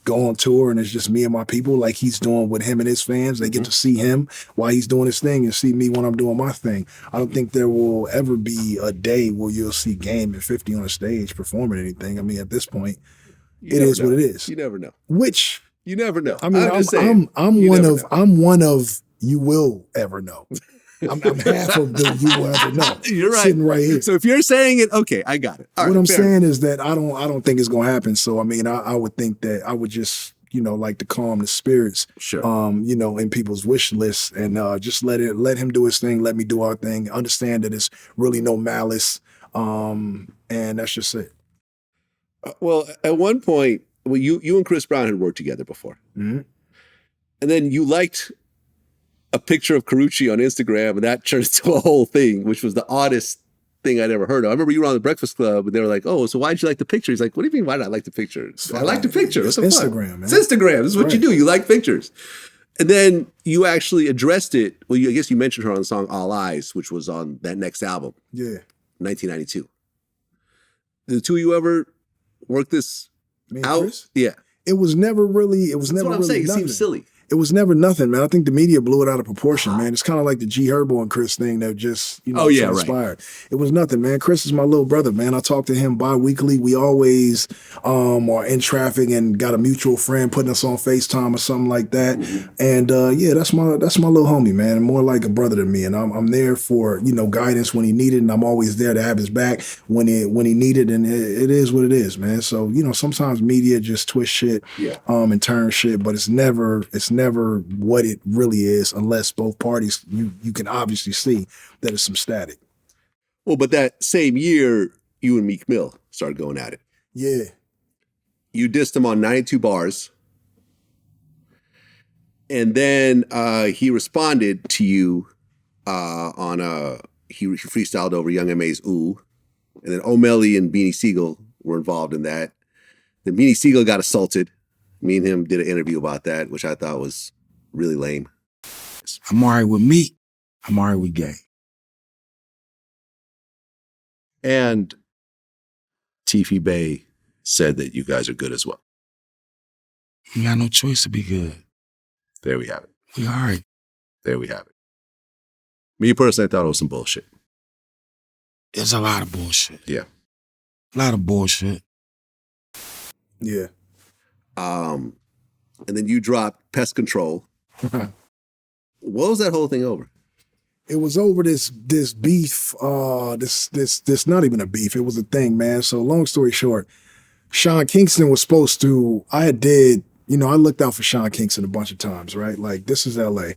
go on tour, and it's just me and my people, like he's doing with him and his fans. They get to see him while he's doing his thing and see me when I'm doing my thing. I don't think there will ever be a day where you'll see Game and 50 on a stage performing anything. I mean, at this point, it is what it is. You never know. Which, you never know. I mean, I'm one of you will ever know. I'm half of the you will ever know. You're right. Sitting right here. So if you're saying it, okay, I got it. All what right, I'm fair. saying is that I don't think it's gonna happen. So I mean, I would think that I would just like to calm the spirits, Sure. In people's wish lists, and just let him do his thing, let me do our thing. Understand that it's really no malice, and that's just it. Well, at one point, you and Chris Brown had worked together before, Mm-hmm. and then you liked a picture of Carucci on Instagram, and that turned into a whole thing, which was the oddest thing I'd ever heard of. I remember you were on the Breakfast Club, and they were like, "Oh, so why'd you like the picture?" He's like, "What do you mean, why did I like the picture? I like the picture. It's What's so fun? Instagram, man. It's Instagram. This is what you do. You like pictures." And then you actually addressed it. Well, I guess you mentioned her on the song All Eyes, which was on that next album, Yeah. 1992. Did the two of you ever work this Me and out? Chris? Yeah. It was never really. It was That's never what I'm really saying. It nothing. seems silly. it was never nothing, man. I think the media blew it out of proportion, man. It's kind of like the G Herbo and Chris thing that just, transpired. It was nothing, man. Chris is my little brother, man. I talk to him bi-weekly. We always are in traffic and got a mutual friend putting us on FaceTime or something like that. And yeah, that's my little homie, man. More like a brother to me. And I'm there for, guidance when he needed, and I'm always there to have his back when he needed. And it is what it is, man. So, sometimes media just twist shit and turn shit, but it's never what it really is unless both parties, you can obviously see that it's some static. Well, but that same year, you and Meek Mill started going at it. Yeah. You dissed him on 92 bars. And then he responded to you he freestyled over Young M.A.'s Ooh. And then O'Malley and Beanie Siegel were involved in that. Then Beanie Siegel got assaulted. Me and him did an interview about that, which I thought was really lame. I'm all right with Meek. I'm all right with Gang. And Tiffy Bay said that you guys are good as well. We got no choice to be good. There we have it. We all right. There we have it. Me personally, I thought it was some bullshit. There's a lot of bullshit. Yeah. A lot of bullshit. Yeah. And then you dropped Pest Control. What was that whole thing over? It was over this beef, this not even a beef, it was a thing, man. So long story short, Sean Kingston was supposed to, I looked out for Sean Kingston a bunch of times, right? Like, this is LA.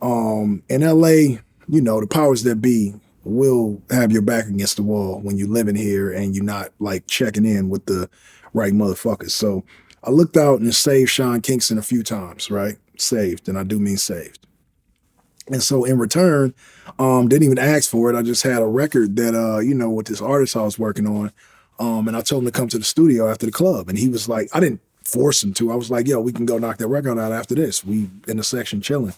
In LA, the powers that be will have your back against the wall when you're living here and you're not like checking in with the right motherfuckers. So I looked out and saved Sean Kingston a few times, right? Saved, and I do mean saved. And so in return, didn't even ask for it. I just had a record that, with this artist I was working on. And I told him to come to the studio after the club. And he was like, I didn't force him to. I was like, yo, we can go knock that record out after this. We in the section chilling.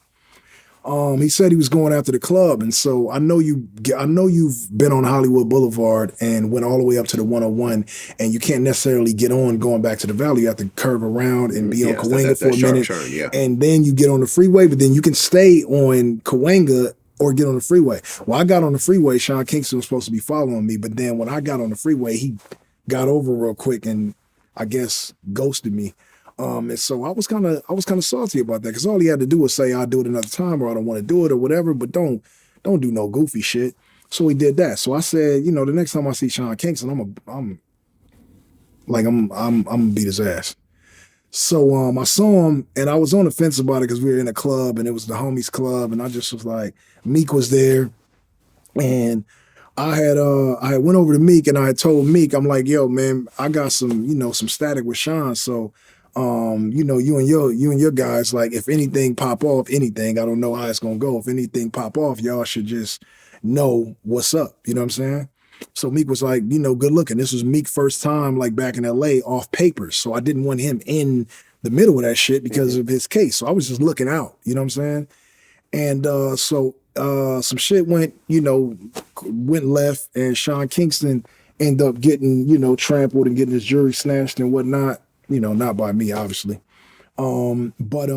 He said he was going after the club. And so I know you've been on Hollywood Boulevard and went all the way up to the 101, and you can't necessarily get on going back to the Valley. You have to curve around and be on Cahuenga for a minute. Turn, and then you get on the freeway, but then you can stay on Cahuenga or get on the freeway. Well, I got on the freeway. Sean Kingston was supposed to be following me, but then when I got on the freeway, he got over real quick and I guess ghosted me. And so I was kind of salty about that, because all he had to do was say, I'll do it another time, or I don't want to do it or whatever, but don't do no goofy shit. So he did that. So I said, the next time I see Sean Kingston, I'm gonna beat his ass. So I saw him and I was on the fence about it because we were in a club and it was the homies club, and I just was like, Meek was there, and I had went over to Meek and I had told Meek, I'm like, yo, man, I got some static with Sean. So you and your guys, like, if anything pop off, I don't know how it's gonna go. If anything pop off, y'all should just know what's up. You know what I'm saying? So Meek was like, good looking. This was Meek's first time, like, back in LA off papers. So I didn't want him in the middle of that shit because of his case. So I was just looking out, you know what I'm saying? And so some shit went left, and Sean Kingston ended up getting, trampled and getting his jewelry snatched and whatnot. Not by me, obviously. But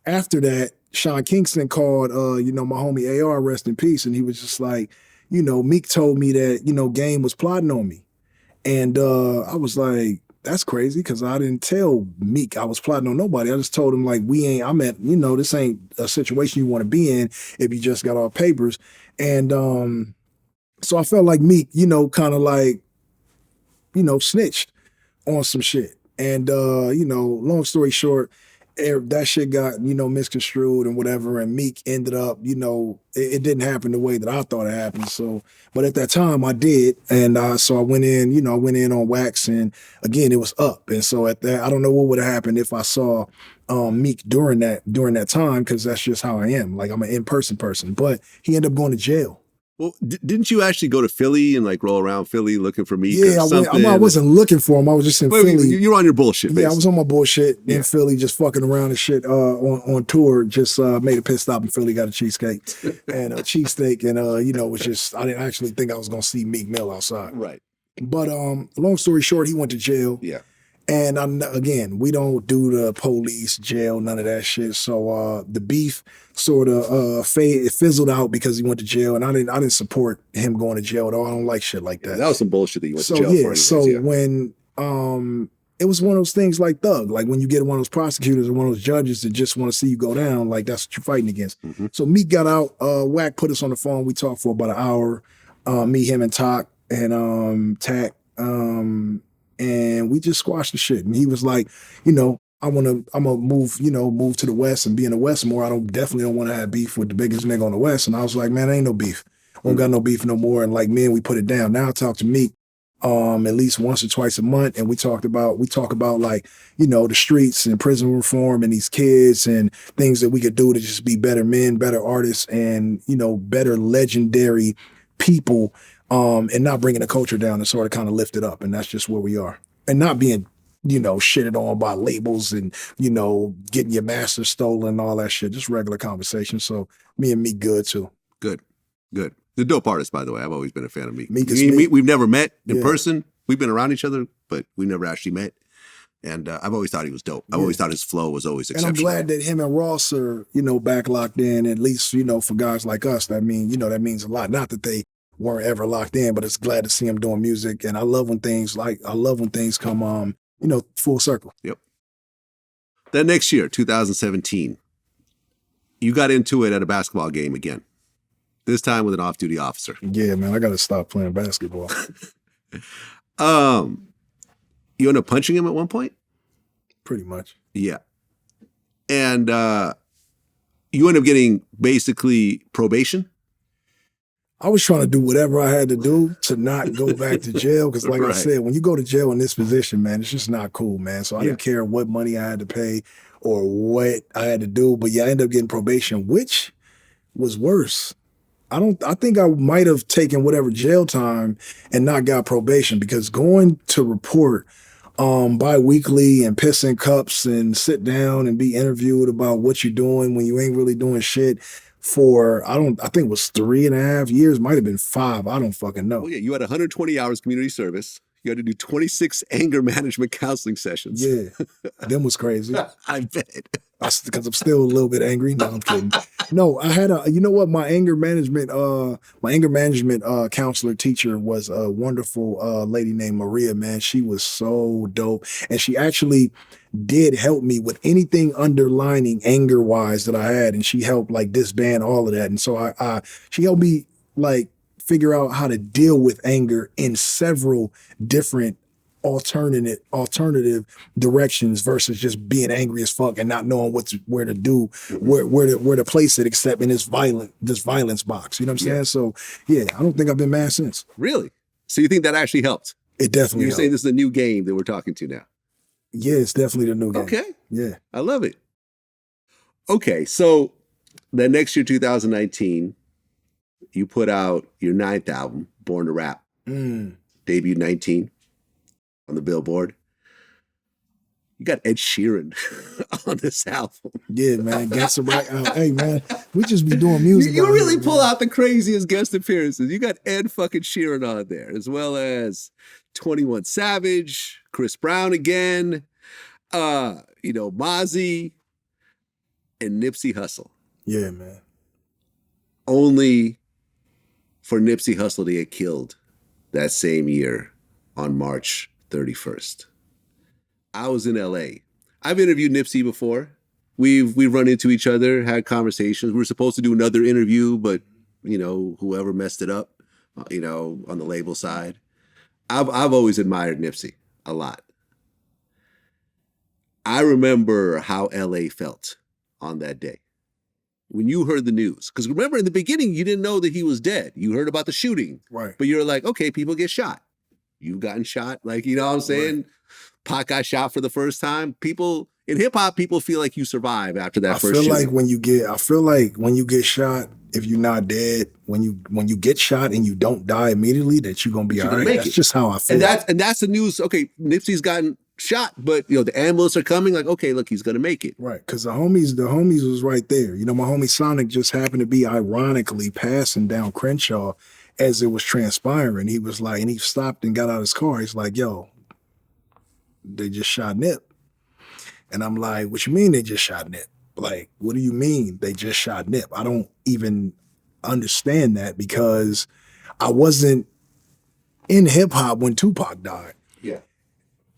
after that, Sean Kingston called, my homie AR, rest in peace. And he was just like, Meek told me that, Game was plotting on me. And I was like, that's crazy, because I didn't tell Meek I was plotting on nobody. I just told him, like, this ain't a situation you want to be in if you just got off papers. And so I felt like Meek, kind of like, snitched on some shit. And, long story short, that shit got, misconstrued and whatever. And Meek ended up, it didn't happen the way that I thought it happened. So, but at that time I did. And so I went in, on wax, and again, it was up. And so at that, I don't know what would have happened if I saw Meek during that time, because that's just how I am. Like, I'm an in-person person. But he ended up going to jail. Well, didn't you actually go to Philly and like roll around Philly looking for Meek? Yeah, I wasn't looking for him. I was just in Philly. You were on your bullshit, basically. Yeah, I was on my bullshit in Philly, just fucking around and shit on tour. Just made a pit stop in Philly, got a cheesecake and a cheesesteak, and was just, I didn't actually think I was gonna see Meek Mill outside. Right. But long story short, he went to jail. Yeah. And again, we don't do the police, jail, none of that shit. So the beef sort of fizzled out because he went to jail, and I didn't support him going to jail at all. I don't like shit like that. That was some bullshit that you went to jail for. Anyways, so when it was one of those things like Thug, like when you get one of those prosecutors or one of those judges that just want to see you go down, like that's what you're fighting against. So Meek got out, Wack put us on the phone. We talked for about an hour, me, him, and Tok, and Tack. And we just squashed the shit. And he was like, I'm gonna move, move to the West and be in the West more. Definitely don't want to have beef with the biggest nigga on the West. And I was like, man, ain't no beef. We don't got no beef no more. And like, man, we put it down. Now I talk to Meek at least once or twice a month, and we talk about like, the streets and prison reform and these kids and things that we could do to just be better men, better artists, and better legendary people. And not bringing the culture down and sort of kind of lift it up. And that's just where we are. And not being, shitted on by labels and, getting your master stolen and all that shit. Just regular conversation. So me and Meek good too. Good. The dope artist, by the way. I've always been a fan of Meek. Meek we've never met in person. We've been around each other, but we never actually met. And I've always thought he was dope. I've always thought his flow was always exceptional. And I'm glad that him and Ross are, back locked in, at least, for guys like us. That means a lot. Not that they weren't ever locked in, but it's glad to see him doing music. And I love when things come, full circle. Yep. That next year, 2017, you got into it at a basketball game again. This time with an off-duty officer. Yeah, man, I got to stop playing basketball. You end up punching him at one point? Pretty much. Yeah. And you end up getting basically probation? I was trying to do whatever I had to do to not go back to jail. Because like I said, when you go to jail in this position, man, it's just not cool, man. So I didn't care what money I had to pay or what I had to do. But yeah, I ended up getting probation, which was worse. I think I might have taken whatever jail time and not got probation, because going to report bi-weekly and piss in cups and sit down and be interviewed about what you're doing when you ain't really doing shit for, I think it was 3.5 years, might have been 5. I don't fucking know. Well, yeah, you had 120 hours community service. You had to do 26 anger management counseling sessions. Yeah, them was crazy. I bet. Because I'm still a little bit angry. No, I'm kidding. No, I had my anger management counselor teacher was a wonderful lady named Maria, man. She was so dope. And she actually did help me with anything underlining anger wise that I had. And she helped like disband all of that. And so she helped me like figure out how to deal with anger in several different alternative directions versus just being angry as fuck and not knowing where to do, where to place it, except in this violence box. You know what I'm saying? So yeah, I don't think I've been mad since. Really? So you think that actually helped? It definitely helped. You're saying this is a new game that we're talking to now? Yeah, it's definitely the new game. Okay. Yeah. I love it. Okay, so that next year, 2019, you put out your 9th album, Born to Rap. Debuted 19 on the Billboard. You got Ed Sheeran on this album. Yeah, man. Guess right out. Hey, man, we just be doing music. You really pull out the craziest guest appearances. You got Ed fucking Sheeran on there, as well as 21 Savage, Chris Brown again, Mozzie, and Nipsey Hussle. Yeah, man. Only for Nipsey Hussle to get killed that same year on March 31st. I was in LA. I've interviewed Nipsey before. We've run into each other, had conversations. We were supposed to do another interview, but whoever messed it up, on the label side. I've always admired Nipsey a lot. I remember how LA felt on that day when you heard the news. Because remember, in the beginning, you didn't know that he was dead. You heard about the shooting. Right. But you're like, okay, people get shot. You've gotten shot. Like, you know what I'm saying? Right. Pac got shot for the first time. People in hip hop, people feel like you survive after that first shooting. I feel like when you get shot, if you're not dead, when you get shot and you don't die immediately, that you're gonna be all right. That's just how I feel. And that's the news. Okay, Nipsey's gotten shot, but the ambulance are coming. Like, okay, look, he's gonna make it. Right, because the homies was right there. My homie Sonic just happened to be ironically passing down Crenshaw as it was transpiring. He was like, and he stopped and got out of his car. He's like, yo, they just shot Nip. And I'm like, what you mean they just shot Nip? Like, what do you mean they just shot Nip? I don't even understand that because I wasn't in hip hop when Tupac died. Yeah.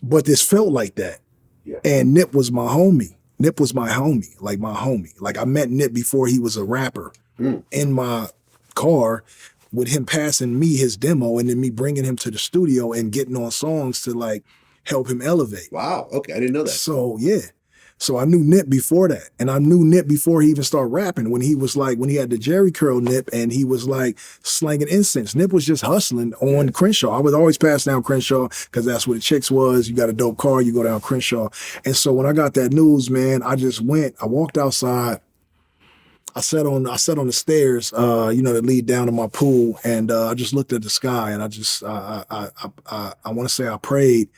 But this felt like that. Yeah. And Nip was my homie. Nip was my homie, like my homie. Like I met Nip before he was a rapper in my car with him passing me his demo and then me bringing him to the studio and getting on songs to like help him elevate. Wow. Okay. I didn't know that. So yeah. So I knew Nip before that. And I knew Nip before he even started rapping when he was like, when he had the Jerry curl Nip and he was like slanging incense. Nip was just hustling on Crenshaw. I would always pass down Crenshaw because that's where the chicks was. You got a dope car, you go down Crenshaw. And so when I got that news, man, I walked outside. I sat on the stairs, that lead down to my pool. And I just looked at the sky and I want to say I prayed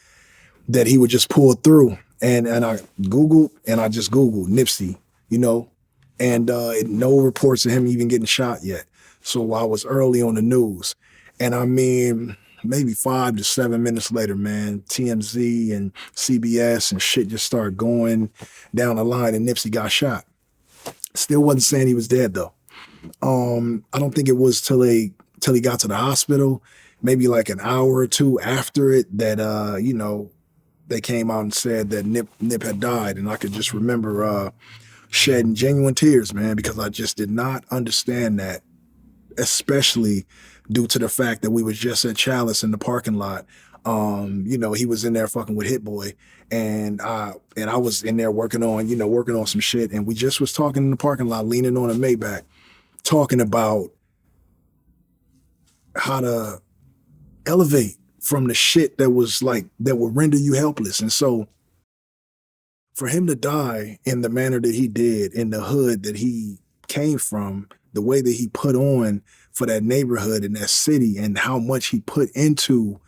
that he would just pull through. And I Googled Nipsey, and no reports of him even getting shot yet. So I was early on the news. And I mean, maybe 5 to 7 minutes later, man, TMZ and CBS and shit just started going down the line and Nipsey got shot. Still wasn't saying he was dead though. I don't think it was till he got to the hospital, maybe like an hour or two after it that, they came out and said that Nip had died. And I could just remember shedding genuine tears, man, because I just did not understand that, especially due to the fact that we was just at Chalice in the parking lot. He was in there fucking with Hit Boy. And I was in there working on some shit. And we just was talking in the parking lot, leaning on a Maybach, talking about how to elevate from the shit that was like, that would render you helpless. And so for him to die in the manner that he did, in the hood that he came from, the way that he put on for that neighborhood and that city and how much he put into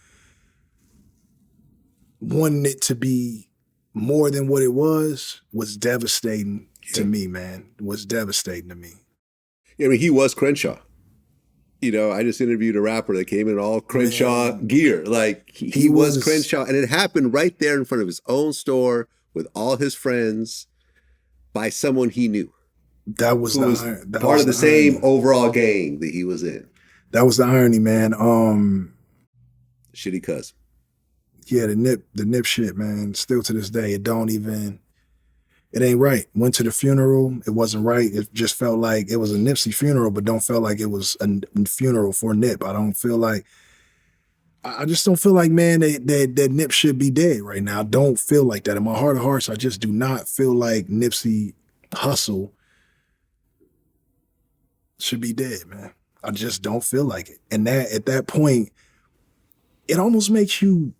wanting it to be more than what it was devastating to me, man. It was devastating to me. Yeah, I mean, he was Crenshaw. I just interviewed a rapper that came in all Crenshaw gear. Like, he was Crenshaw. And it happened right there in front of his own store with all his friends by someone he knew. That was part of the same overall gang that he was in. That was the irony, man. Shitty cuz. Yeah, the Nip shit, man. Still to this day, it ain't right. Went to the funeral, it wasn't right. It just felt like it was a Nipsey funeral, but don't feel like it was a funeral for Nip. I just don't feel like, man, that Nip should be dead right now. I don't feel like that. In my heart of hearts, I just do not feel like Nipsey Hussle should be dead, man. I just don't feel like it. And that at that point, it almost makes you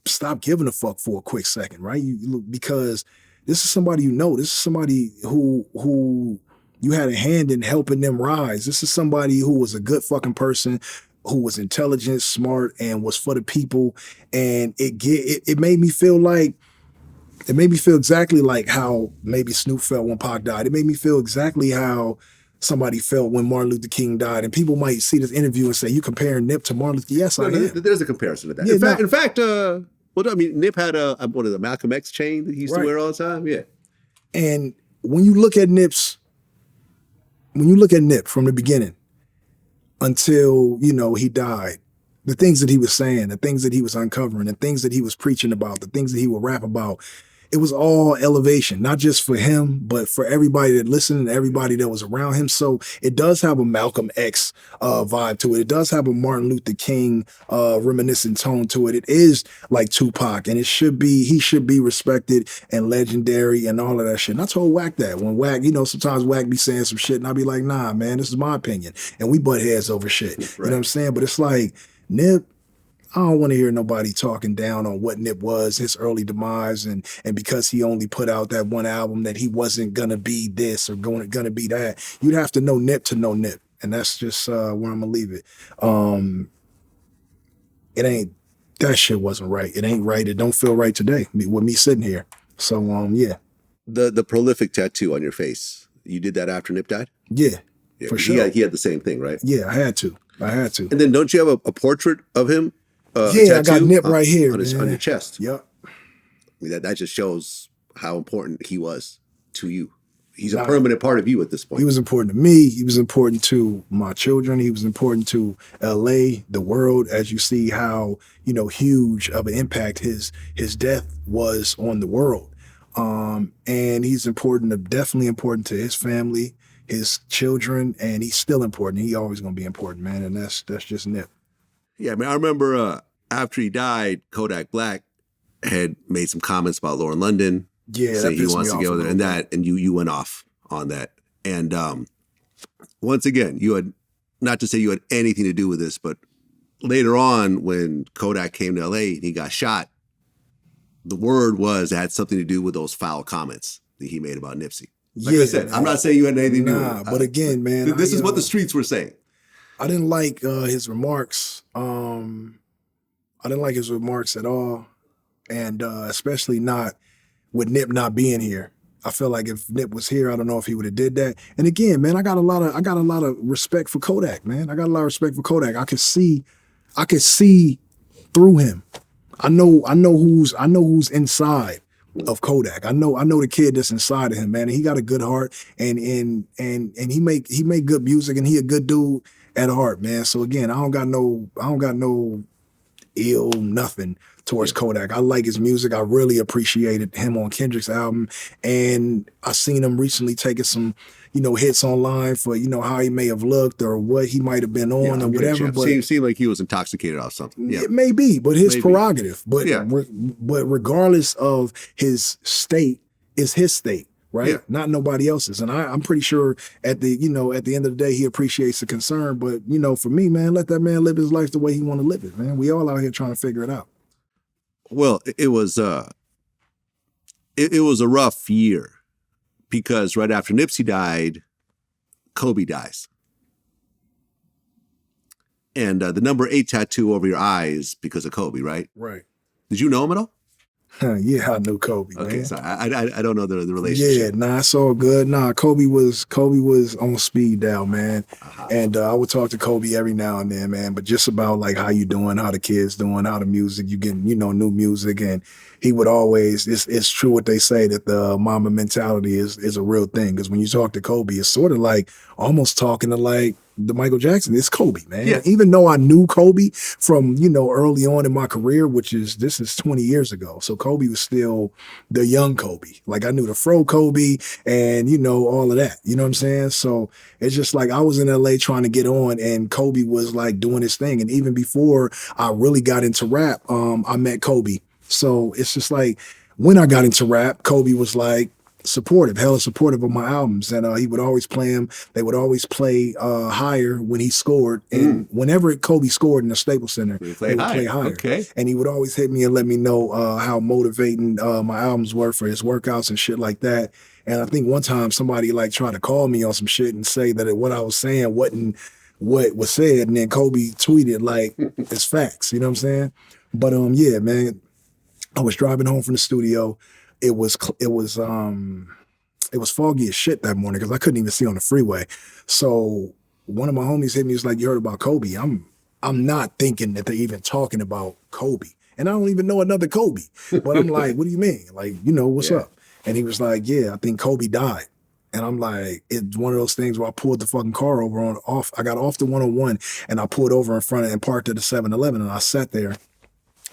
stop giving a fuck for a quick second, right? Because this is somebody you know. This is somebody who you had a hand in helping them rise. This is somebody who was a good fucking person, who was intelligent, smart, and was for the people. And it made me feel exactly like how maybe Snoop felt when Pac died. It made me feel exactly how somebody felt when Martin Luther King died. And people might see this interview and say, you comparing Nip to Martin Luther King? Yes, I am. There's a comparison to that. Yeah, in fact, Nip had a Malcolm X chain that he used to wear all the time. Yeah. And when you look at Nip from the beginning until, he died, the things that he was saying, the things that he was uncovering, the things that he was preaching about, the things that he would rap about, it was all elevation, not just for him, but for everybody that listened and everybody that was around him. So it does have a Malcolm X vibe to it. It does have a Martin Luther King reminiscent tone to it. It is like Tupac, and he should be respected and legendary and all of that shit. And I told Wack that when Wack, sometimes Wack be saying some shit and I be like, nah, man, this is my opinion. And we butt heads over shit. Right. You know what I'm saying? But it's like, Nip, I don't want to hear nobody talking down on what Nip was, his early demise, and because he only put out that one album that he wasn't gonna be this or gonna be that. You'd have to know Nip to know Nip, and that's just where I'm gonna leave it. That shit wasn't right. It ain't right. It don't feel right today with me sitting here. So yeah. The prolific tattoo on your face, you did that after Nip died? Yeah, for sure. He had the same thing, right? Yeah, I had to. And then don't you have a portrait of him? I got Nip right here on your chest. Yep. I mean, that just shows how important he was to you. He's a permanent part of you at this point. He was important to me. He was important to my children. He was important to LA, the world, as you see how, you know, huge of an impact his death was on the world. And he's definitely important to his family, his children, and he's still important. He's always going to be important, man. And that's just Nip. Yeah, I mean, I remember after he died, Kodak Black had made some comments about Lauren London. Yeah, saying he wants to go there, and you went off on that. And once again, you had, not to say you had anything to do with this, but later on when Kodak came to LA and he got shot, the word was it had something to do with those foul comments that he made about Nipsey. Like I said, I'm not saying you had anything to do with it. But again, man, this is what the streets were saying. I didn't like his remarks. I didn't like his remarks at all, and especially not with Nip not being here. I feel like if Nip was here, I don't know if he would have did that. And again, man, I got a lot of respect for Kodak, man. I got a lot of respect for Kodak. I could see through him. I know who's inside of Kodak. I know the kid that's inside of him, man. And he got a good heart, and he make good music, and he a good dude at heart, man. So again, I don't got no ill nothing towards Kodak. I like his music. I really appreciated him on Kendrick's album, and I seen him recently taking some, you know, hits online for, you know, how he may have looked or what he might have been on or whatever. But it seemed like he was intoxicated off something. Yeah, it may be, but his prerogative. But but regardless of his state, is his state. Right? Yeah. Not nobody else's. And I'm pretty sure at the end of the day, he appreciates the concern. But, you know, for me, man, let that man live his life the way he want to live it, man. We all out here trying to figure it out. Well, it was a rough year because right after Nipsey died, Kobe dies. And the number 8 tattoo over your eyes because of Kobe, right? Right. Did you know him at all? Yeah, I knew Kobe. Okay, man. so I don't know the relationship. Yeah, nah, it's all good. Nah, Kobe was on speed dial, man. And I would talk to Kobe every now and then, man. But just about like how you doing, how the kids doing, how the music, you getting, you know, new music. And he would always, it's true what they say that the mama mentality is a real thing. Because when you talk to Kobe, it's sort of like almost talking to like the Michael Jackson. It's Kobe, man. Yeah. Even though I knew Kobe from, you know, early on in my career, this is 20 years ago. So Kobe was still the young Kobe. Like I knew the fro Kobe and, you know, all of that. You know what I'm saying? So it's just like I was in LA trying to get on and Kobe was like doing his thing. And even before I really got into rap, I met Kobe. So it's just like when I got into rap, Kobe was like, hella supportive of my albums, and he would always play them. They would always play higher when he scored, and whenever Kobe scored in the Staples Center, they would play higher. Okay. And he would always hit me and let me know how motivating my albums were for his workouts and shit like that. And I think one time somebody like tried to call me on some shit and say that what I was saying wasn't what was said, and then Kobe tweeted like it's facts. You know what I'm saying? But yeah, man, I was driving home from the studio. It was foggy as shit that morning because I couldn't even see on the freeway. So one of my homies hit me. He was like, "You heard about Kobe?" I'm not thinking that they're even talking about Kobe, and I don't even know another Kobe. But I'm like, "What do you mean? Like, you know, what's up?" And he was like, "Yeah, I think Kobe died." And I'm like, it's one of those things where I pulled the fucking car over I got off the 101 and I pulled over in front and parked at the 7-Eleven and I sat there.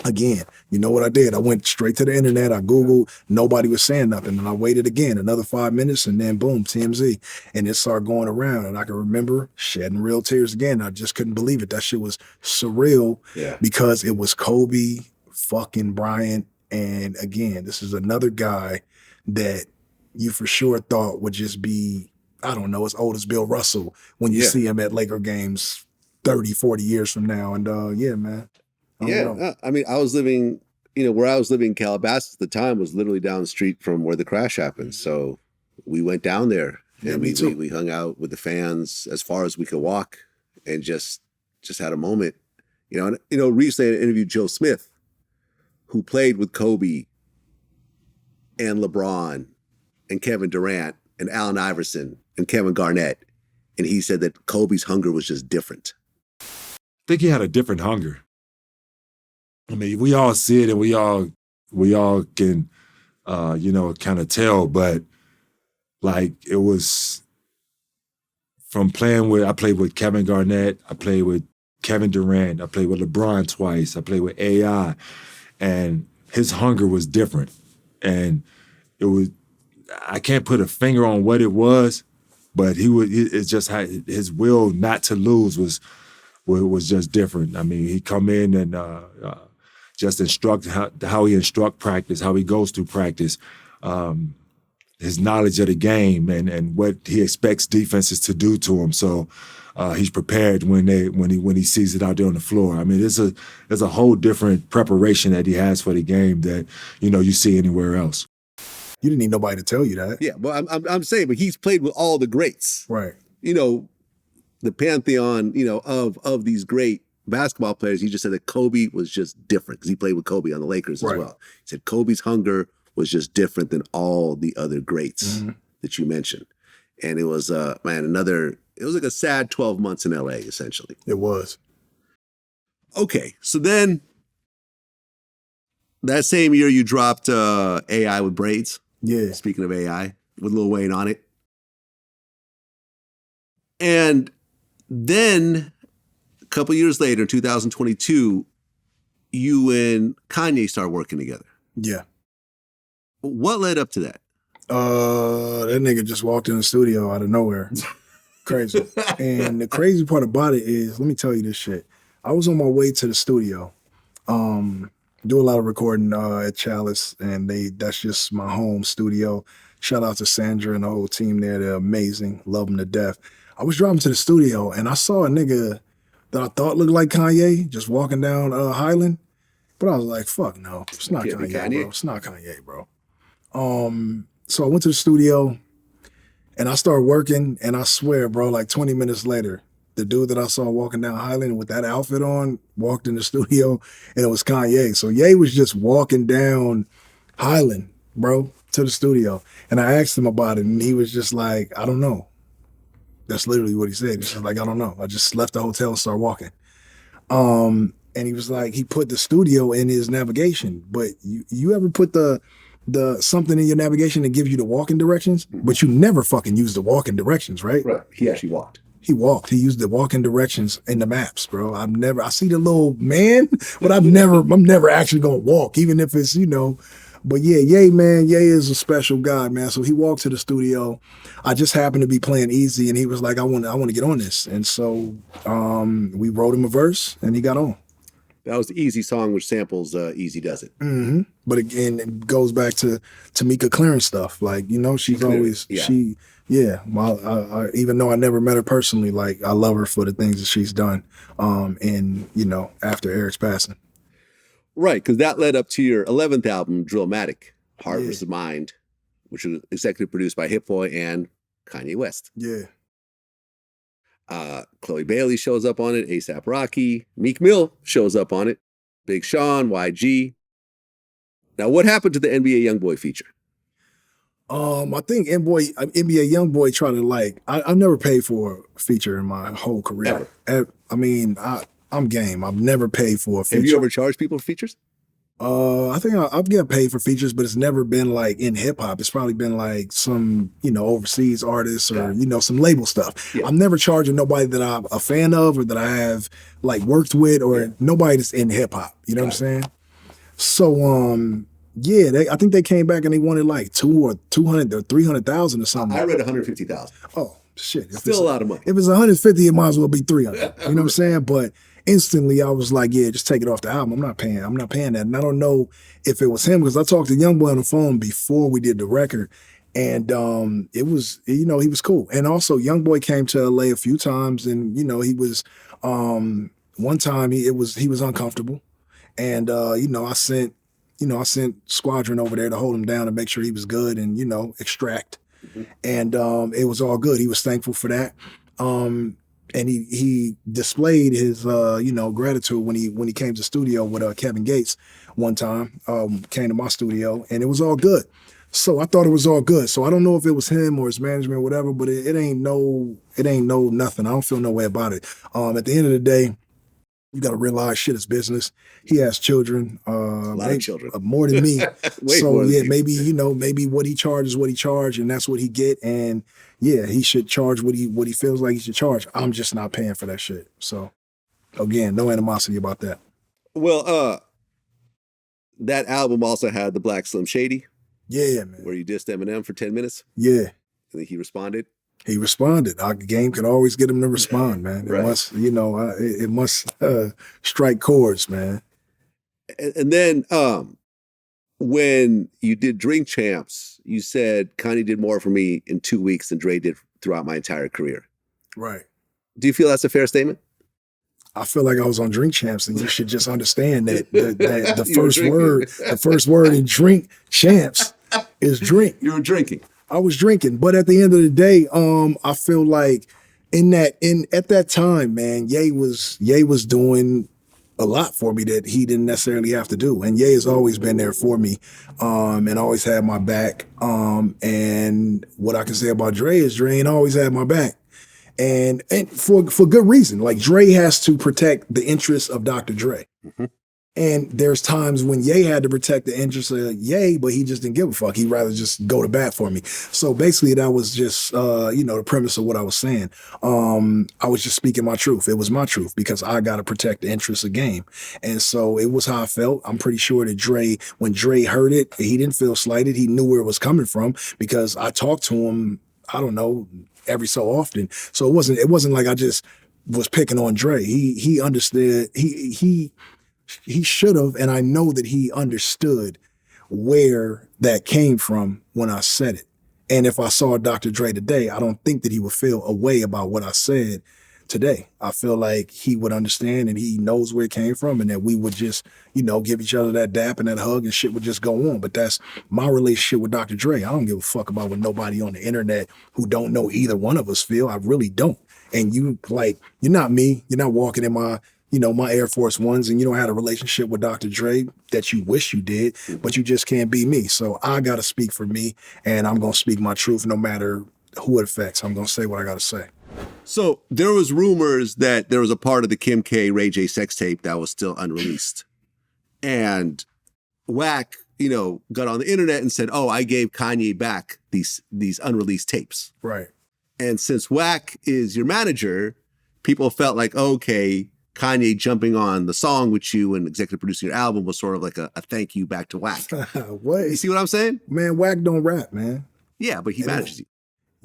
Again, you know what I did? I went straight to the internet. I Googled. Nobody was saying nothing. And I waited again, another 5 minutes, and then boom, TMZ. And it started going around. And I can remember shedding real tears again. I just couldn't believe it. That shit was surreal because it was Kobe, fucking Bryant. And again, this is another guy that you for sure thought would just be, I don't know, as old as Bill Russell when you see him at Laker games 30, 40 years from now. And yeah, man. I mean, I was living, you know, where I was living in Calabasas at the time was literally down the street from where the crash happened. So we went down there and we hung out with the fans as far as we could walk and just had a moment, you know. And, you know, recently I interviewed Joe Smith, who played with Kobe and LeBron and Kevin Durant and Allen Iverson and Kevin Garnett. And he said that Kobe's hunger was just different. I think he had a different hunger. I mean, we all see it and we all we all can, you know, kind of tell, but like it was from I played with Kevin Garnett, I played with Kevin Durant, I played with LeBron twice, I played with AI, and his hunger was different. And it was, I can't put a finger on what it was, but it's just his will not to lose was just different. I mean, he come in and just instruct how he instruct practice, how he goes through practice, his knowledge of the game and what he expects defenses to do to him. So he's prepared when he sees it out there on the floor. I mean, there's a whole different preparation that he has for the game that, you know, you see anywhere else. You didn't need nobody to tell you that. Yeah, well, I'm saying, but he's played with all the greats. Right. You know, the pantheon, you know, of these great basketball players. He just said that Kobe was just different because he played with Kobe on the Lakers as well. He said Kobe's hunger was just different than all the other greats that you mentioned. And it was, man, it was like a sad 12 months in LA, essentially. It was. Okay, so then that same year you dropped AI with Braids. Yeah. Speaking of AI, with Lil Wayne on it. And then a couple years later, 2022, you and Kanye start working together. Yeah. What led up to that? That nigga just walked in the studio out of nowhere. Crazy. And the crazy part about it is, let me tell you this shit. I was on my way to the studio. Do a lot of recording at Chalice, and that's just my home studio. Shout out to Sandra and the whole team there. They're amazing. Love them to death. I was driving to the studio, and I saw a nigga that I thought looked like Kanye just walking down Highland. But I was like, fuck no. It's not Kanye, bro. It's not Kanye, bro. So I went to the studio, and I started working, and I swear, bro, like 20 minutes later, the dude that I saw walking down Highland with that outfit on walked in the studio, and it was Kanye. So Ye was just walking down Highland, bro, to the studio. And I asked him about it, and he was just like, I don't know. That's literally what he said. He was like, I don't know. I just left the hotel and started walking. And he was like, he put the studio in his navigation. But you ever put the something in your navigation that gives you the walking directions, but you never fucking use the walking directions, right? Right. He actually walked. He walked. He used the walking directions in the maps, bro. I see the little man, but I'm never actually gonna walk, even if it's, you know. But yeah, Ye, man, Ye is a special guy, man. So he walked to the studio. I just happened to be playing Easy, and he was like, I want to get on this. And so we wrote him a verse, and he got on. That was the Easy song, which samples Easy Does It. Mm-hmm. But again, it goes back to Tamika Clarence stuff. Like, you know, she's always, even though I never met her personally, like, I love her for the things that she's done. And, you know, after Eric's passing. Right, because that led up to your 11th album, Drillmatic, Heart vs. Mind, which was executive produced by Hit Boy and Kanye West. Yeah. Chloe Bailey shows up on it, A$AP Rocky, Meek Mill shows up on it, Big Sean, YG. Now, what happened to the NBA Youngboy feature? I think NBA Youngboy tried to, like, I've never paid for a feature in my whole career. I mean, I'm game. I've never paid for a feature. Have you ever charged people for features? I think I've get paid for features, but it's never been like in hip hop. It's probably been like some, you know, overseas artists or, you know, some label stuff. Yeah. I'm never charging nobody that I'm a fan of or that I have like worked with or nobody that's in hip hop. You know what I'm saying? So, I think they came back and they wanted like 200 or 300,000 or something. I read 150,000. Oh shit! Still a lot of money. If it's 150, it might as well be 300. You know what I'm saying? But instantly, I was like, yeah, just take it off the album. I'm not paying that. And I don't know if it was him because I talked to Youngboy on the phone before we did the record, and it was, you know, he was cool. And also, Youngboy came to LA a few times, and you know, he was one time he was uncomfortable, and you know, I sent Squadron over there to hold him down and make sure he was good, and you know, extract. And it was all good. He was thankful for that. And he displayed his gratitude when he came to the studio with Kevin Gates one time, came to my studio, and it was all good. So I thought it was all good. So I don't know if it was him or his management or whatever, but it ain't no nothing. I don't feel no way about it. At the end of the day, You got to realize shit is business. He has children, A lot of children. more than me. Way So more than yeah, you. maybe what he charges, what he charge, and that's what he get. And yeah, he should charge what he feels like he should charge. I'm just not paying for that shit. So again, no animosity about that. Well, that album also had the Black Slim Shady, Yeah, man. where you dissed Eminem for 10 minutes, Yeah. and then he responded. He responded. Our game can always get him to respond, man. It Right. must, it must strike chords, man. And then when you did Drink Champs, you said Kanye did more for me in 2 weeks than Dre did throughout my entire career. Right. Do you feel that's a fair statement? I feel like I was on Drink Champs, and you should just understand that the You were first word in Drink Champs is drink. You were drinking. I was drinking, but at the end of the day, I feel like at that time, man, Ye was doing a lot for me that he didn't necessarily have to do. And Ye has always been there for me, and always had my back. And what I can say about Dre is Dre ain't always had my back. And for good reason. Like Dre has to protect the interests of Dr. Dre. Mm-hmm. And there's times when Ye had to protect the interests of Ye, but he just didn't give a fuck. He'd rather just go to bat for me. So basically that was just, the premise of what I was saying. I was just speaking my truth. It was my truth because I got to protect the interests of game. And so it was how I felt. I'm pretty sure that when Dre heard it, he didn't feel slighted. He knew where it was coming from because I talked to him, I don't know, every so often. So it wasn't like I just was picking on Dre. He understood. He should have, and I know that he understood where that came from when I said it. And if I saw Dr. Dre today, I don't think that he would feel a way about what I said today. I feel like he would understand and he knows where it came from and that we would just, give each other that dap and that hug and shit would just go on. But that's my relationship with Dr. Dre. I don't give a fuck about what nobody on the internet who don't know either one of us feel. I really don't. And you're not me. You're not walking in my Air Force Ones and you don't have a relationship with Dr. Dre that you wish you did, but you just can't be me. So I got to speak for me and I'm going to speak my truth no matter who it affects. I'm going to say what I got to say. So there was rumors that there was a part of the Kim K Ray J sex tape that was still unreleased. And Wack, got on the internet and said, oh, I gave Kanye back these unreleased tapes. Right. And since Wack is your manager, people felt like, okay, Kanye jumping on the song with you and executive producing your album was sort of like a thank you back to Wack. What? You see what I'm saying? Man, Wack don't rap, man. Yeah, but he manages you.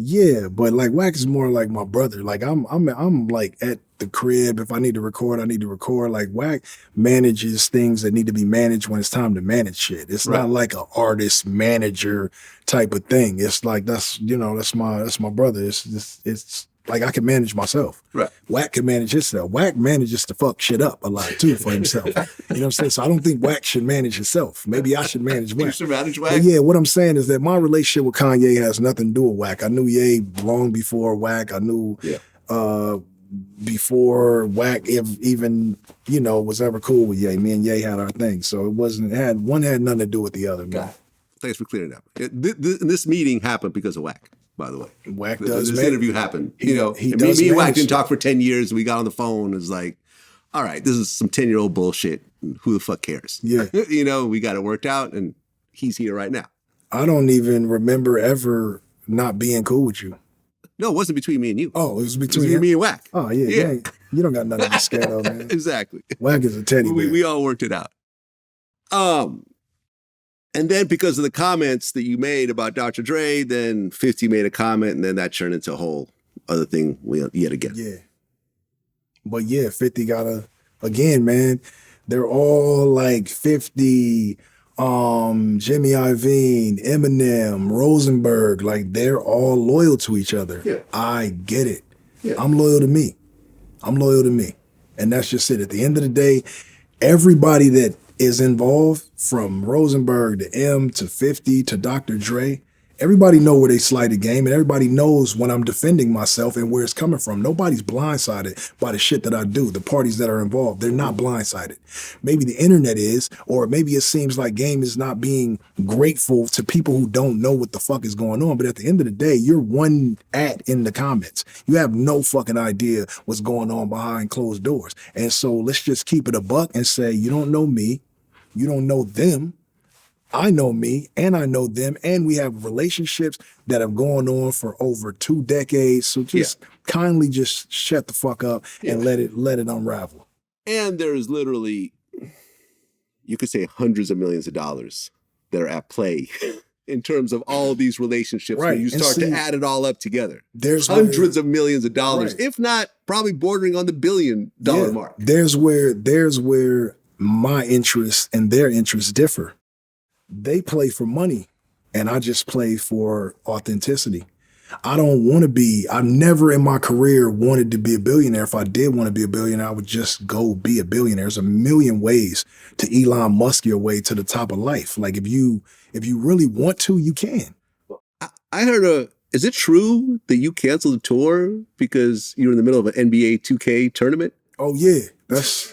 Yeah, but like Wack is more like my brother. Like I'm like at the crib. If I need to record, I need to record. Like Wack manages things that need to be managed when it's time to manage shit. It's not like an artist manager type of thing. It's like that's my brother. It's like I can manage myself. Right. Wack can manage himself. Wack manages to fuck shit up a lot too for himself. You know what I'm saying? So I don't think Wack should manage himself. Maybe I should manage Wack. You should manage Wack? But yeah, what I'm saying is that my relationship with Kanye has nothing to do with Wack. I knew Ye long before Wack. I knew before Wack even was ever cool with Ye. Me and Ye had our thing. So one had nothing to do with the other, man. Thanks for clearing that. This meeting happened because of Wack. By the way, Wack does. This interview happened. He me does and Wack manage didn't talk for 10 years. We got on the phone. It was like, all right, this is some 10-year-old bullshit. Who the fuck cares? Yeah. We got it worked out, and he's here right now. I don't even remember ever not being cool with you. No, it wasn't between me and you. Oh, it was between me and Wack. Oh yeah. You don't got nothing to be scared of, man. Exactly. Wack is a teddy bear. We all worked it out. And then because of the comments that you made about Dr. Dre, then 50 made a comment, and then that turned into a whole other thing yet again. Yeah. But yeah, 50 again, man, they're all like 50, Jimmy Iovine, Eminem, Rosenberg, like they're all loyal to each other. Yeah. I get it. Yeah. I'm loyal to me. And that's just it. At the end of the day, everybody that is involved from Rosenberg to M to 50 to Dr. Dre, Everybody know where they slighted game, and everybody knows when I'm defending myself and where it's coming from. Nobody's blindsided by the shit that I do. The parties that are involved, they're not blindsided. Maybe the internet is, or maybe it seems like game is not being grateful to people who don't know what the fuck is going on. But at the end of the day, you're one in the comments. You have no fucking idea what's going on behind closed doors. And so let's just keep it a buck and say, you don't know me, you don't know them. I know me and I know them, and we have relationships that have gone on for over 2 decades. So just kindly just shut the fuck up and let it unravel. And there's literally, you could say, hundreds of millions of dollars that are at play in terms of all of these relationships. Right. When you start to add it all up together, there's hundreds of millions of dollars, right. if not probably bordering on the $1 billion mark. There's where my interests and their interests differ. They play for money, and I just play for authenticity. I don't want to be, I've never in my career wanted to be a billionaire. If I did want to be a billionaire, I would just go be a billionaire. There's a million ways to Elon Musk your way to the top of life. Like if you really want to, you can. I heard is it true that you canceled the tour because you were in the middle of an NBA 2K tournament? Oh yeah, that's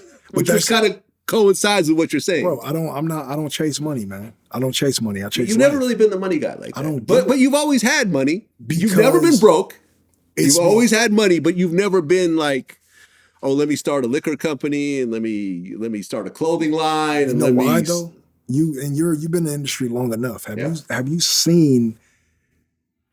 kind of coincides with what you're saying. Bro, I don't chase money, man. I don't chase money. I chase You've life. never really been the money guy like that. I don't but you've always had money. You've never been broke. You've always had money, but you've never been like, oh, let me start a liquor company and let me start a clothing line. And you know why though? You've been in the industry long enough. Have you seen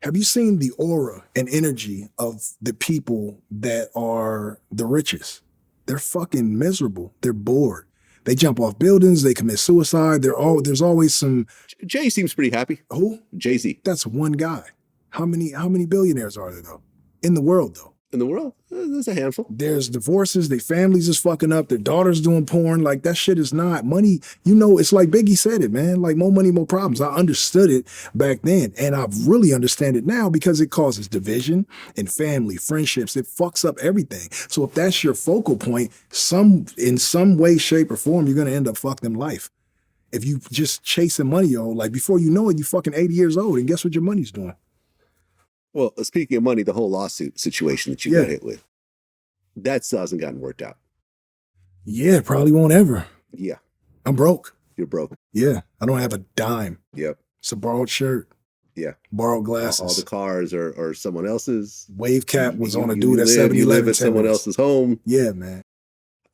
the aura and energy of the people that are the richest? They're fucking miserable. They're bored. They jump off buildings. They commit suicide. There's always some. Jay seems pretty happy. Who? Jay-Z. That's one guy. How many billionaires are there though? In the world though? In the world, there's a handful. There's divorces. Their families is fucking up. Their daughters doing porn. Like that shit is not money. You know, it's like Biggie said it, man. Like more money, more problems. I understood it back then, and I really understand it now because it causes division in family, friendships. It fucks up everything. So if that's your focal point, in some way, shape, or form, you're gonna end up fucking life. If you just chasing money, like before you know it, you fucking 80 years old, and guess what your money's doing? Well, speaking of money, the whole lawsuit situation that you got hit with, that still hasn't gotten worked out. Yeah, probably won't ever. Yeah. I'm broke. You're broke. Yeah, I don't have a dime. Yep. It's a borrowed shirt. Yeah. Borrowed glasses. All the cars are someone else's. Wave cap was on a dude at 7-Eleven. You live at someone else's home. Yeah, man.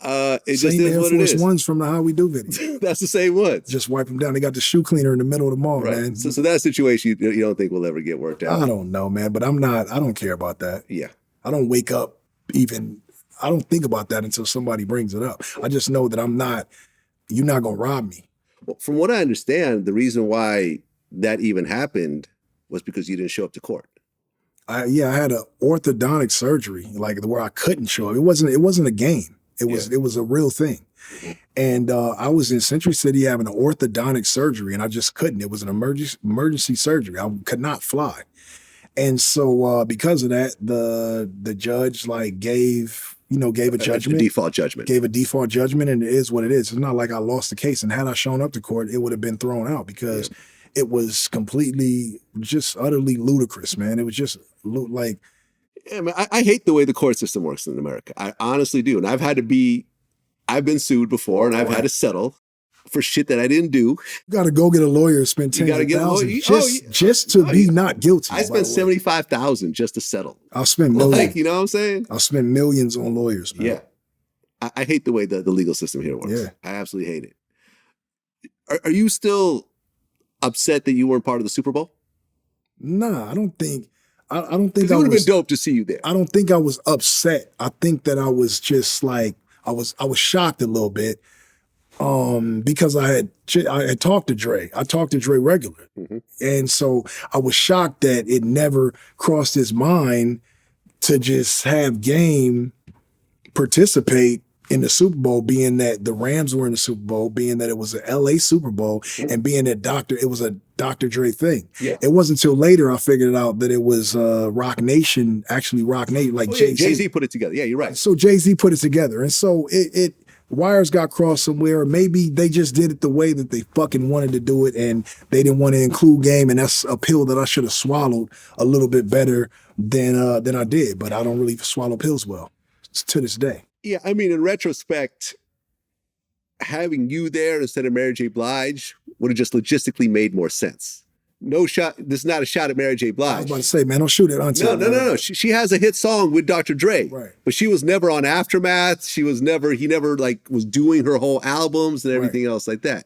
It just is what it is. Air Force Ones from the How We Do video. That's the same ones. Just wipe them down. They got the shoe cleaner in the middle of the mall, man. So that situation you don't think will ever get worked out? I don't know, man, but I don't care about that. Yeah. I don't wake up I don't think about that until somebody brings it up. I just know that you're not going to rob me. Well, from what I understand, the reason why that even happened was because you didn't show up to court. I had an orthodontic surgery, like where I couldn't show up. It wasn't a game. It was a real thing. And I was in Century City having an orthodontic surgery, and I just couldn't. It was an emergency surgery. I could not fly. And so because of that, the judge gave a judgment. A default judgment. Gave a default judgment, and it is what it is. It's not like I lost the case. And had I shown up to court, it would have been thrown out because it was completely, just utterly ludicrous, man. It was just like... Yeah, man, I hate the way the court system works in America. I honestly do. And I've been sued before, and I've had to settle for shit that I didn't do. You got to go get a lawyer, spend $10,000 just to be not guilty. I spent $75,000 just to settle. I'll spend millions. You know what I'm saying? I'll spend millions on lawyers, man. Yeah. I hate the way the legal system here works. Yeah. I absolutely hate it. Are you still upset that you weren't part of the Super Bowl? Nah, I don't think I would have been dope to see you there. I don't think I was upset. I think that I was just like, I was shocked a little bit because I had talked to Dre. I talked to Dre regular. Mm-hmm. And so I was shocked that it never crossed his mind to just have Game participate in the Super Bowl, being that the Rams were in the Super Bowl, being that it was an LA Super Bowl, and being that it was a Dr. Dre thing. Yeah. It wasn't until later I figured out that it was Rock Nation, like Jay-Z. Jay-Z put it together. Yeah, you're right. So Jay-Z put it together. And so wires got crossed somewhere. Or maybe they just did it the way that they fucking wanted to do it, and they didn't want to include game, and that's a pill that I should have swallowed a little bit better than I did. But I don't really swallow pills well to this day. Yeah, I mean, in retrospect, having you there instead of Mary J. Blige would have just logistically made more sense. No shot. This is not a shot at Mary J. Blige. I was about to say, man, don't shoot it until No. She has a hit song with Dr. Dre, right? But she was never on Aftermath. He never like was doing her whole albums and everything else like that.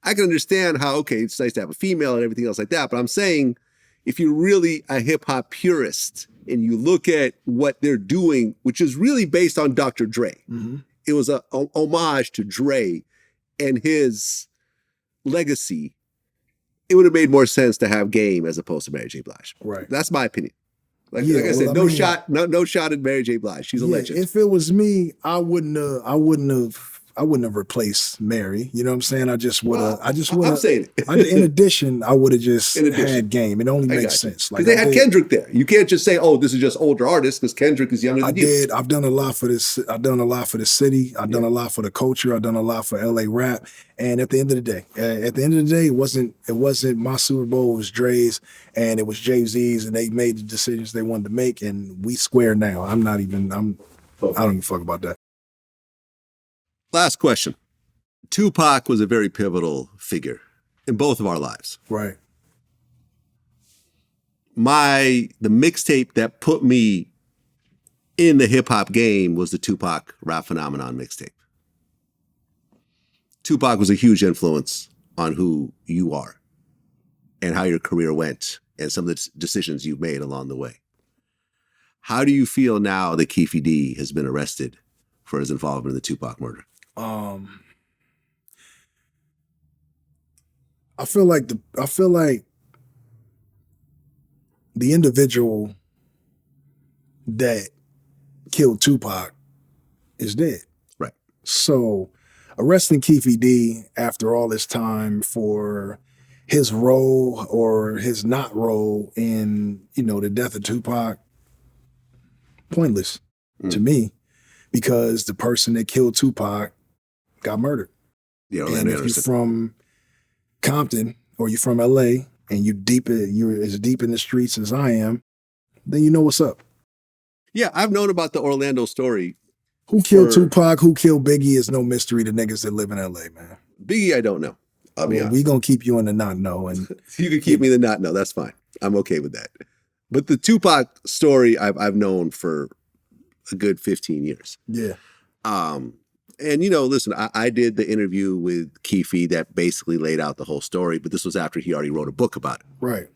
I can understand how, okay, it's nice to have a female and everything else like that. But I'm saying, if you're really a hip hop purist and you look at what they're doing, which is really based on Dr. Dre, it was a homage to Dre and his legacy. It would have made more sense to have Game as opposed to Mary J. Blige. Right. That's my opinion. Like I said, no shot at Mary J. Blige. She's a legend. If it was me, I wouldn't have replaced Mary. You know what I'm saying? I just would have. I'm saying it. In addition, I would have just had Game. It only makes sense. Because they had Kendrick there. You can't just say, "Oh, this is just older artists," because Kendrick is younger than you. I've done a lot for this. I've done a lot for the city. I've done a lot for the culture. I've done a lot for LA rap. And at the end of the day, it wasn't my Super Bowl. It was Dre's, and it was Jay-Z's, and they made the decisions they wanted to make, and we square now. I don't even fuck about that. Last question. Tupac was a very pivotal figure in both of our lives. Right. The mixtape that put me in the hip hop game was the Tupac Rap Phenomenon mixtape. Tupac was a huge influence on who you are and how your career went and some of the decisions you've made along the way. How do you feel now that Keefe D has been arrested for his involvement in the Tupac murder? I feel like the individual that killed Tupac is dead. Right. So arresting Keefe D after all this time for his role or his not role in, the death of Tupac, pointless to me, because the person that killed Tupac got murdered. Yeah, and if you're from Compton or you're from LA and you're as deep in the streets as I am, then you know what's up. Yeah, I've known about the Orlando story. Who killed Tupac, who killed Biggie is no mystery to niggas that live in LA, man. Biggie, I don't know. I'll be honest. We gonna keep you in the not know. And you can keep me in the not know, that's fine. I'm okay with that. But the Tupac story I've known for a good 15 years. Yeah. And listen, I did the interview with Keefe that basically laid out the whole story, but this was after he already wrote a book about it. Right.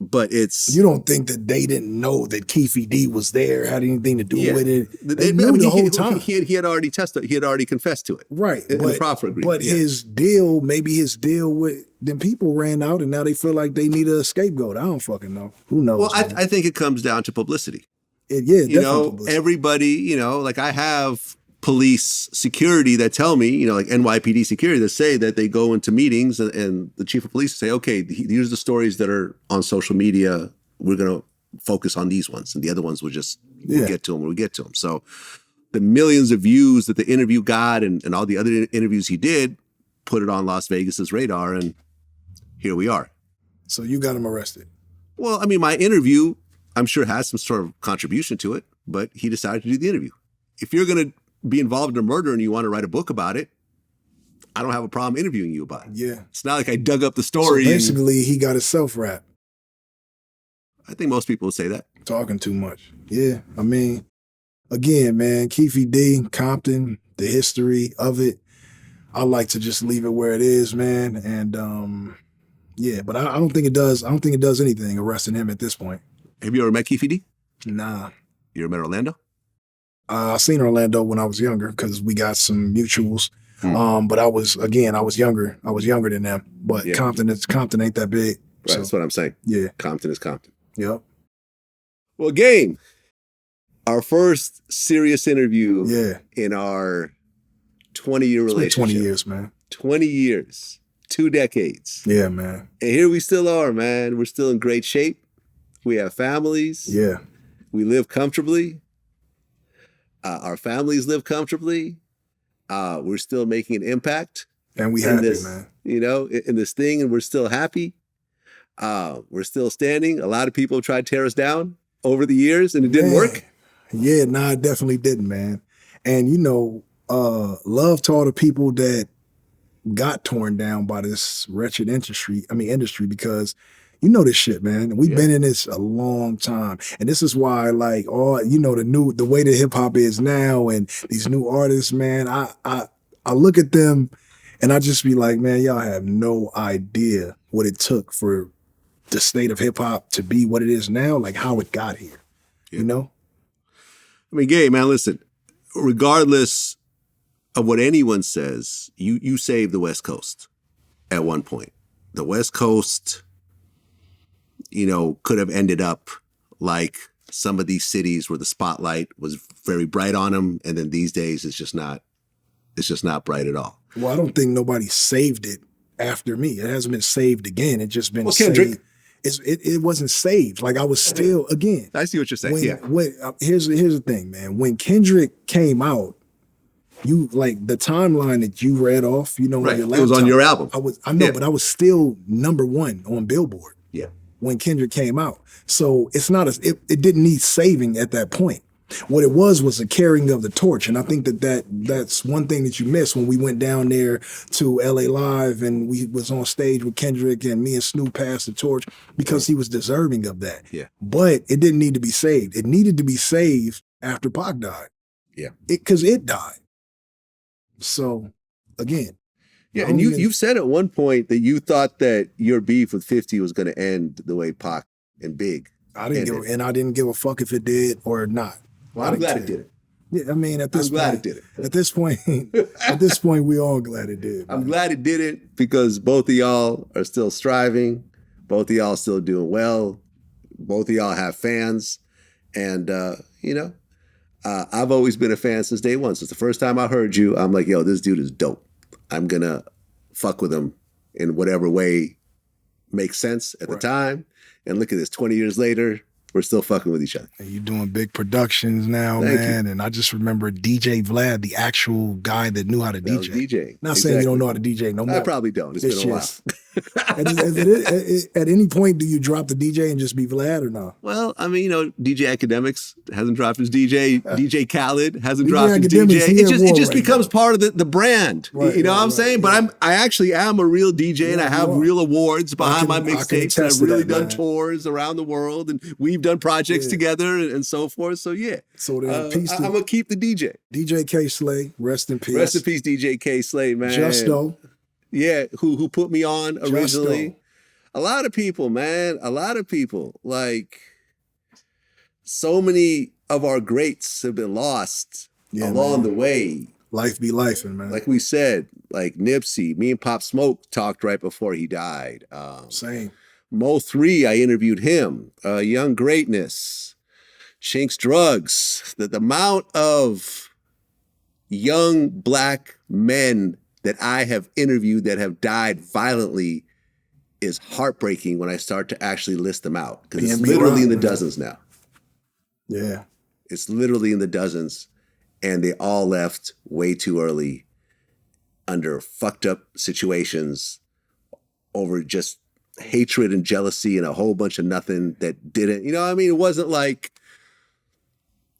But you don't think that they didn't know that Keefe D was there, had anything to do with it? They knew the whole time. He had already he had already confessed to it. Right. In the proffer agreement. But his deal with them people ran out and now they feel like they need a scapegoat. I don't fucking know. Who knows? Well, I think it comes down to publicity. Publicity. Everybody, like I have police security that tell me, like NYPD security that say that they go into meetings and the chief of police say, okay, these are the stories that are on social media. We're going to focus on these ones. And the other ones we'll get to them when we get to them. So the millions of views that the interview got and all the other interviews he did put it on Las Vegas's radar. And here we are. So you got him arrested. Well, I mean, my interview, I'm sure has some sort of contribution to it, but he decided to do the interview. If you're going to be involved in a murder and you want to write a book about it, I don't have a problem interviewing you about it. Yeah. It's not like I dug up the story. So basically, he got himself rap. I think most people would say that. Talking too much. Yeah. I mean, again, man, Keefe D, Compton, the history of it, I like to just leave it where it is, man. And yeah, but I don't think it does. I don't think it does anything arresting him at this point. Have you ever met Keefe D? Nah. You ever met Orlando? I seen Orlando when I was younger because we got some mutuals. But I was younger. I was younger than them. But yeah. Compton ain't that big. Right, so, that's what I'm saying. Yeah. Compton is Compton. Yep. Well, Game, our first serious interview in our 20-year relationship. 20 years, man. 20 years. 2 decades. Yeah, man. And here we still are, man. We're still in great shape. We have families. Yeah. We live comfortably. Our families live comfortably. We're still making an impact. And we happy, this, man. You know, in this thing, and we're still happy. We're still standing. A lot of people tried to tear us down over the years, and it didn't work. Yeah, nah, it definitely didn't, man. And you know, love to all the people that got torn down by this wretched industry, because you know this shit, man. We've been in this a long time. And this is why, like, the way that hip hop is now and these new artists, man, I look at them and I just be like, man, y'all have no idea what it took for the state of hip hop to be what it is now, like how it got here. You know? I mean, Gabe, man, listen, regardless of what anyone says, you saved the West Coast at one point. The West Coast, you know, could have ended up like some of these cities where the spotlight was very bright on them, and then these days it's just not bright at all. Well, I don't think nobody saved it after me. It hasn't been saved again. It just been Kendrick. saved. It wasn't saved. Like I was still, again. I see what you're saying. Here's the thing, man. When Kendrick came out, you like the timeline that you read off, you know, right. on your It laptop. was on your album. But I was still #1 on Billboard. Yeah. When Kendrick came out. So it's not it didn't need saving at that point. What it was a carrying of the torch. And I think that's one thing that you missed when we went down there to LA Live and we was on stage with Kendrick and me and Snoop passed the torch because he was deserving of that. Yeah. But it didn't need to be saved. It needed to be saved after Pac died. Yeah. Because it died. So, again. Yeah, and you've said at one point that you thought that your beef with 50 was going to end the way Pac and Big I didn't give a fuck if it did or not. Well, I'm glad it did it. Yeah, I mean, at this I'm glad it did it. At this point, we all glad it did. Man. I'm glad it did it because both of y'all are still striving. Both of y'all still doing well. Both of y'all have fans. And, I've always been a fan since day one. Since the first time I heard you, I'm like, yo, this dude is dope. I'm going to fuck with him in whatever way makes sense at the time. And look at this, 20 years later, we're still fucking with each other. And you're doing big productions now, man. And I just remember DJ Vlad, the actual guy that knew how to DJ. DJ. Not saying you don't know how to DJ no more. I probably don't. It's been a while. At any point, do you drop the DJ and just be Vlad or not? Well, I mean, DJ Academics hasn't dropped his DJ. DJ Khaled hasn't dropped his Academics, DJ. It just becomes part of the brand. Right, you know what I'm saying? But I actually am a real DJ and I have real awards behind my mixtapes. And I've really done tours around the world and we've done projects together and so forth. So yeah. So then peace to I'm gonna keep the DJ. DJ K Slay, rest in peace. Rest in peace, DJ K Slay, man. Justo. Yeah, who put me on originally. Justo. A lot of people, man. A lot of people. Like, so many of our greats have been lost along the way. Life be lifing, man. Like we said, like Nipsey, me and Pop Smoke talked right before he died. Same. Mo 3, I interviewed him. Young Greatness, Chinks Drugs. The amount of young black men that I have interviewed that have died violently is heartbreaking when I start to actually list them out. Because it's literally in the dozens now. Yeah. It's literally in the dozens. And they all left way too early under fucked up situations over just hatred and jealousy and a whole bunch of nothing that didn't, you know what I mean? It wasn't like,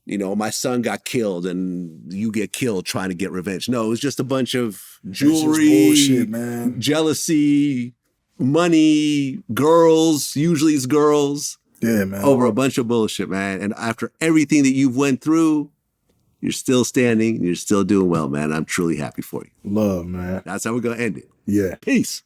my son got killed and you get killed trying to get revenge. No, it was just a bunch of jewelry, bullshit, man. Jealousy, money, girls, usually it's girls. Yeah, man. Over a bunch of bullshit, man. And after everything that you've went through, you're still standing and you're still doing well, man. I'm truly happy for you. Love, man. That's how we're going to end it. Yeah. Peace.